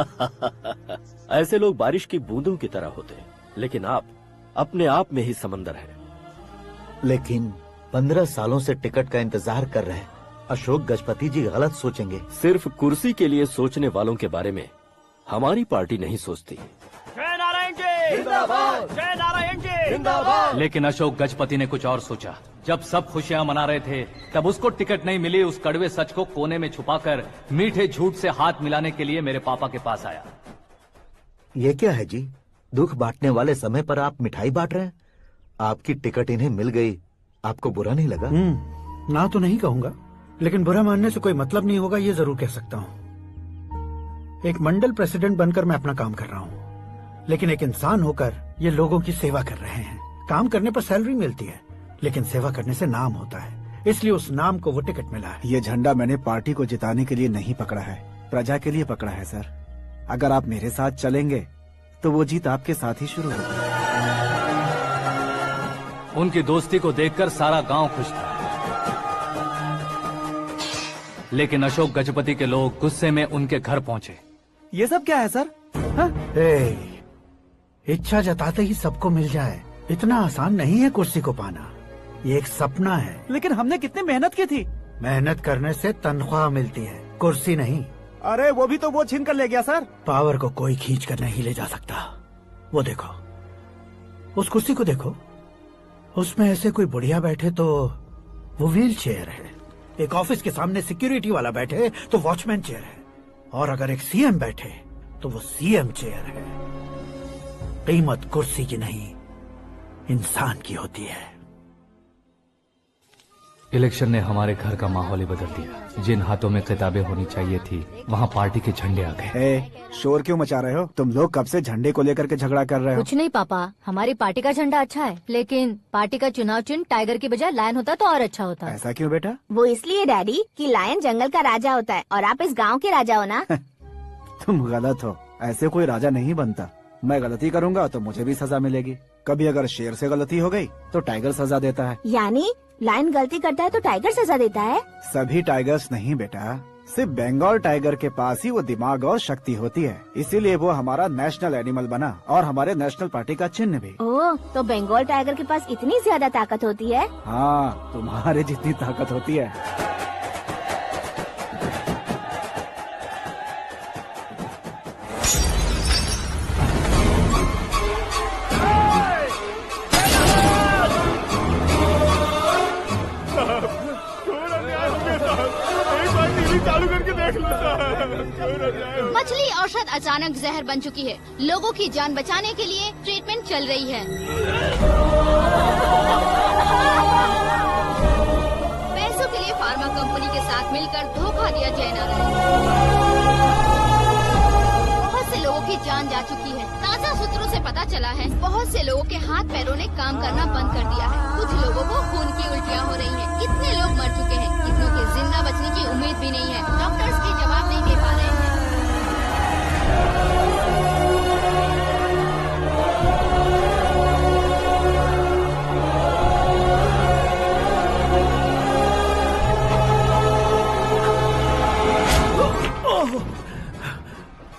ऐसे लोग बारिश की बूंदों की तरह होते हैं, लेकिन आप अपने आप में ही समंदर हैं। लेकिन 15 सालों से टिकट का इंतजार कर रहे हैं। अशोक गजपति जी गलत सोचेंगे। सिर्फ कुर्सी के लिए सोचने वालों के बारे में हमारी पार्टी नहीं सोचती। जय नारायण जी जिंदाबाद, जय नारायण जी जिंदाबाद। लेकिन अशोक गजपति ने कुछ और सोचा। जब सब खुशियां मना रहे थे, तब उसको टिकट नहीं मिली। उस कड़वे सच को कोने में छुपाकर मीठे झूठ से हाथ मिलाने के लिए मेरे पापा के पास आया। ये क्या है जी? दुख बांटने वाले समय पर आप मिठाई बांट रहे हैं। आपकी टिकट इन्हें मिल गई, आपको बुरा नहीं लगा? ना तो नहीं कहूंगा, लेकिन बुरा मानने से कोई मतलब नहीं होगा, ये जरूर कह सकता हूँ। एक मंडल प्रेसिडेंट बनकर मैं अपना काम कर रहा हूँ, लेकिन एक इंसान होकर ये लोगों की सेवा कर रहे हैं। काम करने पर सैलरी मिलती है, लेकिन सेवा करने से नाम होता है, इसलिए उस नाम को वो टिकट मिला है। ये झंडा मैंने पार्टी को जिताने के लिए नहीं पकड़ा है, प्रजा के लिए पकड़ा है सर। अगर आप मेरे साथ चलेंगे तो वो जीत आपके साथ ही शुरू होगी। उनकी दोस्ती को देखकर सारा गांव खुश था, लेकिन अशोक गजपति के लोग गुस्से में उनके घर पहुंचे। ये सब क्या है सर? इच्छा जताते ही सबको मिल जाए, इतना आसान नहीं है कुर्सी को पाना। ये एक सपना है। लेकिन हमने कितनी मेहनत की थी। मेहनत करने से तनख्वाह मिलती है, कुर्सी नहीं। अरे वो भी तो वो छीन कर ले गया सर। पावर को कोई खींच कर नहीं ले जा सकता। वो देखो, उस कुर्सी को देखो, उसमें ऐसे कोई बुढ़िया बैठे तो वो व्हील चेयर है। एक ऑफिस के सामने सिक्योरिटी वाला बैठे तो वॉचमैन चेयर है, और अगर एक सीएम बैठे तो वो सीएम चेयर है। कीमत कुर्सी की नहीं, इंसान की होती है। इलेक्शन ने हमारे घर का माहौल ही बदल दिया। जिन हाथों में किताबें होनी चाहिए थी, वहाँ पार्टी के झंडे आ गए। शोर क्यों मचा रहे हो? तुम लोग कब से झंडे को लेकर के झगड़ा कर रहे हो? कुछ नहीं पापा, हमारी पार्टी का झंडा अच्छा है, लेकिन पार्टी का चुनाव चिन्ह टाइगर की बजाय लायन होता तो और अच्छा होता। ऐसा क्यों बेटा? वो इसलिए डैडी कि लायन जंगल का राजा होता है और आप इस गांव के राजा हो ना। तुम गलत हो, ऐसे कोई राजा नहीं बनता। मैं गलती करूंगा तो मुझे भी सजा मिलेगी। कभी अगर शेर से गलती हो गई तो टाइगर सजा देता है। यानी लायन गलती करता है तो टाइगर सजा देता है? सभी टाइगर्स नहीं बेटा, सिर्फ बंगाल टाइगर के पास ही वो दिमाग और शक्ति होती है, इसीलिए वो हमारा नेशनल एनिमल बना और हमारे नेशनल पार्टी का चिन्ह भी। ओह, तो बंगाल टाइगर के पास इतनी ज्यादा ताकत होती है? हाँ, तुम्हारे जितनी ताकत होती है। मछली औषध अचानक जहर बन चुकी है। लोगों की जान बचाने के लिए ट्रीटमेंट चल रही है। पैसों के लिए फार्मा कंपनी के साथ मिलकर धोखा दिया जय नारायण। बहुत से लोगों की जान जा चुकी है। ताज़ा सूत्रों से पता चला है बहुत से लोगों के हाथ पैरों ने काम करना बंद कर दिया है। कुछ लोगों को खून की उल्टियाँ हो रही हैं। कितने लोग मर चुके हैं, कितनों के जिंदा बचने की उम्मीद भी नहीं है। डॉक्टर्स के जवाब नहीं दे पा रहे हैं।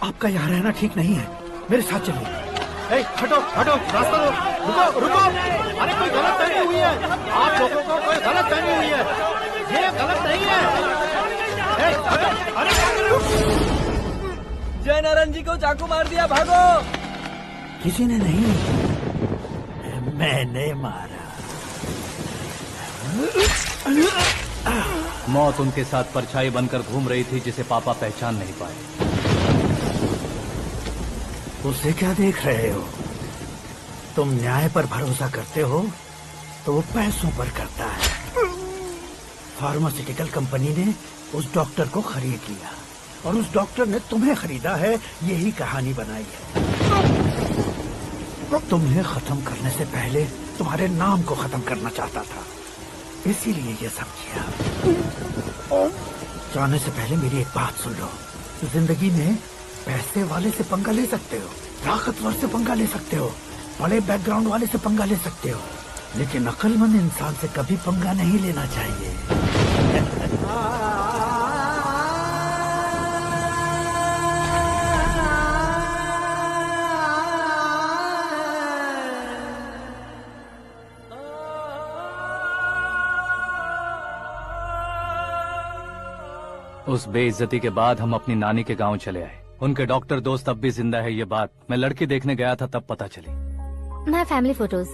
आपका यहाँ रहना ठीक नहीं है, मेरे साथ चलिए। हटो हटो, रास्ता दो। रुको रुको, अरे कोई गलत फहमी हुई है। आप लोगों को कोई गलत फहमी हुई है, ये गलत नहीं है। अरे जय नारायण जी को चाकू मार दिया, भागो। किसी ने नहीं, मैंने मारा। मौत उनके साथ परछाई बनकर घूम रही थी, जिसे पापा पहचान नहीं पाए। उसे क्या देख रहे हो? तुम न्याय पर भरोसा करते हो तो वो पैसों पर करता है। फार्मास्यूटिकल कंपनी ने उस डॉक्टर को खरीद लिया और उस डॉक्टर ने तुम्हें खरीदा है, यही कहानी बनाई है। तुम्हें खत्म करने से पहले तुम्हारे नाम को खत्म करना चाहता था, इसीलिए ये सब किया। जाने से पहले मेरी एक बात सुन लो। जिंदगी में पैसे वाले से पंगा ले सकते हो, ताकतवर से पंगा ले सकते हो, बड़े बैकग्राउंड वाले से पंगा ले सकते हो, लेकिन अक्लमंद इंसान से कभी पंगा नहीं लेना चाहिए। उस बेइज्जती के बाद हम अपनी नानी के गांव चले आए। उनके डॉक्टर दोस्त अब भी जिंदा है, ये बात मैं लड़की देखने गया था तब पता चली। My family photos.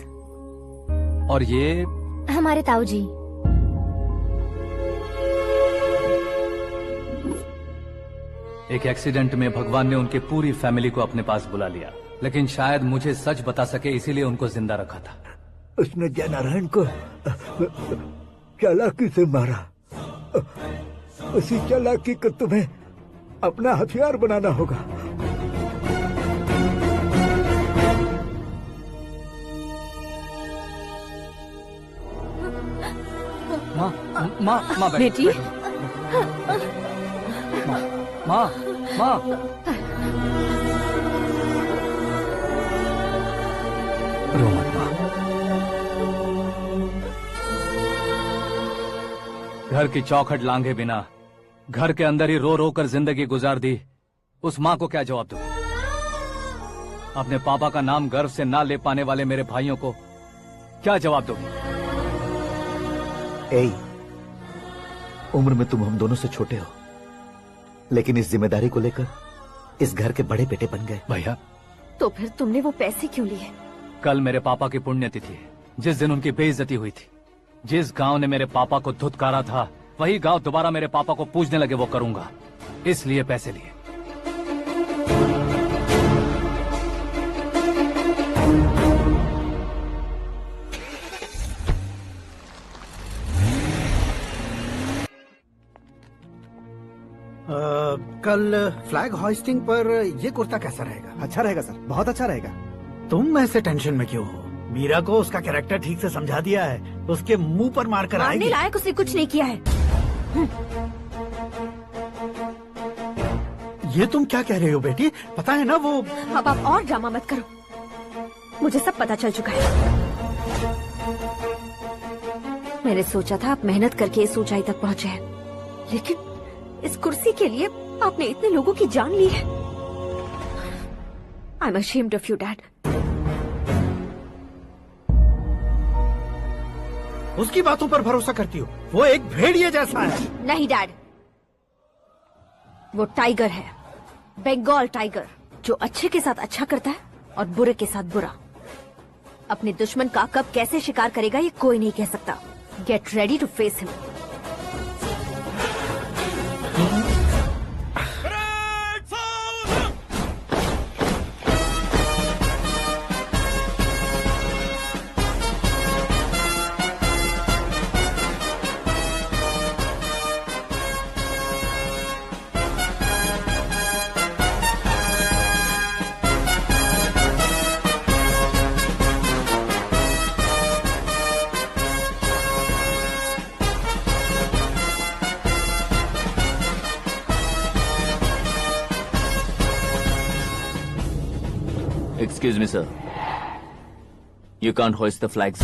और ये हमारे ताऊ जी। एक एक्सीडेंट में भगवान ने उनकी पूरी फैमिली को अपने पास बुला लिया, लेकिन शायद मुझे सच बता सके इसीलिए उनको जिंदा रखा था। उसने जयनारायण को चालाकी से मारा। उसी चालाकी को तुम्हें अपना हथियार बनाना होगा। माँ बेटी। माँ रो मत माँ। घर की चौखट लांघे बिना घर के अंदर ही रो रो कर जिंदगी गुजार दी उस माँ को क्या जवाब दूं? अपने पापा का नाम गर्व से ना ले पाने वाले मेरे भाइयों को क्या जवाब दोगी? उम्र में तुम हम दोनों से छोटे हो, लेकिन इस जिम्मेदारी को लेकर इस घर के बड़े बेटे बन गए। भैया तो फिर तुमने वो पैसे क्यों लिए? कल मेरे पापा की पुण्यतिथि है, जिस दिन उनकी बेइज्जती हुई थी। जिस गांव ने मेरे पापा को धुतकारा था वही गांव दोबारा मेरे पापा को पूजने लगे वो करूंगा, इसलिए पैसे लिए। कल फ्लैग होइस्टिंग पर ये कुर्ता कैसा रहेगा? अच्छा रहेगा सर, बहुत अच्छा रहेगा। तुम ऐसे टेंशन में क्यों हो? मीरा को उसका कैरेक्टर ठीक से समझा दिया है, उसके मुंह पर मारकर मारने आएगी। लायक उसने कुछ नहीं किया है। ये तुम क्या कह रहे हो बेटी? पता है ना वो। अब आप और ड्रामा मत करो, मुझे सब पता चल चुका है। मैंने सोचा था आप मेहनत करके इस ऊंचाई तक पहुंचे हैं, लेकिन इस कुर्सी के लिए आपने इतने लोगों की जान ली है। I am ashamed of you dad. उसकी बातों पर भरोसा करती हो? वो एक भेड़िए जैसा है। नहीं डैड, वो टाइगर है, बंगाल टाइगर, जो अच्छे के साथ अच्छा करता है और बुरे के साथ बुरा। अपने दुश्मन का कब कैसे शिकार करेगा ये कोई नहीं कह सकता। Get ready to face him. Excuse me, sir. You can't hoist the flags.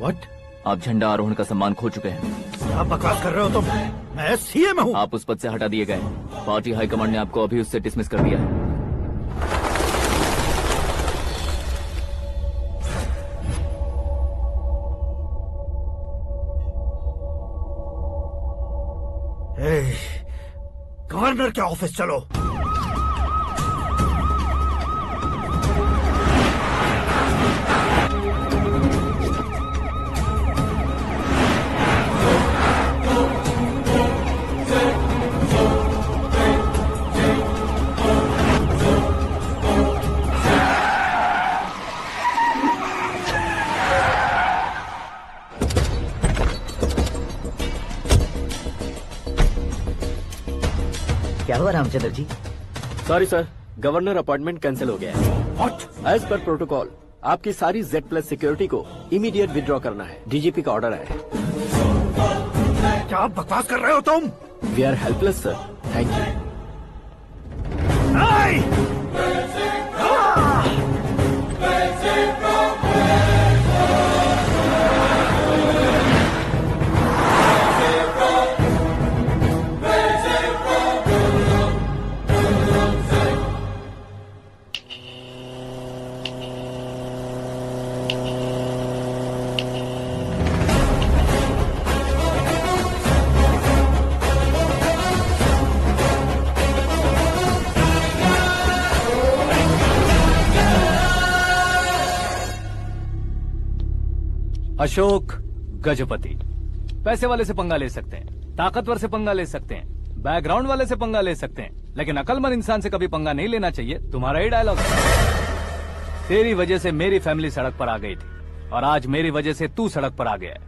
What? आप झंडा आरोहण का सम्मान खो चुके हैं। क्या बकवास कर रहे हो तुम? मैं सीएम हूँ। आप उस पद से हटा दिए गए। पार्टी हाईकमांड ने आपको अभी उससे डिसमिस कर दिया है। गवर्नर के ऑफिस चलो। क्या हुआ Ramchandra ji? Sorry sir, governor appointment cancel हो गया है। What? एज पर प्रोटोकॉल आपकी सारी Z+ सिक्योरिटी को इमीडिएट विड्रॉ करना है। डीजीपी का ऑर्डर है। क्या बकवास कर रहे हो तुम? We are helpless sir, thank you. Ashok Gajapati. पैसे वाले से पंगा ले सकते हैं, ताकतवर से पंगा ले सकते हैं, बैकग्राउंड वाले से पंगा ले सकते हैं, लेकिन अकलमंद इंसान से कभी पंगा नहीं लेना चाहिए। तुम्हारा ही डायलॉग। तेरी वजह से मेरी फैमिली सड़क पर आ गई थी और आज मेरी वजह से तू सड़क पर आ गया है।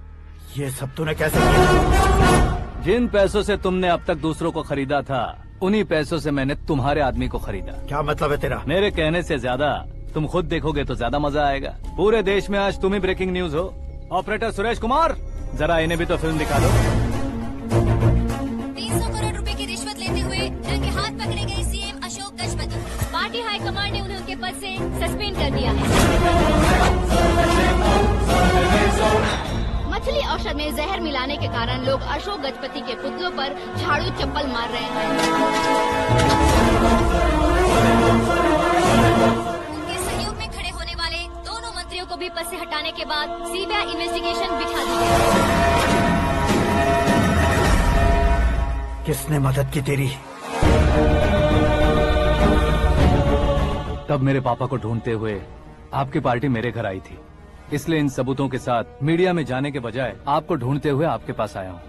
ये सब तूने कैसे किया? जिन पैसों से तुमने अब तक दूसरों को खरीदा था, उन्हीं पैसों से मैंने तुम्हारे आदमी को खरीदा। क्या मतलब है तेरा? मेरे कहने से ज्यादा तुम खुद देखोगे तो ज्यादा मजा आएगा। पूरे देश में आज तुम ही ब्रेकिंग न्यूज हो। ऑपरेटर सुरेश कुमार, जरा इन्हें भी तो फिल्म दिखा दो। 300 करोड़ रुपए की रिश्वत लेते हुए रंगे हाथ पकड़े गए CM Ashok Gajapati. Party high command ने उन्हें उनके पद से सस्पेंड कर दिया है। मछली औषध में जहर मिलाने के कारण लोग अशोक गजपति के पुतलों पर झाड़ू चप्पल मार रहे हैं। उनके सहयोग में खड़े होने वाले दोनों मंत्रियों को भी पद से हटाने के बाद सीबीआई इन्वेस्टिगेशन बिठा दी गई। किसने मदद की तेरी? तब मेरे पापा को ढूंढते हुए आपकी पार्टी मेरे घर आई थी, इसलिए इन सबूतों के साथ मीडिया में जाने के बजाय आपको ढूंढते हुए आपके पास आया हूँ।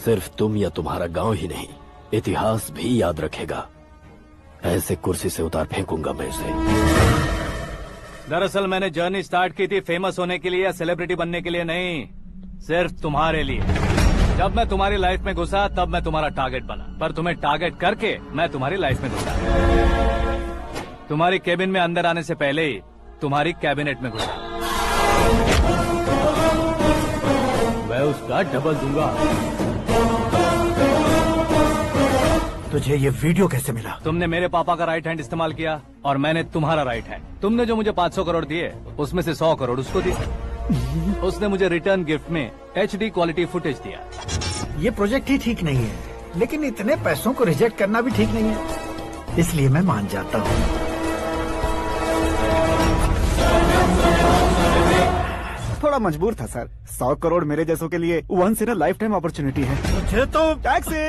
सिर्फ तुम या तुम्हारा गांव ही नहीं, इतिहास भी याद रखेगा। ऐसे कुर्सी से उतार फेंकूंगा मैं उसे। दरअसल मैंने जर्नी स्टार्ट की थी फेमस होने के लिए या सेलिब्रिटी बनने के लिए नहीं, सिर्फ तुम्हारे लिए। जब मैं तुम्हारी लाइफ में घुसा तब मैं तुम्हारा टारगेट बना, पर तुम्हें टारगेट करके मैं तुम्हारी लाइफ में घुसा। तुम्हारी केबिन में अंदर आने से पहले ही तुम्हारी कैबिनेट में घुसा। मैं उसका डबल दूंगा। तुझे ये वीडियो कैसे मिला? तुमने मेरे पापा का राइट हैंड इस्तेमाल किया और मैंने तुम्हारा राइट हैंड। तुमने जो मुझे 500 करोड़ दिए, उसमें से 100 करोड़ उसको दिए। उसने मुझे रिटर्न गिफ्ट में HD क्वालिटी फुटेज दिया। ये प्रोजेक्ट ही ठीक नहीं है, लेकिन इतने पैसों को रिजेक्ट करना भी ठीक नहीं है, इसलिए मैं मान जाता हूँ। थोड़ा मजबूर था सर। 100 करोड़ मेरे जैसों के लिए once in a lifetime opportunity है। मुझे तो टैक्सी।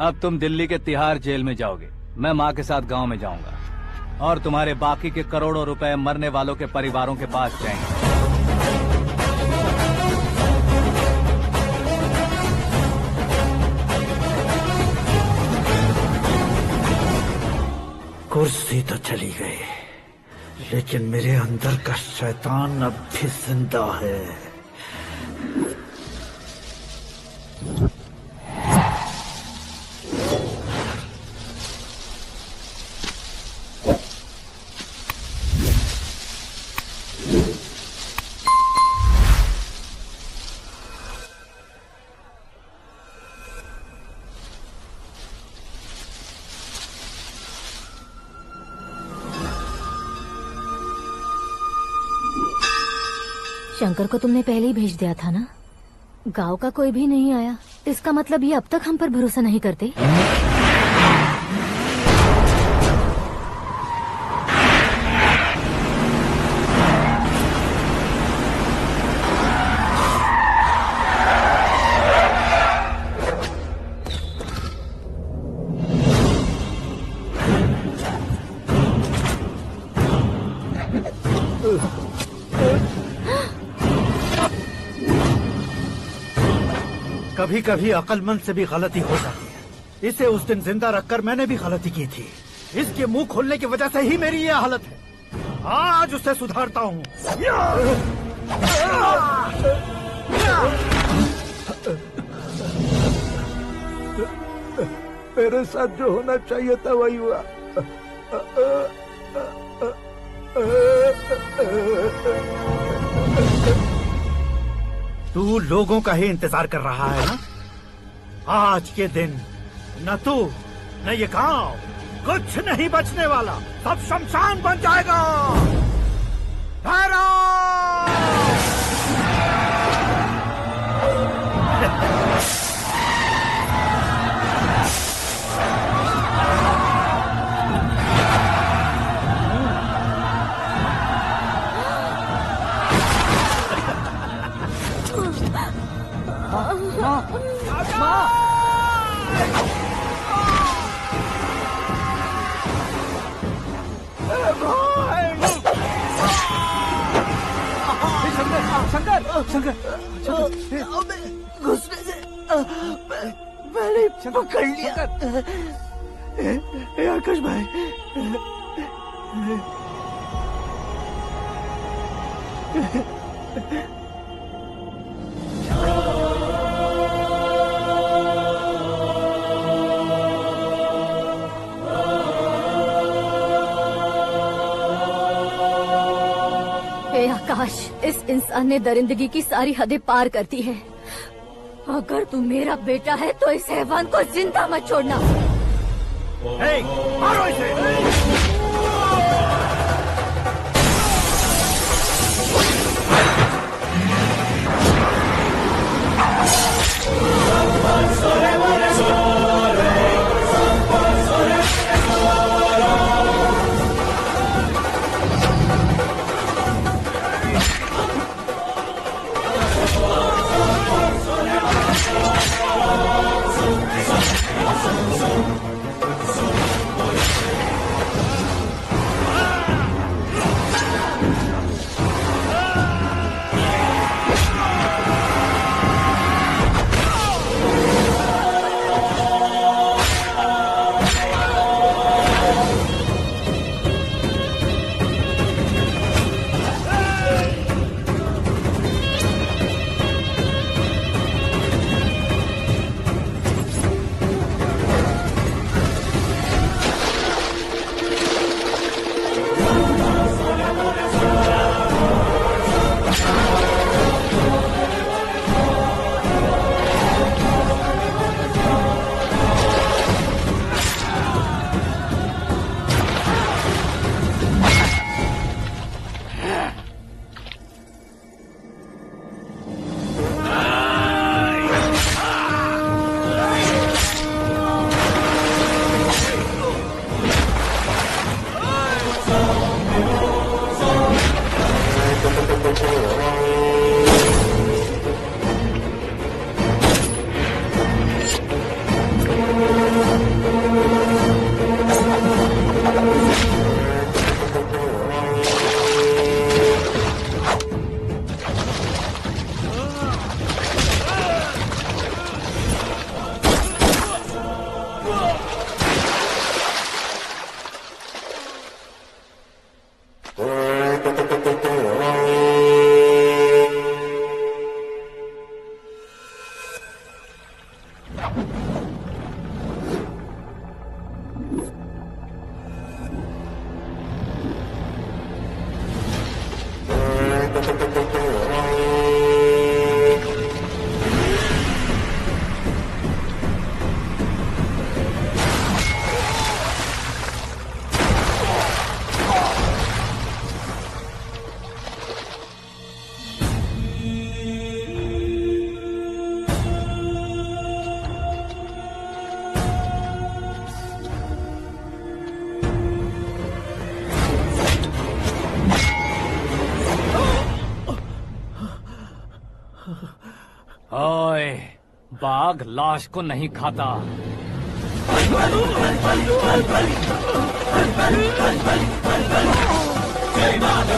अब तुम दिल्ली के तिहाड़ जेल में जाओगे, मैं माँ के साथ गांव में जाऊंगा और तुम्हारे बाकी के करोड़ों रुपए मरने वालों के परिवारों के पास जाएंगे। कुर्सी तो चली गई, लेकिन मेरे अंदर का शैतान अब भी जिंदा है। शंकर को तुमने पहले ही भेज दिया था ना? गांव का कोई भी नहीं आया, इसका मतलब ये अब तक हम पर भरोसा नहीं करते। कभी कभी अक्लमंद से भी गलती हो जाती है। इसे उस दिन जिंदा रखकर मैंने भी गलती की थी। इसके मुंह खोलने की वजह से ही मेरी ये हालत है। आज उसे सुधारता हूँ। मेरे साथ जो होना चाहिए था वही हुआ। तू लोगों का ही इंतजार कर रहा है ना? आज के दिन न तू न ये गांव कुछ नहीं बचने वाला, सब शमशान बन जाएगा। घुसने से मैंने पकड़ लिया। आकाश भाई, हे आकाश, इस इंसान ने दरिंदगी की सारी हदें पार कर दी है। अगर तू मेरा बेटा है तो इस हैवान को जिंदा मत छोड़ना। मारो इसे। ओए, बाघ लाश को नहीं खाता। जय माता